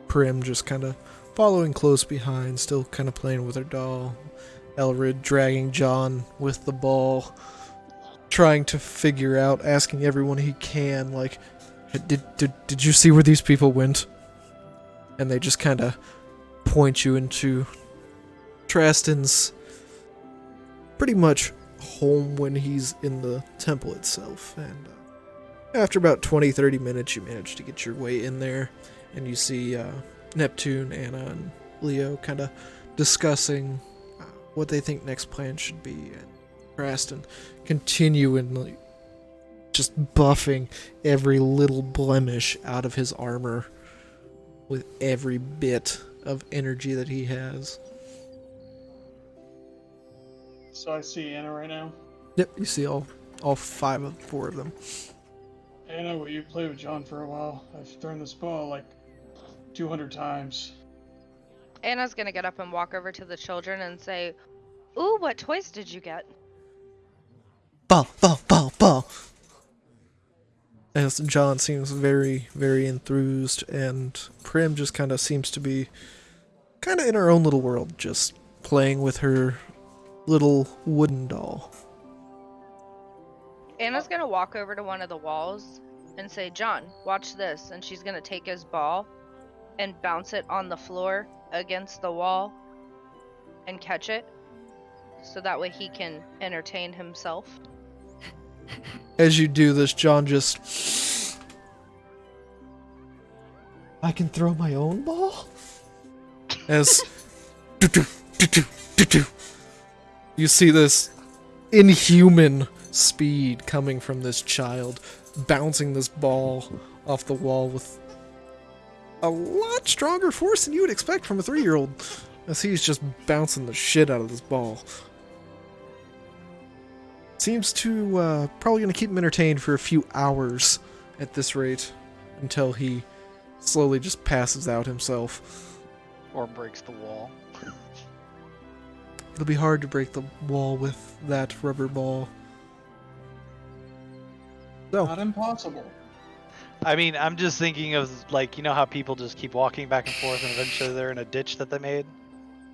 Prim just kind of following close behind, still kind of playing with her doll. Elrid dragging John with the ball, trying to figure out, asking everyone he can, like, did you see where these people went? And they just kind of point you into Traston's pretty much home when he's in the temple itself. And after about 20-30 minutes, you manage to get your way in there, and you see Neptune, Anna, and Leo kind of discussing what they think next plan should be, and Traston continually just buffing every little blemish out of his armor with every bit of energy that he has. So I see Anna right now. Yep, you see all four of them. Anna, well, you played with John for a while. I've thrown this ball like 200 times. Anna's gonna get up and walk over to the children and say, "Ooh, what toys did you get?" Ball, ball, ball, ball. As John seems very, very enthused, and Prim just kind of seems to be kind of in her own little world, just playing with her little wooden doll. Anna's gonna walk over to one of the walls and say, "John, watch this," and she's gonna take his ball and bounce it on the floor against the wall and catch it, so that way he can entertain himself. As you do this, John just... I can throw my own ball? As... You see this inhuman speed coming from this child, bouncing this ball off the wall with a lot stronger force than you would expect from a 3-year-old, as he's just bouncing the shit out of this ball. Seems to probably going to keep him entertained for a few hours at this rate, until he slowly just passes out himself. Or breaks the wall. It'll be hard to break the wall with that rubber ball. So, Not impossible. I mean, I'm just thinking of, like, you know how people just keep walking back and forth and eventually they're in a ditch that they made?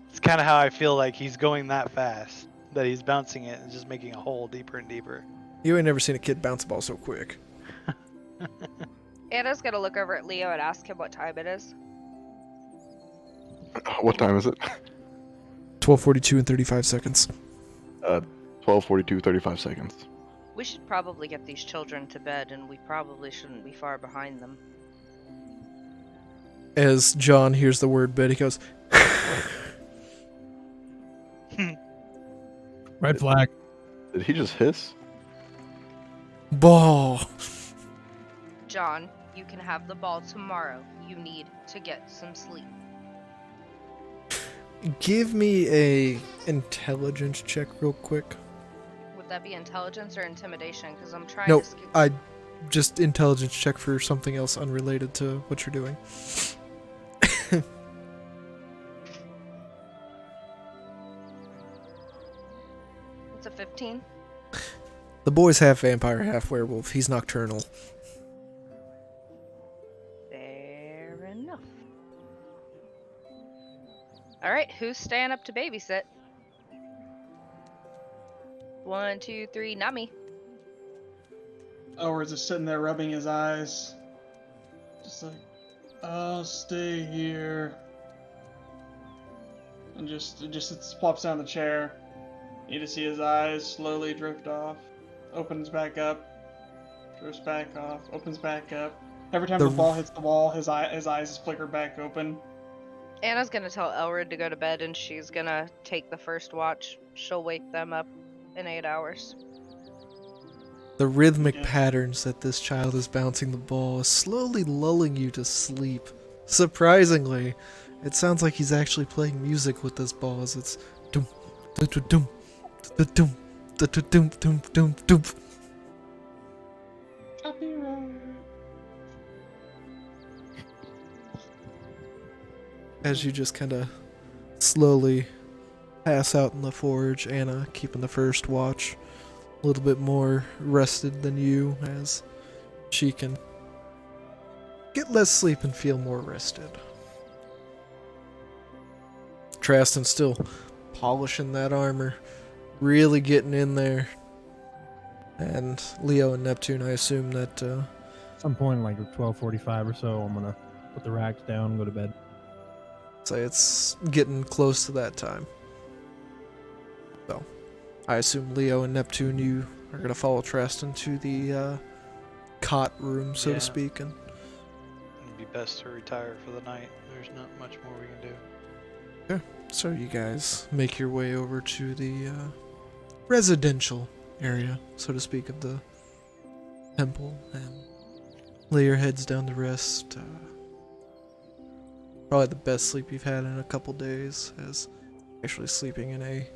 It's kind of how I feel like he's going that fast, that he's bouncing it and just making a hole deeper and deeper. you ain't never seen a kid bounce a ball so quick. Anna's gonna look over at Leo and ask him what time it is. What time is it? 12:42 and 35 seconds. 12:42, 35 seconds. We should probably get these children to bed, and we probably shouldn't be far behind them. As John hears the word bed, he goes, Red flag. Did he just hiss? ball. John, you can have the ball tomorrow. You need to get some sleep. Give me a intelligence check real quick. Would that be intelligence or intimidation? Because I'm trying No, to skip. I just intelligence check for something else unrelated to what you're doing. It's a 15. The boy's half vampire, half werewolf. He's nocturnal. Fair enough. Alright, who's staying up to babysit? 1, 2, 3, not me. Elward's just sitting there rubbing his eyes. Just like, I'll stay here. And just plops down the chair. You just see his eyes slowly drift off. Opens back up. Drifts back off. Opens back up. Every time the ball hits the wall, his eyes flicker back open. Anna's gonna tell Elred to go to bed, and she's gonna take the first watch. She'll wake them up in 8 hours. The rhythmic patterns that this child is bouncing the ball is slowly lulling you to sleep. Surprisingly, it sounds like he's actually playing music with this ball as it's dum dum dum dum dum dum dum dum dum dum. Copyright. As you just kind of slowly pass out in the forge, Anna keeping the first watch, a little bit more rested than you, as she can get less sleep and feel more rested. Traston still polishing that armor, really getting in there. And Leo and Neptune, I assume that Some point like 12:45 or so, I'm gonna put the racks down and go to bed. say it's getting close to that time. So, I assume Leo and Neptune, you are gonna follow Traston to the cot room, so Yeah. to speak, and It'd be best to retire for the night. There's not much more we can do. so you guys make your way over to the residential area, so to speak, of the temple, and lay your heads down to rest. Probably the best sleep you've had in a couple days, as actually sleeping in a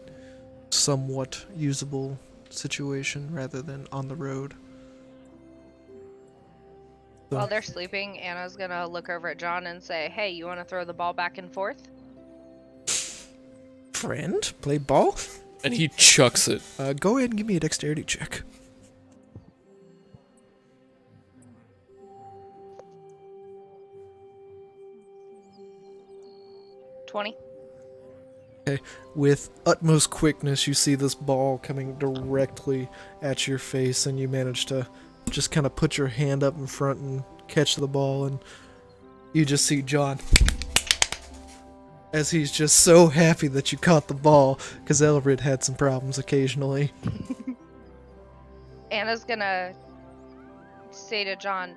somewhat usable situation rather than on the road. So, While they're sleeping, Anna's gonna look over at John and say, "Hey, you want to throw the ball back and forth?" friend, play ball? And he chucks it. Go ahead and give me a dexterity check. With utmost quickness, you see this ball coming directly at your face, and you manage to just kind of put your hand up in front and catch the ball, and you just see John as he's just so happy that you caught the ball, because Elrid had some problems occasionally. Anna's gonna say to John,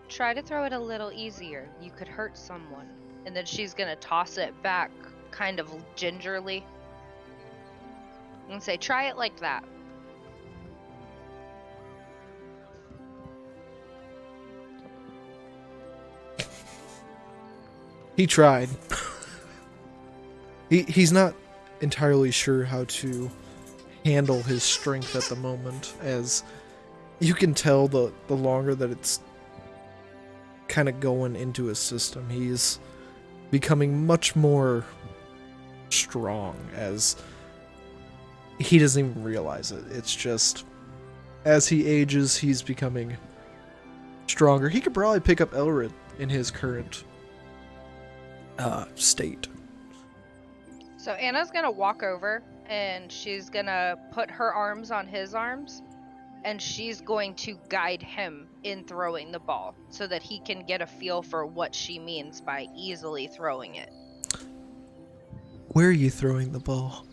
"Try to throw it a little easier. You could hurt someone." And then she's gonna toss it back kind of gingerly and say, "Try it like that." He tried. He's not entirely sure how to handle his strength at the moment, as you can tell the longer that it's kind of going into his system, he's becoming much more strong, as he doesn't even realize it. It's just, as he ages, he's becoming stronger. He could probably pick up Elrid in his current state. So Anna's gonna walk over and she's gonna put her arms on his arms and she's going to guide him in throwing the ball so that he can get a feel for what she means by easily throwing it. Where are you throwing the ball?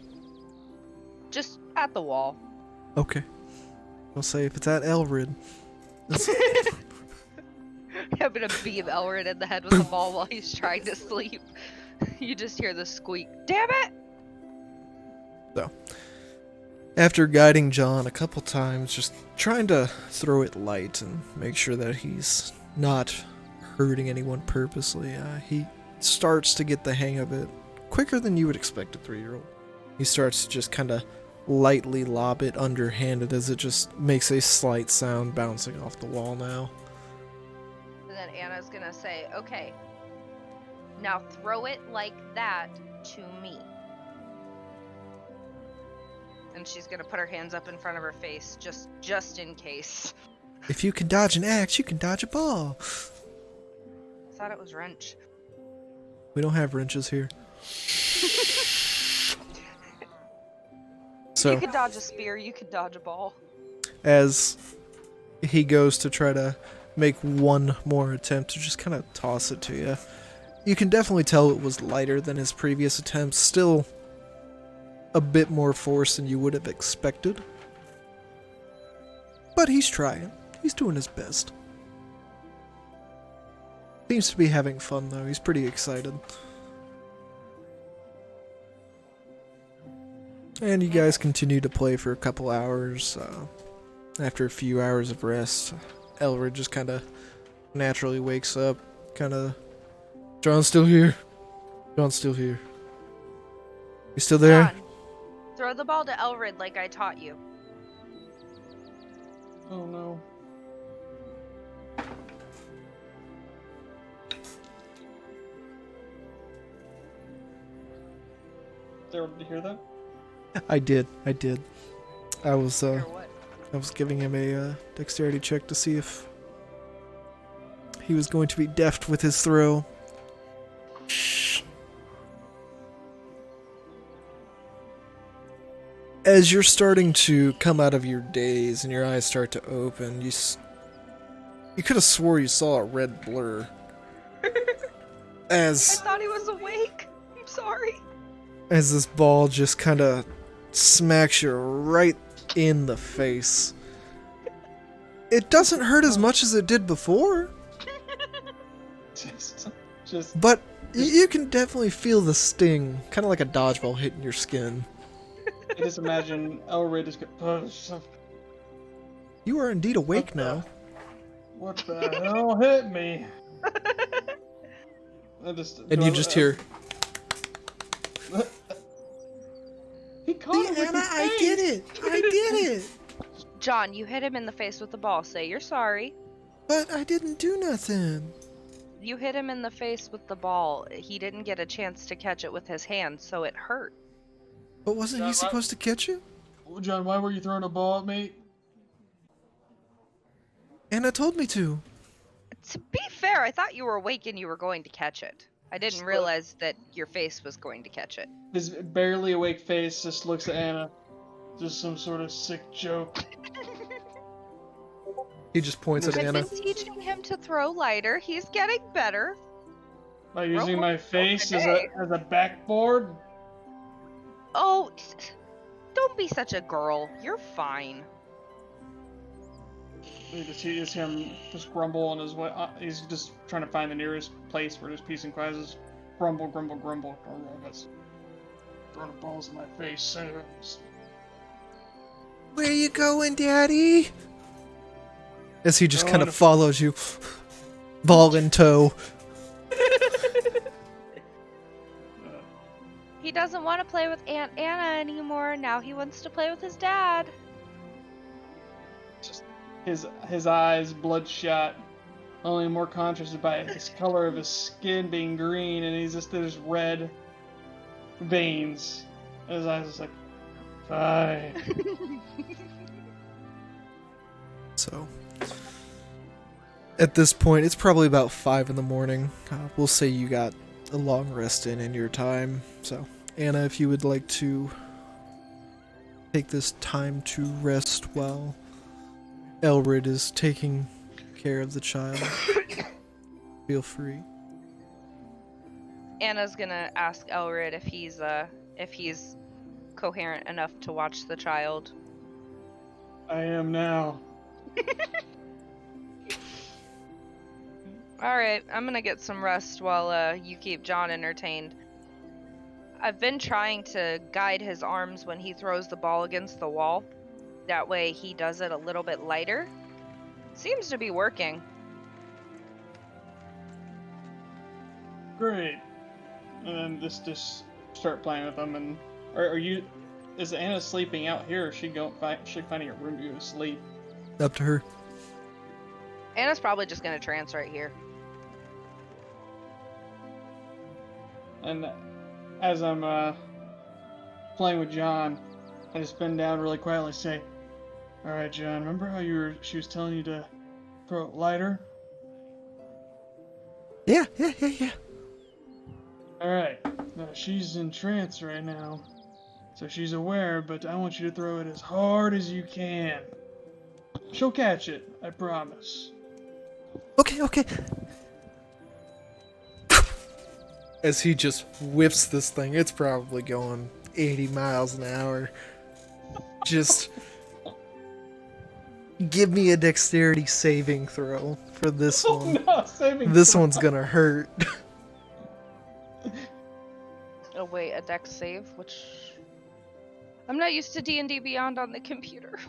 Just at the wall. Okay. I'll say if it's at Elrid. I'm gonna beam Elrid in the head with the ball while he's trying to sleep. You just hear the squeak. Damn it! So, after guiding John a couple times, just trying to throw it light and make sure that he's not hurting anyone purposely, he starts to get the hang of it quicker than you would expect a 3-year-old. He starts to just kind of lightly lob it underhanded as it just makes a slight sound bouncing off the wall now. And then Anna's gonna say, okay, now throw it like that to me. And she's gonna put her hands up in front of her face, just in case. If you can dodge an axe, you can dodge a ball. I thought it was wrench. We don't have wrenches here. So, You could dodge a spear, you could dodge a ball. as he goes to try to make one more attempt to just kind of toss it to you, you can definitely tell it was lighter than his previous attempts. Still a bit more force than you would have expected. But he's trying. He's doing his best. Seems to be having fun, though. He's pretty excited. And you guys continue to play for a couple hours. After a few hours of rest, Elrid just kind of naturally wakes up. Kind of, John's still here. John's still here. You still there? John, throw the ball to Elrid like I taught you. Oh no. There, did you hear that? I did. I was Or what? I was giving him a dexterity check to see if he was going to be deft with his throw. As you're starting to come out of your daze and your eyes start to open, you could have swore you saw a red blur. I As thought he was awake. I'm sorry. this ball just kind of smacks you right in the face. It doesn't hurt as much as it did before, Just but you can definitely feel the sting, kind of like a dodgeball hitting your skin. I just imagine Elrid just go, You are indeed awake now. what the hell hit me? And you just hear, He caught it with his face. I did it! John, you hit him in the face with the ball. Say you're sorry. But I didn't do nothing. You hit him in the face with the ball. He didn't get a chance to catch it with his hand, so it hurt. But wasn't he supposed to catch it? John, why were you throwing a ball at me? Anna told me to. To be fair, I thought you were awake and you were going to catch it. I didn't realize that your face was going to catch it. His barely awake face just looks at Anna. Just some sort of sick joke. He just points at I've Anna. been teaching him to throw lighter. He's getting better. By using my face as today. a backboard? Oh, don't be such a girl. You're fine. You just see him just grumble on his way. He's just trying to find the nearest place where there's peace and quiet. Just grumble, grumble, grumble, grumble. That's throwing balls in my face. Where you going, Daddy? As he just Going kind of to- follows you, ball in tow. He doesn't want to play with Aunt Anna anymore. Now he wants to play with his dad. Just his eyes bloodshot, only more contrasted by his color of his skin being green, and there's red veins. And his eyes just like, Fine. So, at this point, it's probably about 5 in the morning. We'll say you got a long rest in your time. So, Anna, if you would like to take this time to rest while Elrid is taking care of the child, feel free. Anna's gonna ask Elrid if he's coherent enough to watch the child. I am now. Alright, I'm gonna get some rest while you keep John entertained. I've been trying to guide his arms when he throws the ball against the wall. That way he does it a little bit lighter. Seems to be working. Great. And then just start playing with them. And are you? Is Anna sleeping out here? Or is she finding a room to go to sleep? Up to her. Anna's probably just gonna trance right here. And as I'm playing with John, I just bend down really quietly and say, "All right, John, remember how she was telling you to throw it lighter? Yeah. All right. Now, she's in trance right now, so she's aware, but I want you to throw it as hard as you can. She'll catch it, I promise." Okay. As he just whips this thing, it's probably going 80 miles an hour. Just give me a dexterity saving throw for this one. No, saving This throw. one's gonna hurt. Oh wait, a dex save, which... I'm not used to D&DBeyond on the computer.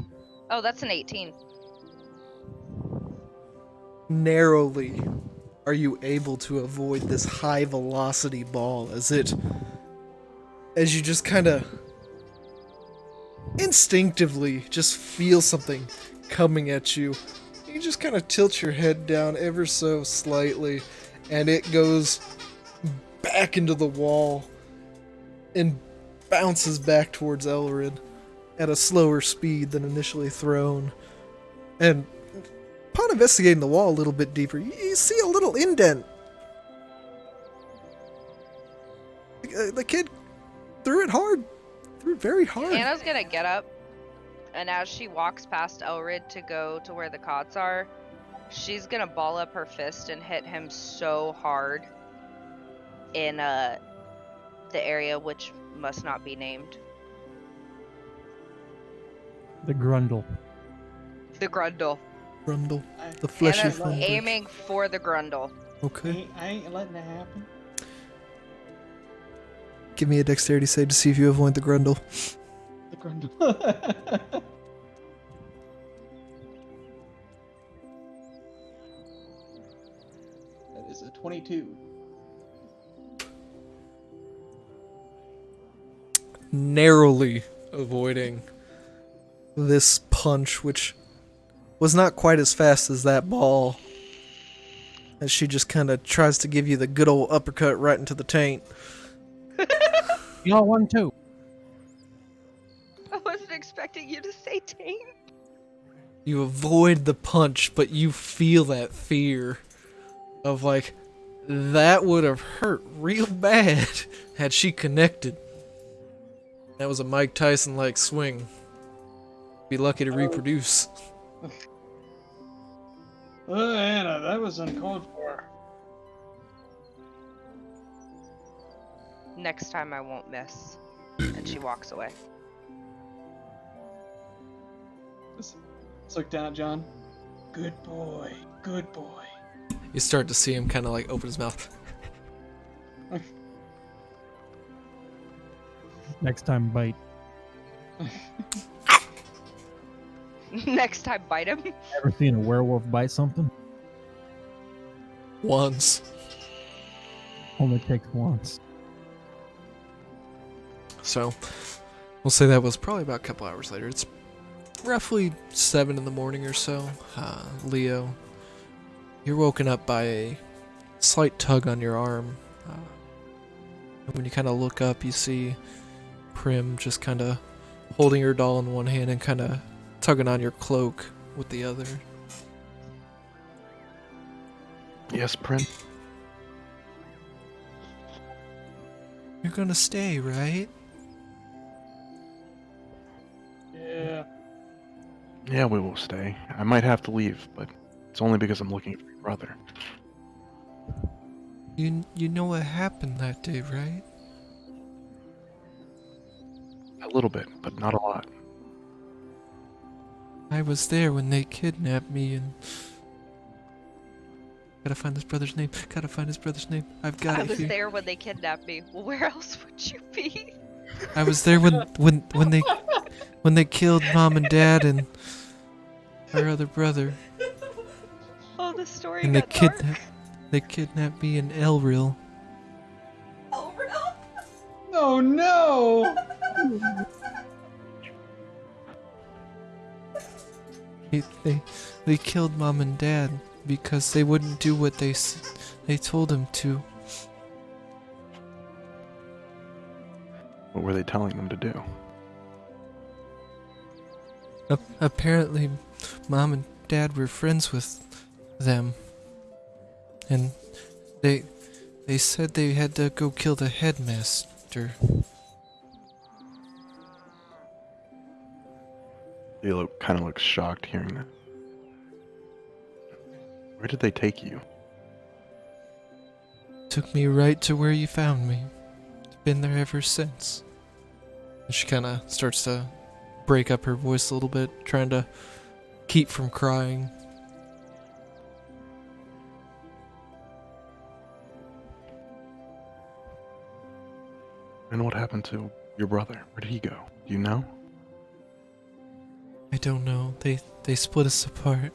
Oh, that's an 18. Narrowly are you able to avoid this high velocity ball as you just kind of instinctively just feel something coming at you. You just kind of tilt your head down ever so slightly and it goes back into the wall and bounces back towards Elrid at a slower speed than initially thrown. And upon investigating the wall a little bit deeper, you see a little indent. The kid threw it hard. Threw it very hard. Anna's gonna get up, and as she walks past Elrid to go to where the cots are, she's gonna ball up her fist and hit him so hard in the area which must not be named. The grundle. The grundle. Grundle. The fleshy Anna's front. aiming for the grundle. Okay. I ain't letting it happen. Give me a dexterity save to see if you avoid the Grundle. The grundle. That is a 22. Narrowly avoiding this punch, which was not quite as fast as that ball. As she just kind of tries to give you the good old uppercut right into the taint. Y'all won too. I wasn't expecting you to say taint. You avoid the punch, but you feel that fear of like, that would have hurt real bad had she connected. That was a Mike Tyson-like swing. Be lucky to reproduce. Oh, Anna, that was uncalled for. Next time I won't miss. And she walks away. Let's look down at John. Good boy. Good boy. You start to see him kind of like open his mouth. Next time, bite. Next time, bite him. Ever seen a werewolf bite something? Once. Only takes once. So, we'll say that was probably about a couple hours later. It's roughly 7 in the morning or so. Leo, you're woken up by a slight tug on your arm. And when you kind of look up, you see Prim just kind of holding your doll in one hand and kind of tugging on your cloak with the other. Yes, Prince. You're gonna stay, right? Yeah. Yeah, we will stay. I might have to leave, but it's only because I'm looking for your brother. You know what happened that day, right? A little bit, but not a lot. I was there when they kidnapped me and... Gotta find his brother's name. Gotta find his brother's name. I've got I it was here. there when they kidnapped me. Well, where else would you be? I was there when they killed Mom and Dad and our other brother. Oh, the story And got dark. they kidnapped me and Elril. Oh no! They killed Mom and Dad because they wouldn't do what they told them to. What were they telling them to do? Apparently, Mom and Dad were friends with them, and they said they had to go kill the headmaster. Leo kind of looks shocked hearing that. Where did they take you? Took me right to where you found me. Been there ever since. And she kind of starts to break up her voice a little bit, trying to keep from crying. And what happened to your brother? Where did he go? Do you know? I don't know. They split us apart.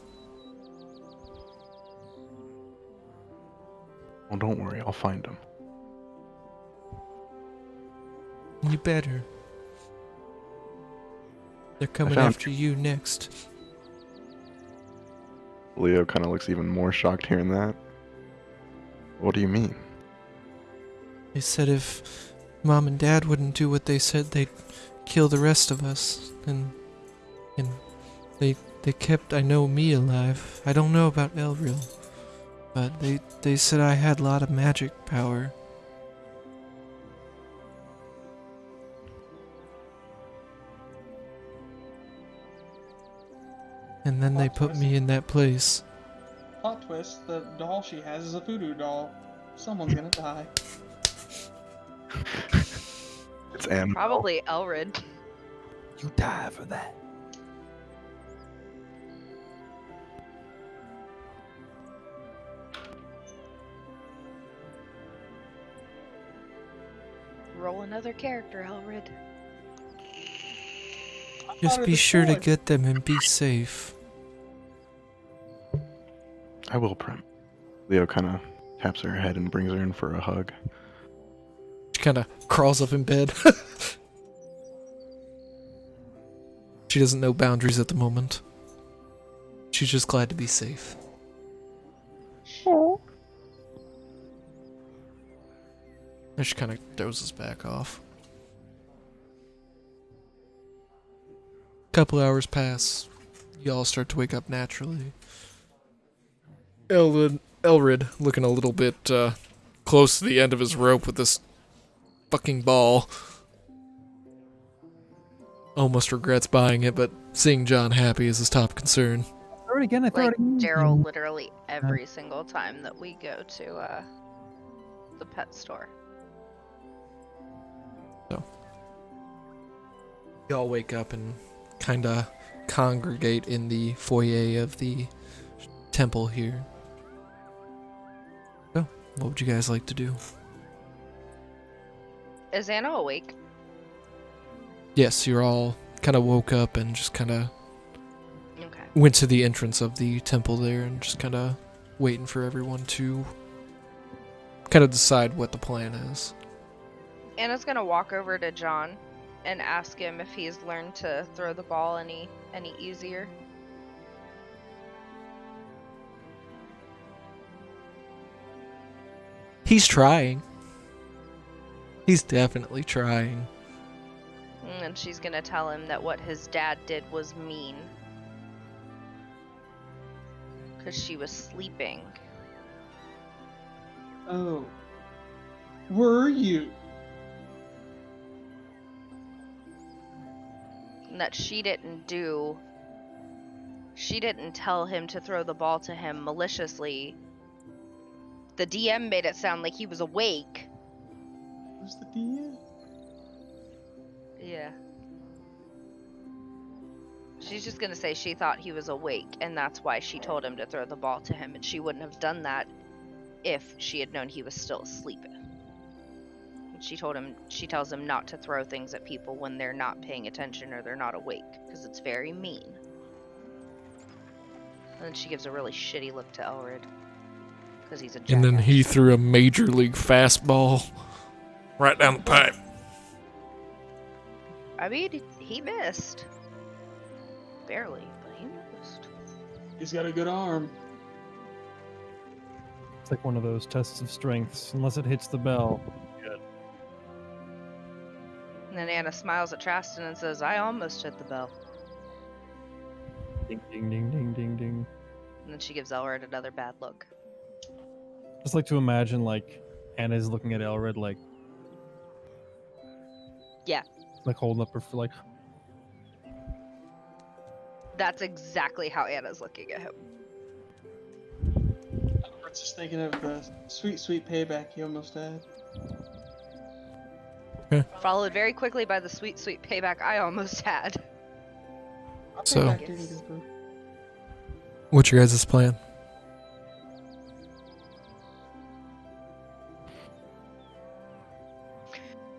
Well, don't worry, I'll find him. You better. They're coming found after you next. Leo kind of looks even more shocked hearing that. What do you mean? They said if Mom and Dad wouldn't do what they said, they'd kill the rest of us. And they kept, I know, me alive. I don't know about Elril, but they said I had a lot of magic power. And then they put me in that place. Plot twist, the doll she has is a voodoo doll. Someone's gonna die. It's Annabelle. Probably Elrid. You die for that. Roll another character, Elrid. Just be sure to get them and be safe. I will, Prim. Leo kind of taps her head and brings her in for a hug. She kind of crawls up in bed. She doesn't know boundaries at the moment. She's just glad to be safe. And she kind of dozes back off. Couple hours pass. Y'all start to wake up naturally. Elrid looking a little bit close to the end of his rope with this fucking ball. Almost regrets buying it, but seeing John happy is his top concern. Throw it again. I throw Like it again. Daryl literally every single time that we go to the pet store. Y'all wake up and kind of congregate in the foyer of the temple here. So, what would you guys like to do? Is Anna awake? Yes, you're all kind of woke up and just kind of Okay. went to the entrance of the temple there and just kind of waiting for everyone to kind of decide what the plan is. Anna's gonna walk over to John and ask him if he's learned to throw the ball any easier. He's trying. He's definitely trying. And she's gonna tell him that what his dad did was mean. Because she was sleeping. Oh. Were you? And that she didn't tell him to throw the ball to him maliciously. The DM made it sound like he was awake. Who's the DM? Yeah. She's just gonna say she thought he was awake, and that's why she told him to throw the ball to him, and she wouldn't have done that if she had known he was still asleep. And she tells him not to throw things at people when they're not paying attention or they're not awake, because it's very mean. And then she gives a really shitty look to Elred, because he's a jackass. And then he threw a major league fastball right down the pipe. I mean, he missed. Barely, but he missed. He's got a good arm. It's like one of those tests of strengths. Unless it hits the bell. And then Anna smiles at Traston and says, I almost hit the bell. Ding, ding, ding, ding, ding, ding. And then she gives Elred another bad look. Just like to imagine, like, Anna's looking at Elred, like... Yeah. Like, holding up her, like... That's exactly how Anna's looking at him. Albert's just thinking of the sweet, sweet payback he almost had. Followed very quickly by the sweet, sweet payback I almost had. So- Payback didn't go through. What's your guys' plan?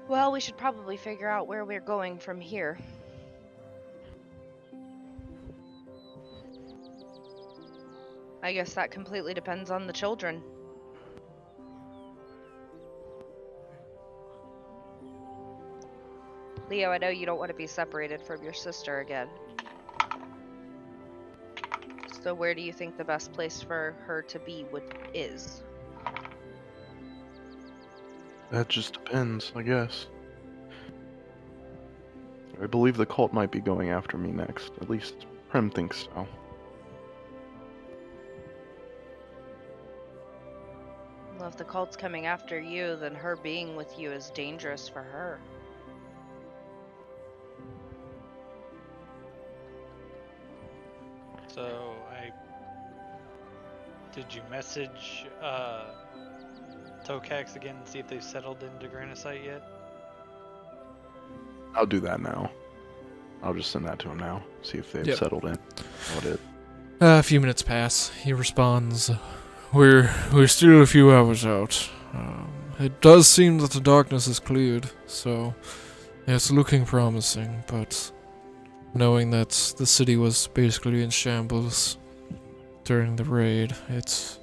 Well, we should probably figure out where we're going from here. I guess that completely depends on the children. Leo, I know you don't want to be separated from your sister again. So where do you think the best place for her to be is? That just depends, I guess. I believe the cult might be going after me next. At least Prem thinks so. Well, if the cult's coming after you, then her being with you is dangerous for her. So, did you message Tokax again and see if they've settled into Granite yet? I'll do that now. I'll just send that to him now. See if they've Yep. settled in. What it? A few minutes pass. He responds, We're still a few hours out. It does seem that the darkness has cleared, so it's looking promising, but knowing that the city was basically in shambles during the raid, it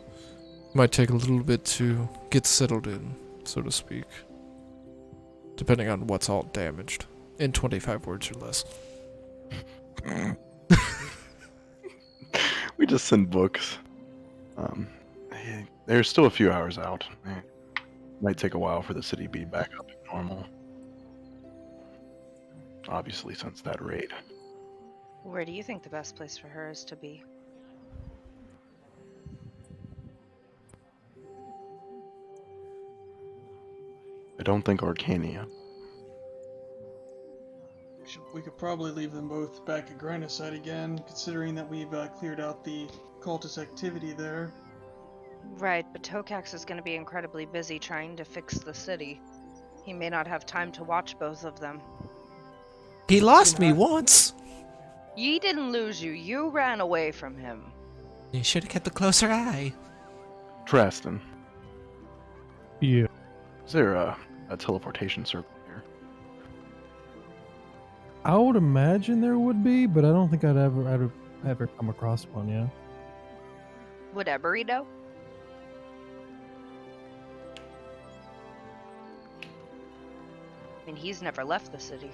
might take a little bit to get settled in, so to speak. Depending on what's all damaged. In 25 words or less. We just send books. There's still a few hours out. Might take a while for the city to be back up to normal. Obviously, since that raid. Where do you think the best place for her is to be? I don't think Arcania. We could probably leave them both back at Granite again, considering that we've cleared out the cultist activity there. Right, but Tokax is going to be incredibly busy trying to fix the city. He may not have time to watch both of them. He lost me once! He didn't lose you, you ran away from him. You should have kept a closer eye. Traston, Yeah. is there a teleportation circle here? I would imagine there would be, but I don't think I'd ever come across one, yeah. Would Emery know? I mean, he's never left the city.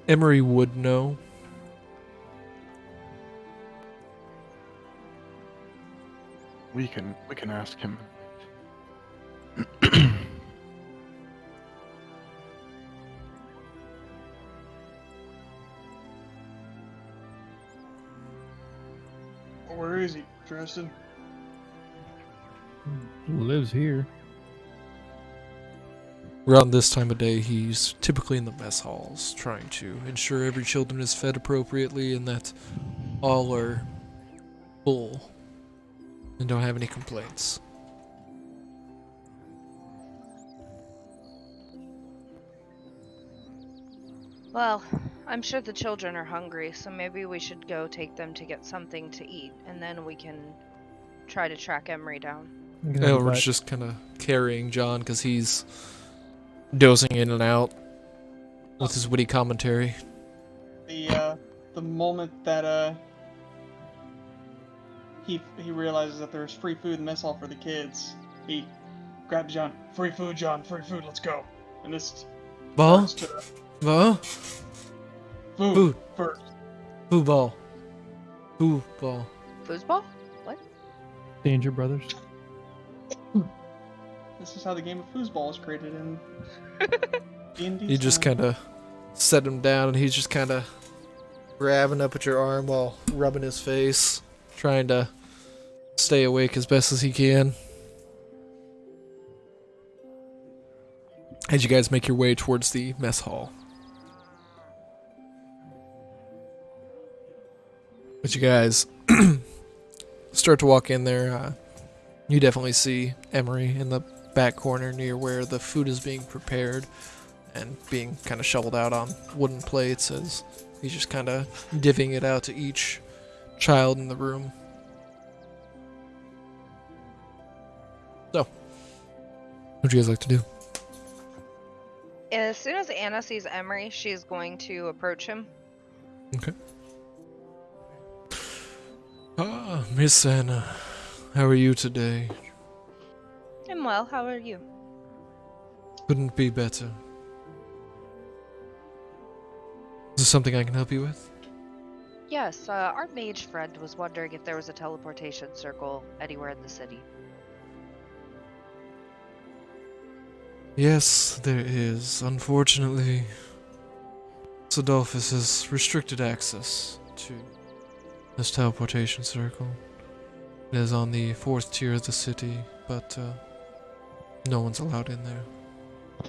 Emery would know. We can ask him. Where is he, Tristan? Lives here. Around this time of day, he's typically in the mess halls, trying to ensure every children is fed appropriately and that all are full and don't have any complaints. Well, I'm sure the children are hungry, so maybe we should go take them to get something to eat, and then we can try to track Emery down. Elrod's just kind of carrying John because he's dozing in and out with his witty commentary. The moment that he realizes that there's free food in the mess hall for the kids, he grabs John. Free food, John. Free food. Let's go. And this Ball? starts to Ball? food first. Football. Football. Foosball? What? Danger Brothers. This is how the game of foosball was created in D&D. You just kind of set him down and he's just kind of grabbing up at your arm while rubbing his face, trying to stay awake as best as he can. As you guys make your way towards the mess hall. As you guys start to walk in there, you definitely see Emery in the back corner near where the food is being prepared and being kind of shoveled out on wooden plates as he's just kind of divvying it out to each child in the room. So, what'd you guys like to do? As soon as Anna sees Emery, she's going to approach him. Okay. Ah, Miss Anna, how are you today? I'm well, how are you? Couldn't be better. Is there something I can help you with? Yes, our mage friend was wondering if there was a teleportation circle anywhere in the city. Yes, there is. Unfortunately, Adolphus has restricted access to this teleportation circle. It is on the 4th tier of the city, but no one's allowed in there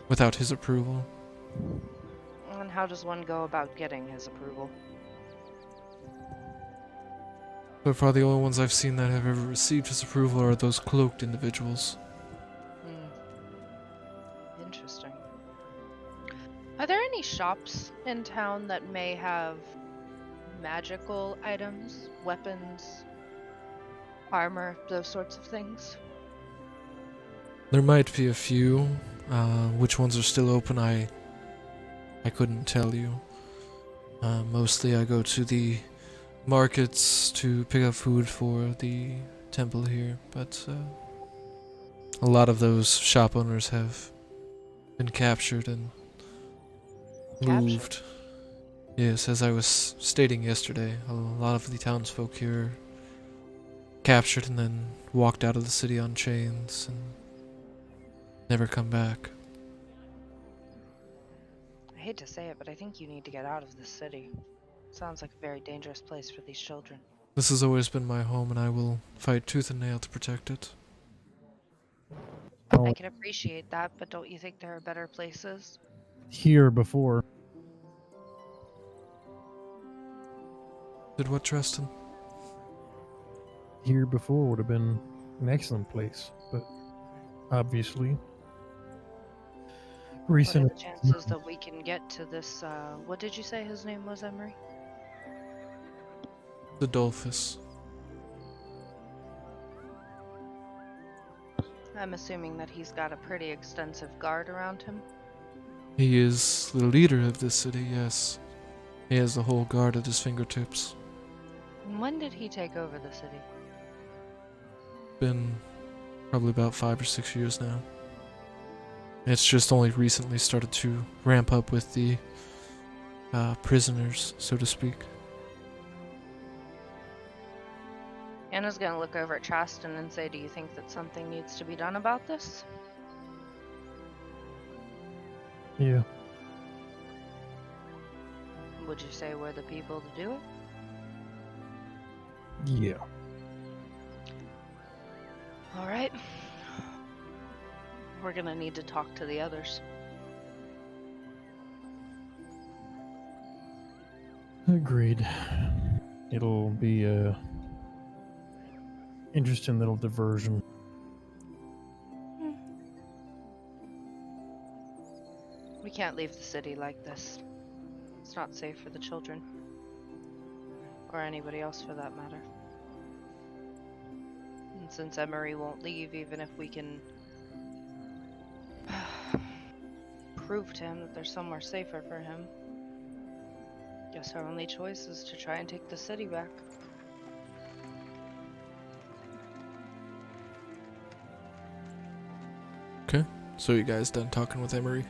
without his approval. And how does one go about getting his approval? So far, the only ones I've seen that have ever received his approval are those cloaked individuals. Interesting. Are there any shops in town that may have magical items, weapons, armor, those sorts of things? There might be a few. Which ones are still open, I couldn't tell you. Mostly I go to the markets to pick up food for the temple here, but a lot of those shop owners have been captured and moved. Yes, as I was stating yesterday, a lot of the townsfolk here captured and then walked out of the city on chains and never come back. I hate to say it, but I think you need to get out of this city. Sounds like a very dangerous place for these children. This has always been my home and I will fight tooth and nail to protect it. Oh, I can appreciate that, but don't you think there are better places? here before. Did what, Tristan? Here before would have been an excellent place, but obviously What are recent the chances that we can get to this, what did you say his name was, Emery? Adolphus. I'm assuming that he's got a pretty extensive guard around him. He is the leader of this city, yes. He has the whole guard at his fingertips. And when did he take over the city? Been probably about 5 or 6 years now. It's just only recently started to ramp up with the prisoners, so to speak. Anna's gonna look over at Chaston and say, do you think that something needs to be done about this? Yeah. Would you say we're the people to do it? Yeah. Alright. We're gonna need to talk to the others. Agreed. It'll be a interesting little diversion. We can't leave the city like this. It's not safe for the children. Or anybody else for that matter. And since Emery won't leave, even if we can prove to him that there's somewhere safer for him, guess our only choice is to try and take the city back. Okay. So you guys done talking with Emery?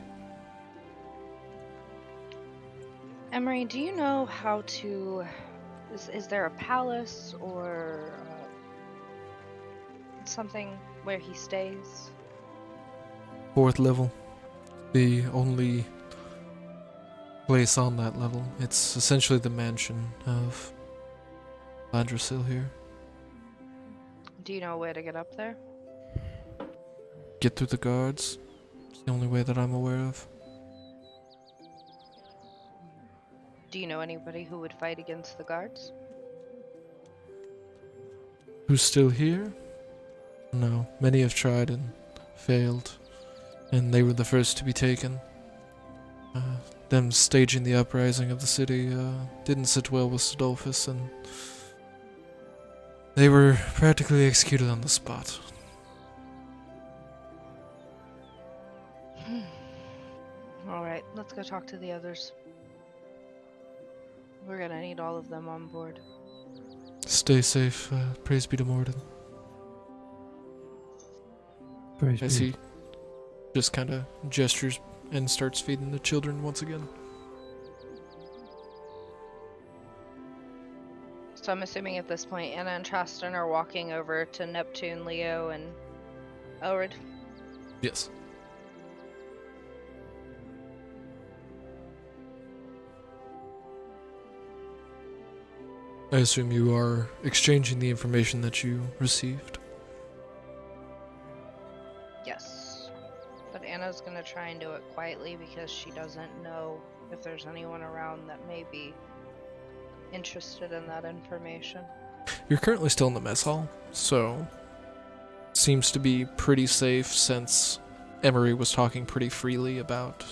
Emery, do you know how to... Is there a palace or something where he stays? 4th level. The only place on that level. It's essentially the mansion of Landrasil here. Do you know a way to get up there? Get through the guards. It's the only way that I'm aware of. Do you know anybody who would fight against the guards? Who's still here? No. Many have tried and failed. And they were the first to be taken. Them staging the uprising of the city didn't sit well with Sidolphus, and they were practically executed on the spot. Alright, let's go talk to the others. We're gonna need all of them on board. Stay safe. Praise be to Morden. Praise As be. he just kind of gestures and starts feeding the children once again. So I'm assuming at this point Anna and Traston are walking over to Neptune, Leo, and Elrid. Yes. I assume you are exchanging the information that you received. Yes. But Anna's gonna try and do it quietly because she doesn't know if there's anyone around that may be interested in that information. You're currently still in the mess hall, so seems to be pretty safe since Emery was talking pretty freely about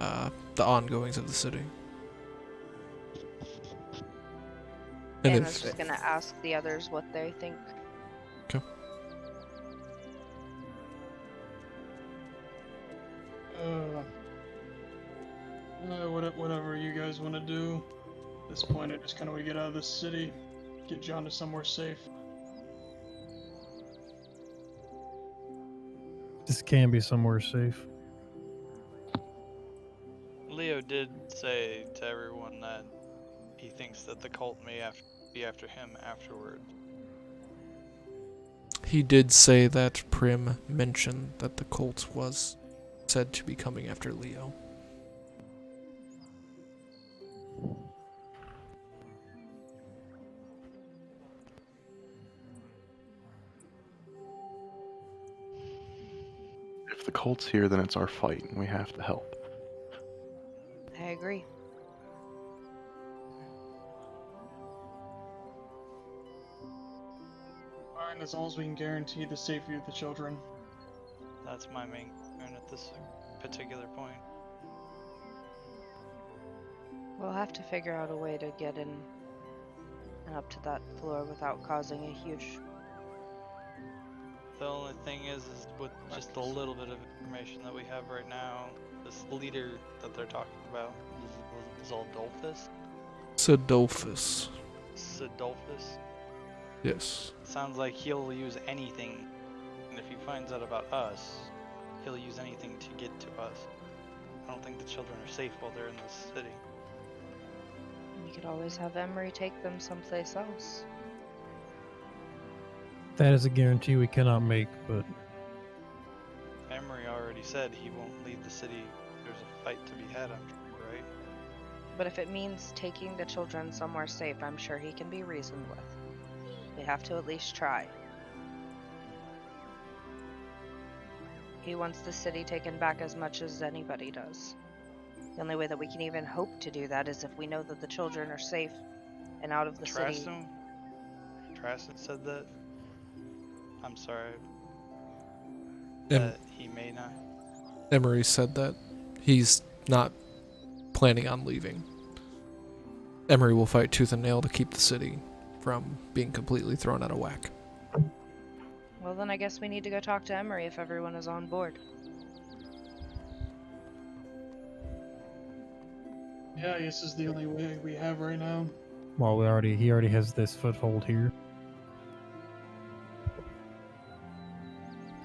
the ongoings of the city. And Anna's just gonna ask the others what they think. Whatever you guys want to do. At this point, I just kind of want to get out of this city, get John to somewhere safe. This can be somewhere safe. Leo did say to everyone that he thinks that the cult may be after him afterward. He did say that Prim mentioned that the cult was said to be coming after Leo. If the cult's here, then it's our fight, and we have to help. I agree. Fine, as long as we can guarantee the safety of the children. That's my main concern at this particular point. We'll have to figure out a way to get in and up to that floor without causing a huge... The only thing is with just a little bit of information that we have right now, this leader that they're talking about, Zaldolphus? Sidolphus. Sidolphus? Yes. Sounds like he'll use anything, and if he finds out about us, he'll use anything to get to us. I don't think the children are safe while they're in this city. We could always have Emery take them someplace else. That is a guarantee we cannot make, but Emery already said he won't leave the city. There's a fight to be had, I'm sure, right? But if it means taking the children somewhere safe, I'm sure he can be reasoned with. We have to at least try. He wants the city taken back as much as anybody does. The only way that we can even hope to do that is if we know that the children are safe and out of the city. Traston said that. I'm sorry. Em- That he may not. Emery said that he's not planning on leaving. Emery will fight tooth and nail to keep the city from being completely thrown out of whack. Well, then I guess we need to go talk to Emery if everyone is on board. Yeah, I guess this is the only way we have right now. Well, he already has this foothold here.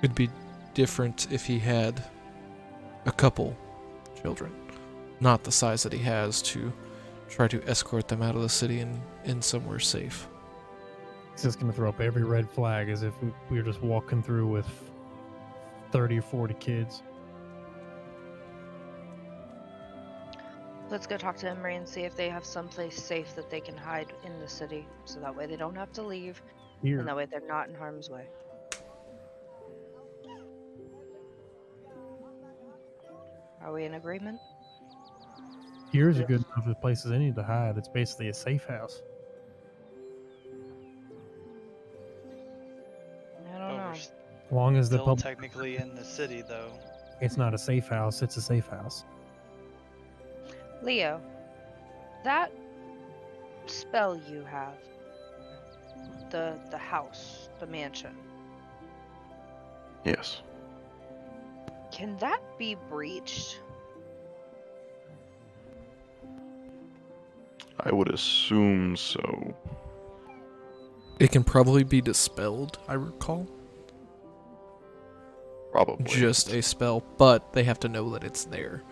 It'd be different if he had a couple children, not the size that he has to try to escort them out of the city and in somewhere safe. He's just going to throw up every red flag as if we were just walking through with 30 or 40 kids. Let's go talk to Emery and see if they have someplace safe that they can hide in the city, so that way they don't have to leave, Here. and that way they're not in harm's way. Are we in agreement? Here's a good enough place as any to hide. It's basically a safe house. I don't know. We're As long as the still public, technically in the city, though. it's not a safe house, it's a safe house. Leo, that spell you have, the house, the mansion, Yes. can that be breached? I would assume so. It can probably be dispelled, I recall. Probably. Just a spell, but they have to know that it's there.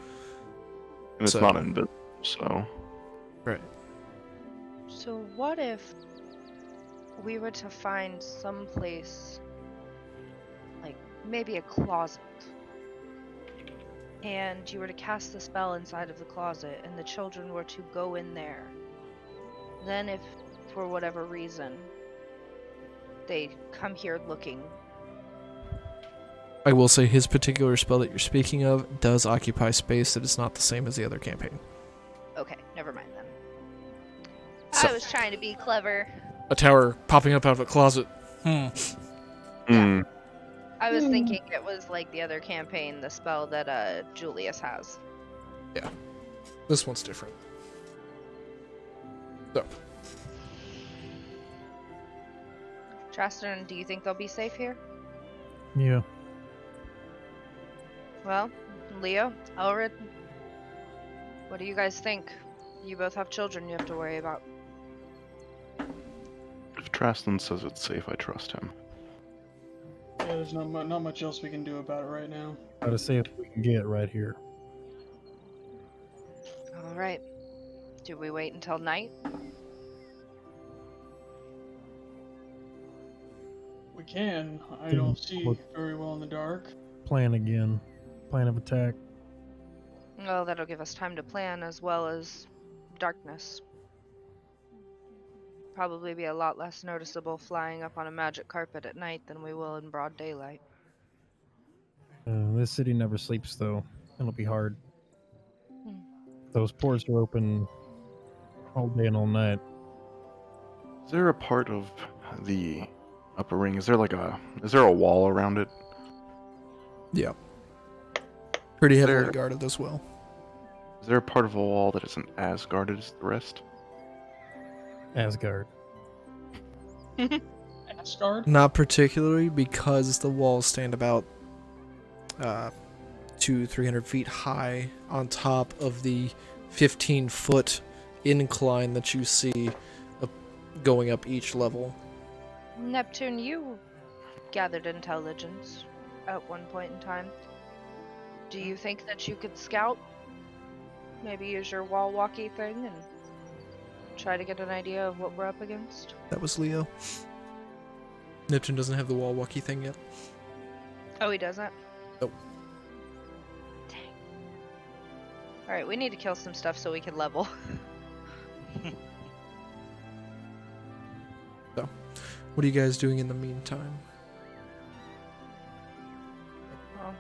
And it's so- not invisible, so. Right. So what if we were to find some place, like maybe a closet, and you were to cast the spell inside of the closet and the children were to go in there? Then if, for whatever reason, they come here looking, I will say his particular spell that you're speaking of does occupy space that is not the same as the other campaign. okay, never mind then. So- I was trying to be clever. A tower popping up out of a closet. Hmm. I was thinking it was like the other campaign, the spell that Julius has. This one's different. So, Traston, do you think they'll be safe here? Yeah. Well, Leo, Elred, what do you guys think? You both have children you have to worry about. If Traston says it's safe, I trust him. Yeah, there's not much else we can do about it right now. Gotta see if we can get right here. Alright. Do we wait until night? We can. I Hmm, don't see look. very well in the dark. Plan again. Plan of attack. Well, that'll give us time to plan as well as darkness. Probably be a lot less noticeable flying up on a magic carpet at night than we will in broad daylight. This city never sleeps, though. It'll be hard. Hmm. Those ports are open all day and all night. Is there a part of the upper ring? Is there a wall around it? yeah. Pretty heavily There- guarded as well. Is there a part of a wall that isn't as guarded as the rest? Asgard. Asgard? Not particularly, because the walls stand about 200-300 feet high on top of the 15-foot incline that you see going up each level. Neptune, you gathered intelligence at one point in time. Do you think that you could scout? Maybe use your wall walkie thing and try to get an idea of what we're up against? That was Leo. Neptune doesn't have the wall walkie thing yet. Oh, he doesn't? Nope. Dang. Alright, we need to kill some stuff so we can level. What are you guys doing in the meantime? Well,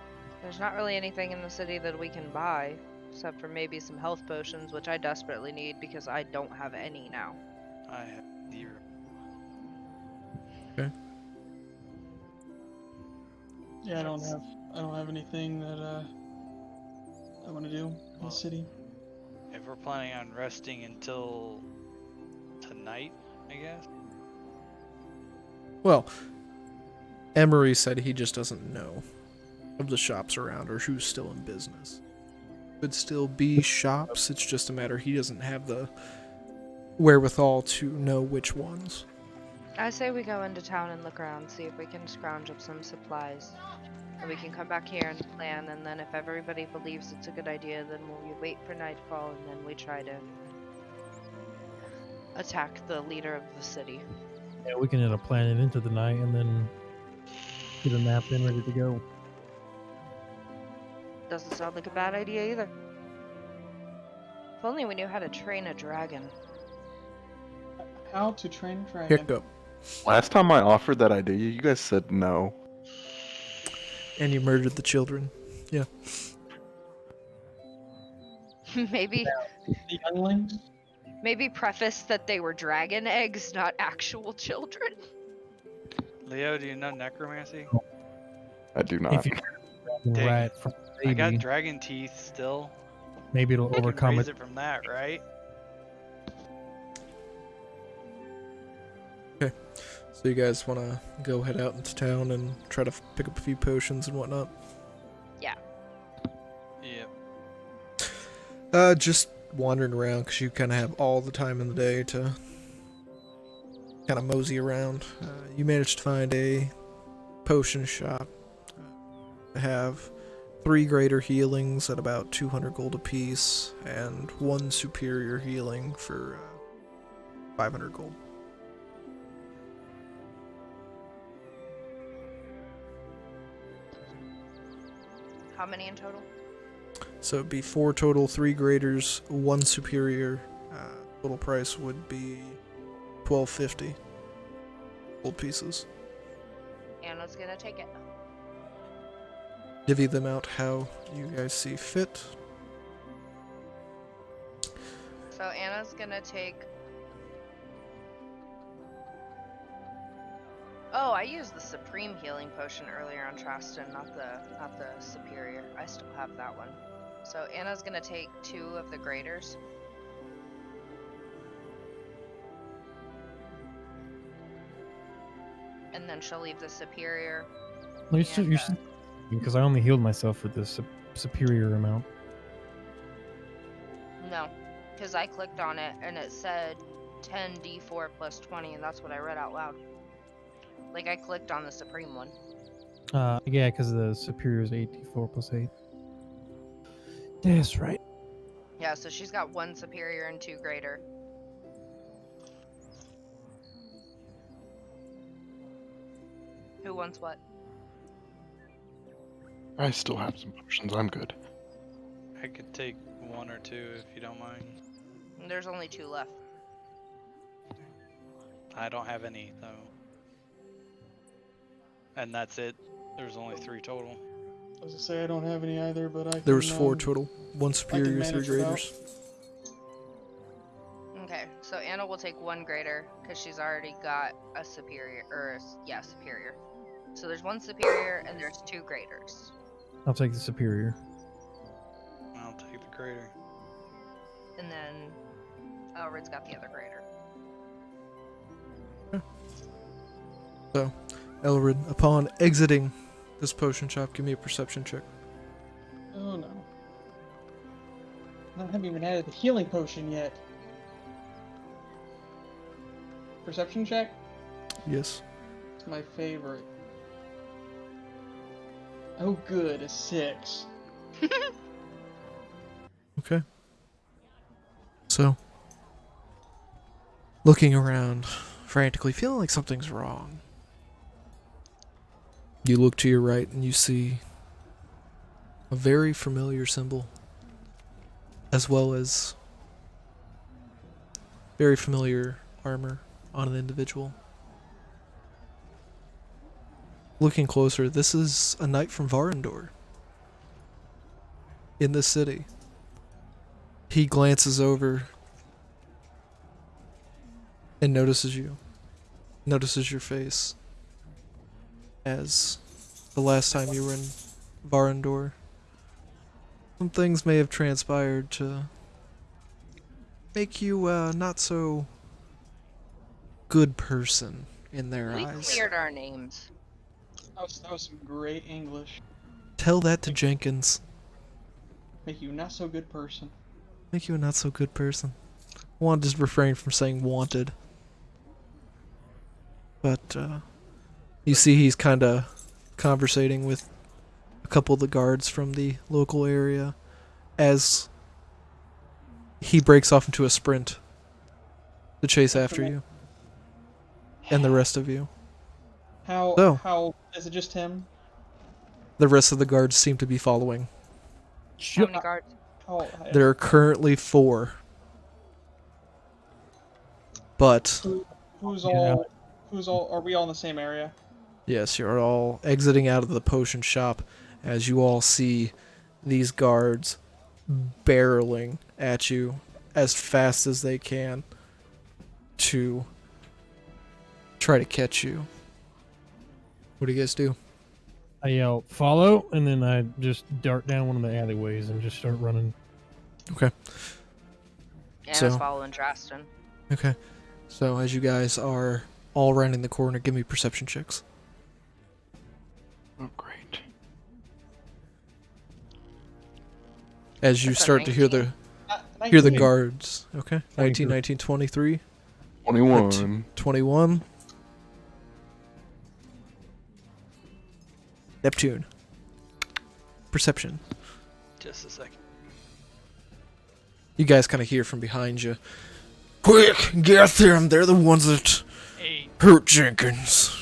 There's not really anything in the city that we can buy, except for maybe some health potions, which I desperately need because I don't have any now. I have 0. Yeah, I don't have anything that I want to do in the Well, city. If we're planning on resting until tonight, I guess. Well, Emery said he just doesn't know of the shops around or who's still in business. Could still be shops, it's just a matter he doesn't have the wherewithal to know which ones. I say we go into town and look around, see if we can scrounge up some supplies. And we can come back here and plan, and then if everybody believes it's a good idea, then we wait for nightfall, and then we try to attack the leader of the city. Yeah, we can end up planning into the night and then get a nap in ready to go. Doesn't sound like a bad idea either. If only we knew how to train a dragon. How to train a dragon. Hiccup. Last time I offered that idea, you guys said no. And you murdered the children. Yeah. maybe The younglings. maybe preface that they were dragon eggs, not actual children. Leo, do you know necromancy? I do not. If you Dang. rat from I got baby, dragon teeth still. maybe it'll I can overcome raise it. it from that, right? So you guys want to go head out into town and try to pick up a few potions and whatnot? Yep. Just wandering around because you kind of have all the time in the day to kind of mosey around. You managed to find a potion shop. Have 3 greater healings at about 200 gold apiece, and 1 superior healing for 500 gold. How many in total? So it'd be 4 total, 3 graders, 1 superior. Total price would be 1250 gold pieces. Anna's gonna take it. Divvy them out how you guys see fit. So Anna's gonna take. Oh, I used the supreme healing potion earlier on Traston, not the superior. I still have that one. So Anna's gonna take 2 of the graders. And then she'll leave the superior. You should, because I only healed myself for the superior amount. No, because I clicked on it and it said 10d4 plus 20, and that's what I read out loud. Like, I clicked on the supreme one. Yeah, because the superior is 8d4 plus 8. That's right. Yeah, so she's got 1 superior and 2 greater. Who wants what? I still have some potions. I'm good. I could take 1 or 2 if you don't mind. There's only 2 left. I don't have any though. And that's it. There's only 3 total. I was gonna say I don't have any either, but I can, There was 4 total, 1 superior, 3 manage without. graders. Okay, so Anna will take 1 greater because she's already got a superior, superior. So there's 1 superior and there's 2 graders. I'll take the superior. I'll take the greater. And then Elred's got the other greater. So, Elrid, upon exiting this potion shop, give me a perception check. Oh no. I haven't even added the healing potion yet. Perception check? Yes. It's my favorite. Oh good, a 6. Okay. So, looking around frantically, feeling like something's wrong. You look to your right and you see a very familiar symbol, as well as very familiar armor on an individual. Looking closer, this is a knight from Varendor. in the city. He glances over and notices you. Notices your face. As the last time you were in Varendor, some things may have transpired to make you a not so good person in their We eyes. cleared our names. That was some great English. Tell that to Jenkins. Make you a not so good person. Make you a not so good person. I want to just refrain from saying wanted. But, you see he's kind of conversating with a couple of the guards from the local area as he breaks off into a sprint to chase after you and the rest of you. How is it just him? The rest of the guards seem to be following. How many guards? How, There are currently 4. But who's all? Are we all in the same area? yes, you're all exiting out of the potion shop as you all see these guards barreling at you as fast as they can to try to catch you. What do you guys do? I yell, follow, and then I just dart down one of the alleyways and just start running. Okay. Anna's So- following Traston. Okay. So as you guys are all rounding the corner, give me perception checks. Oh, great. As you That's a start to hear the 19. guards. Okay. 19, 23. 19, 23, 21. 21. Neptune. Perception. Just a second. You guys kind of hear from behind you. Quick, get them. They're the ones that 8. hurt Jenkins.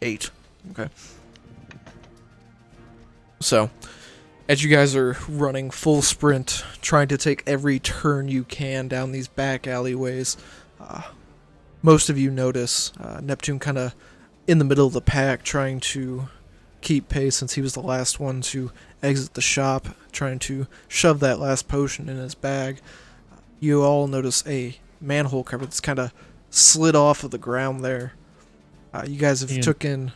8. Okay. So, as you guys are running full sprint, trying to take every turn you can down these back alleyways, most of you notice Neptune kind of in the middle of the pack, trying to keep pace since he was the last one to exit the shop, trying to shove that last potion in his bag. You all notice a manhole cover that's kind of slid off of the ground there. You guys have Ian. taken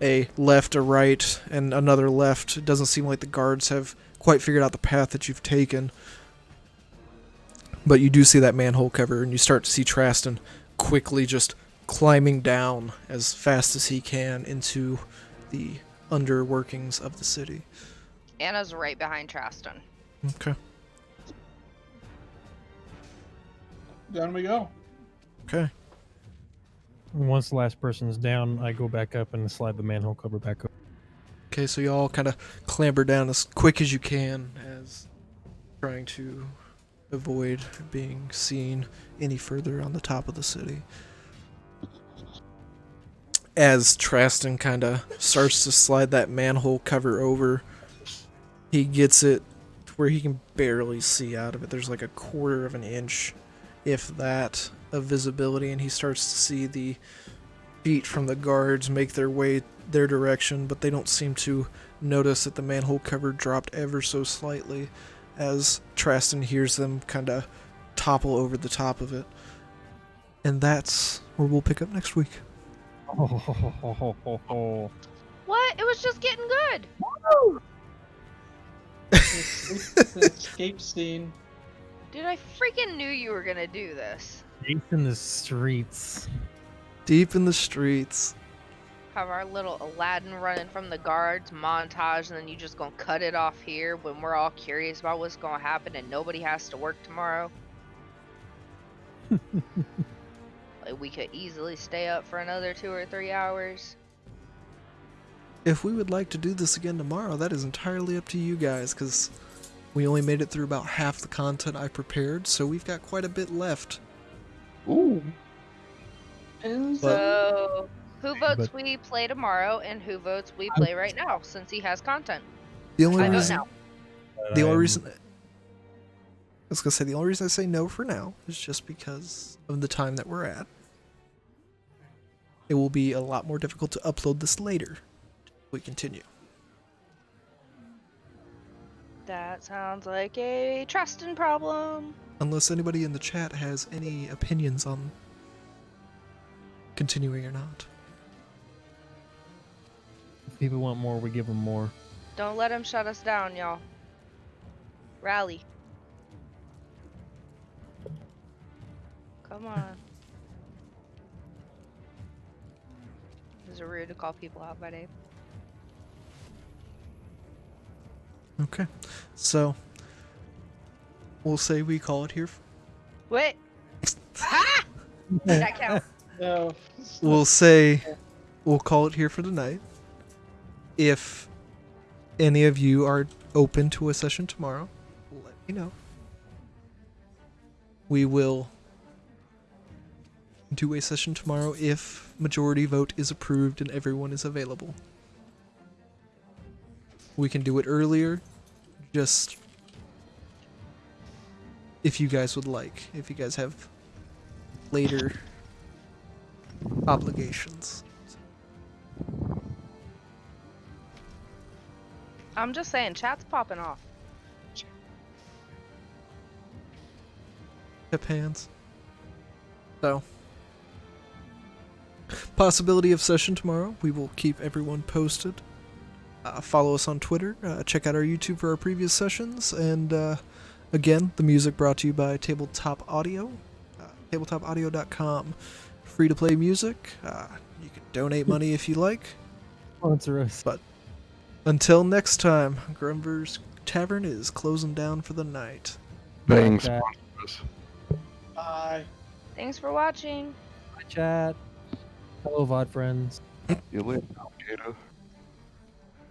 a left, a right, and another left. It doesn't seem like the guards have quite figured out the path that you've taken. But you do see that manhole cover, and you start to see Traston quickly just climbing down as fast as he can into the underworkings of the city. Anna's right behind Traston. Okay. Down we go. Okay. Once the last person's down, I go back up and slide the manhole cover back up. Okay, so you all kind of clamber down as quick as you can, as trying to avoid being seen any further on the top of the city. As Traston kind of starts to slide that manhole cover over, he gets it to where he can barely see out of it. There's like a quarter of an inch, if that, of visibility, and he starts to see the feet from the guards make their way their direction, but they don't seem to notice that the manhole cover dropped ever so slightly as Traston hears them kind of topple over the top of it. And that's where we'll pick up next week. Oh, What? It was just getting good. The escape scene. Dude, I freaking knew you were gonna do this. Deep in the streets. Deep in the streets. Have our little Aladdin running from the guards montage, and then you just gonna cut it off here when we're all curious about what's gonna happen and nobody has to work tomorrow. Like, we could easily stay up for another 2 or 3 hours. If we would like to do this again tomorrow, that is entirely up to you guys, because we only made it through about half the content I prepared, so we've got quite a bit left. Ooh. So, who votes But- we play tomorrow, and who votes we play right now, since he has content? The only I vote reason, now. the only reason, I was gonna say the only reason I say no for now is just because of the time that we're at. It will be a lot more difficult to upload this later. If we continue. That sounds like a trusting problem. Unless anybody in the chat has any opinions on continuing or not. If people want more, we give them more. Don't let him shut us down, y'all. Rally. Come on. Is it rude to call people out by name? Okay. So, we'll say we call it here. Wait. Ha! That counts. No. We'll say we'll call it here for tonight. If any of you are open to a session tomorrow, let me know. We will do a session tomorrow if majority vote is approved and everyone is available. We can do it earlier, just if you guys would like, if you guys have later obligations. I'm just saying, chat's popping off. Hip hands. So, possibility of session tomorrow. We will keep everyone posted. Follow us on Twitter. Check out our YouTube for our previous sessions. And again, the music brought to you by Tabletop Audio. Tabletopaudio.com. Free to play music. You can donate money if you like. Sponsor us. But until next time, Grumgur's Tavern is closing down for the night. Thanks. Chat. Bye. Thanks for watching. Bye, chat. Hello, VOD friends. You later, alligator.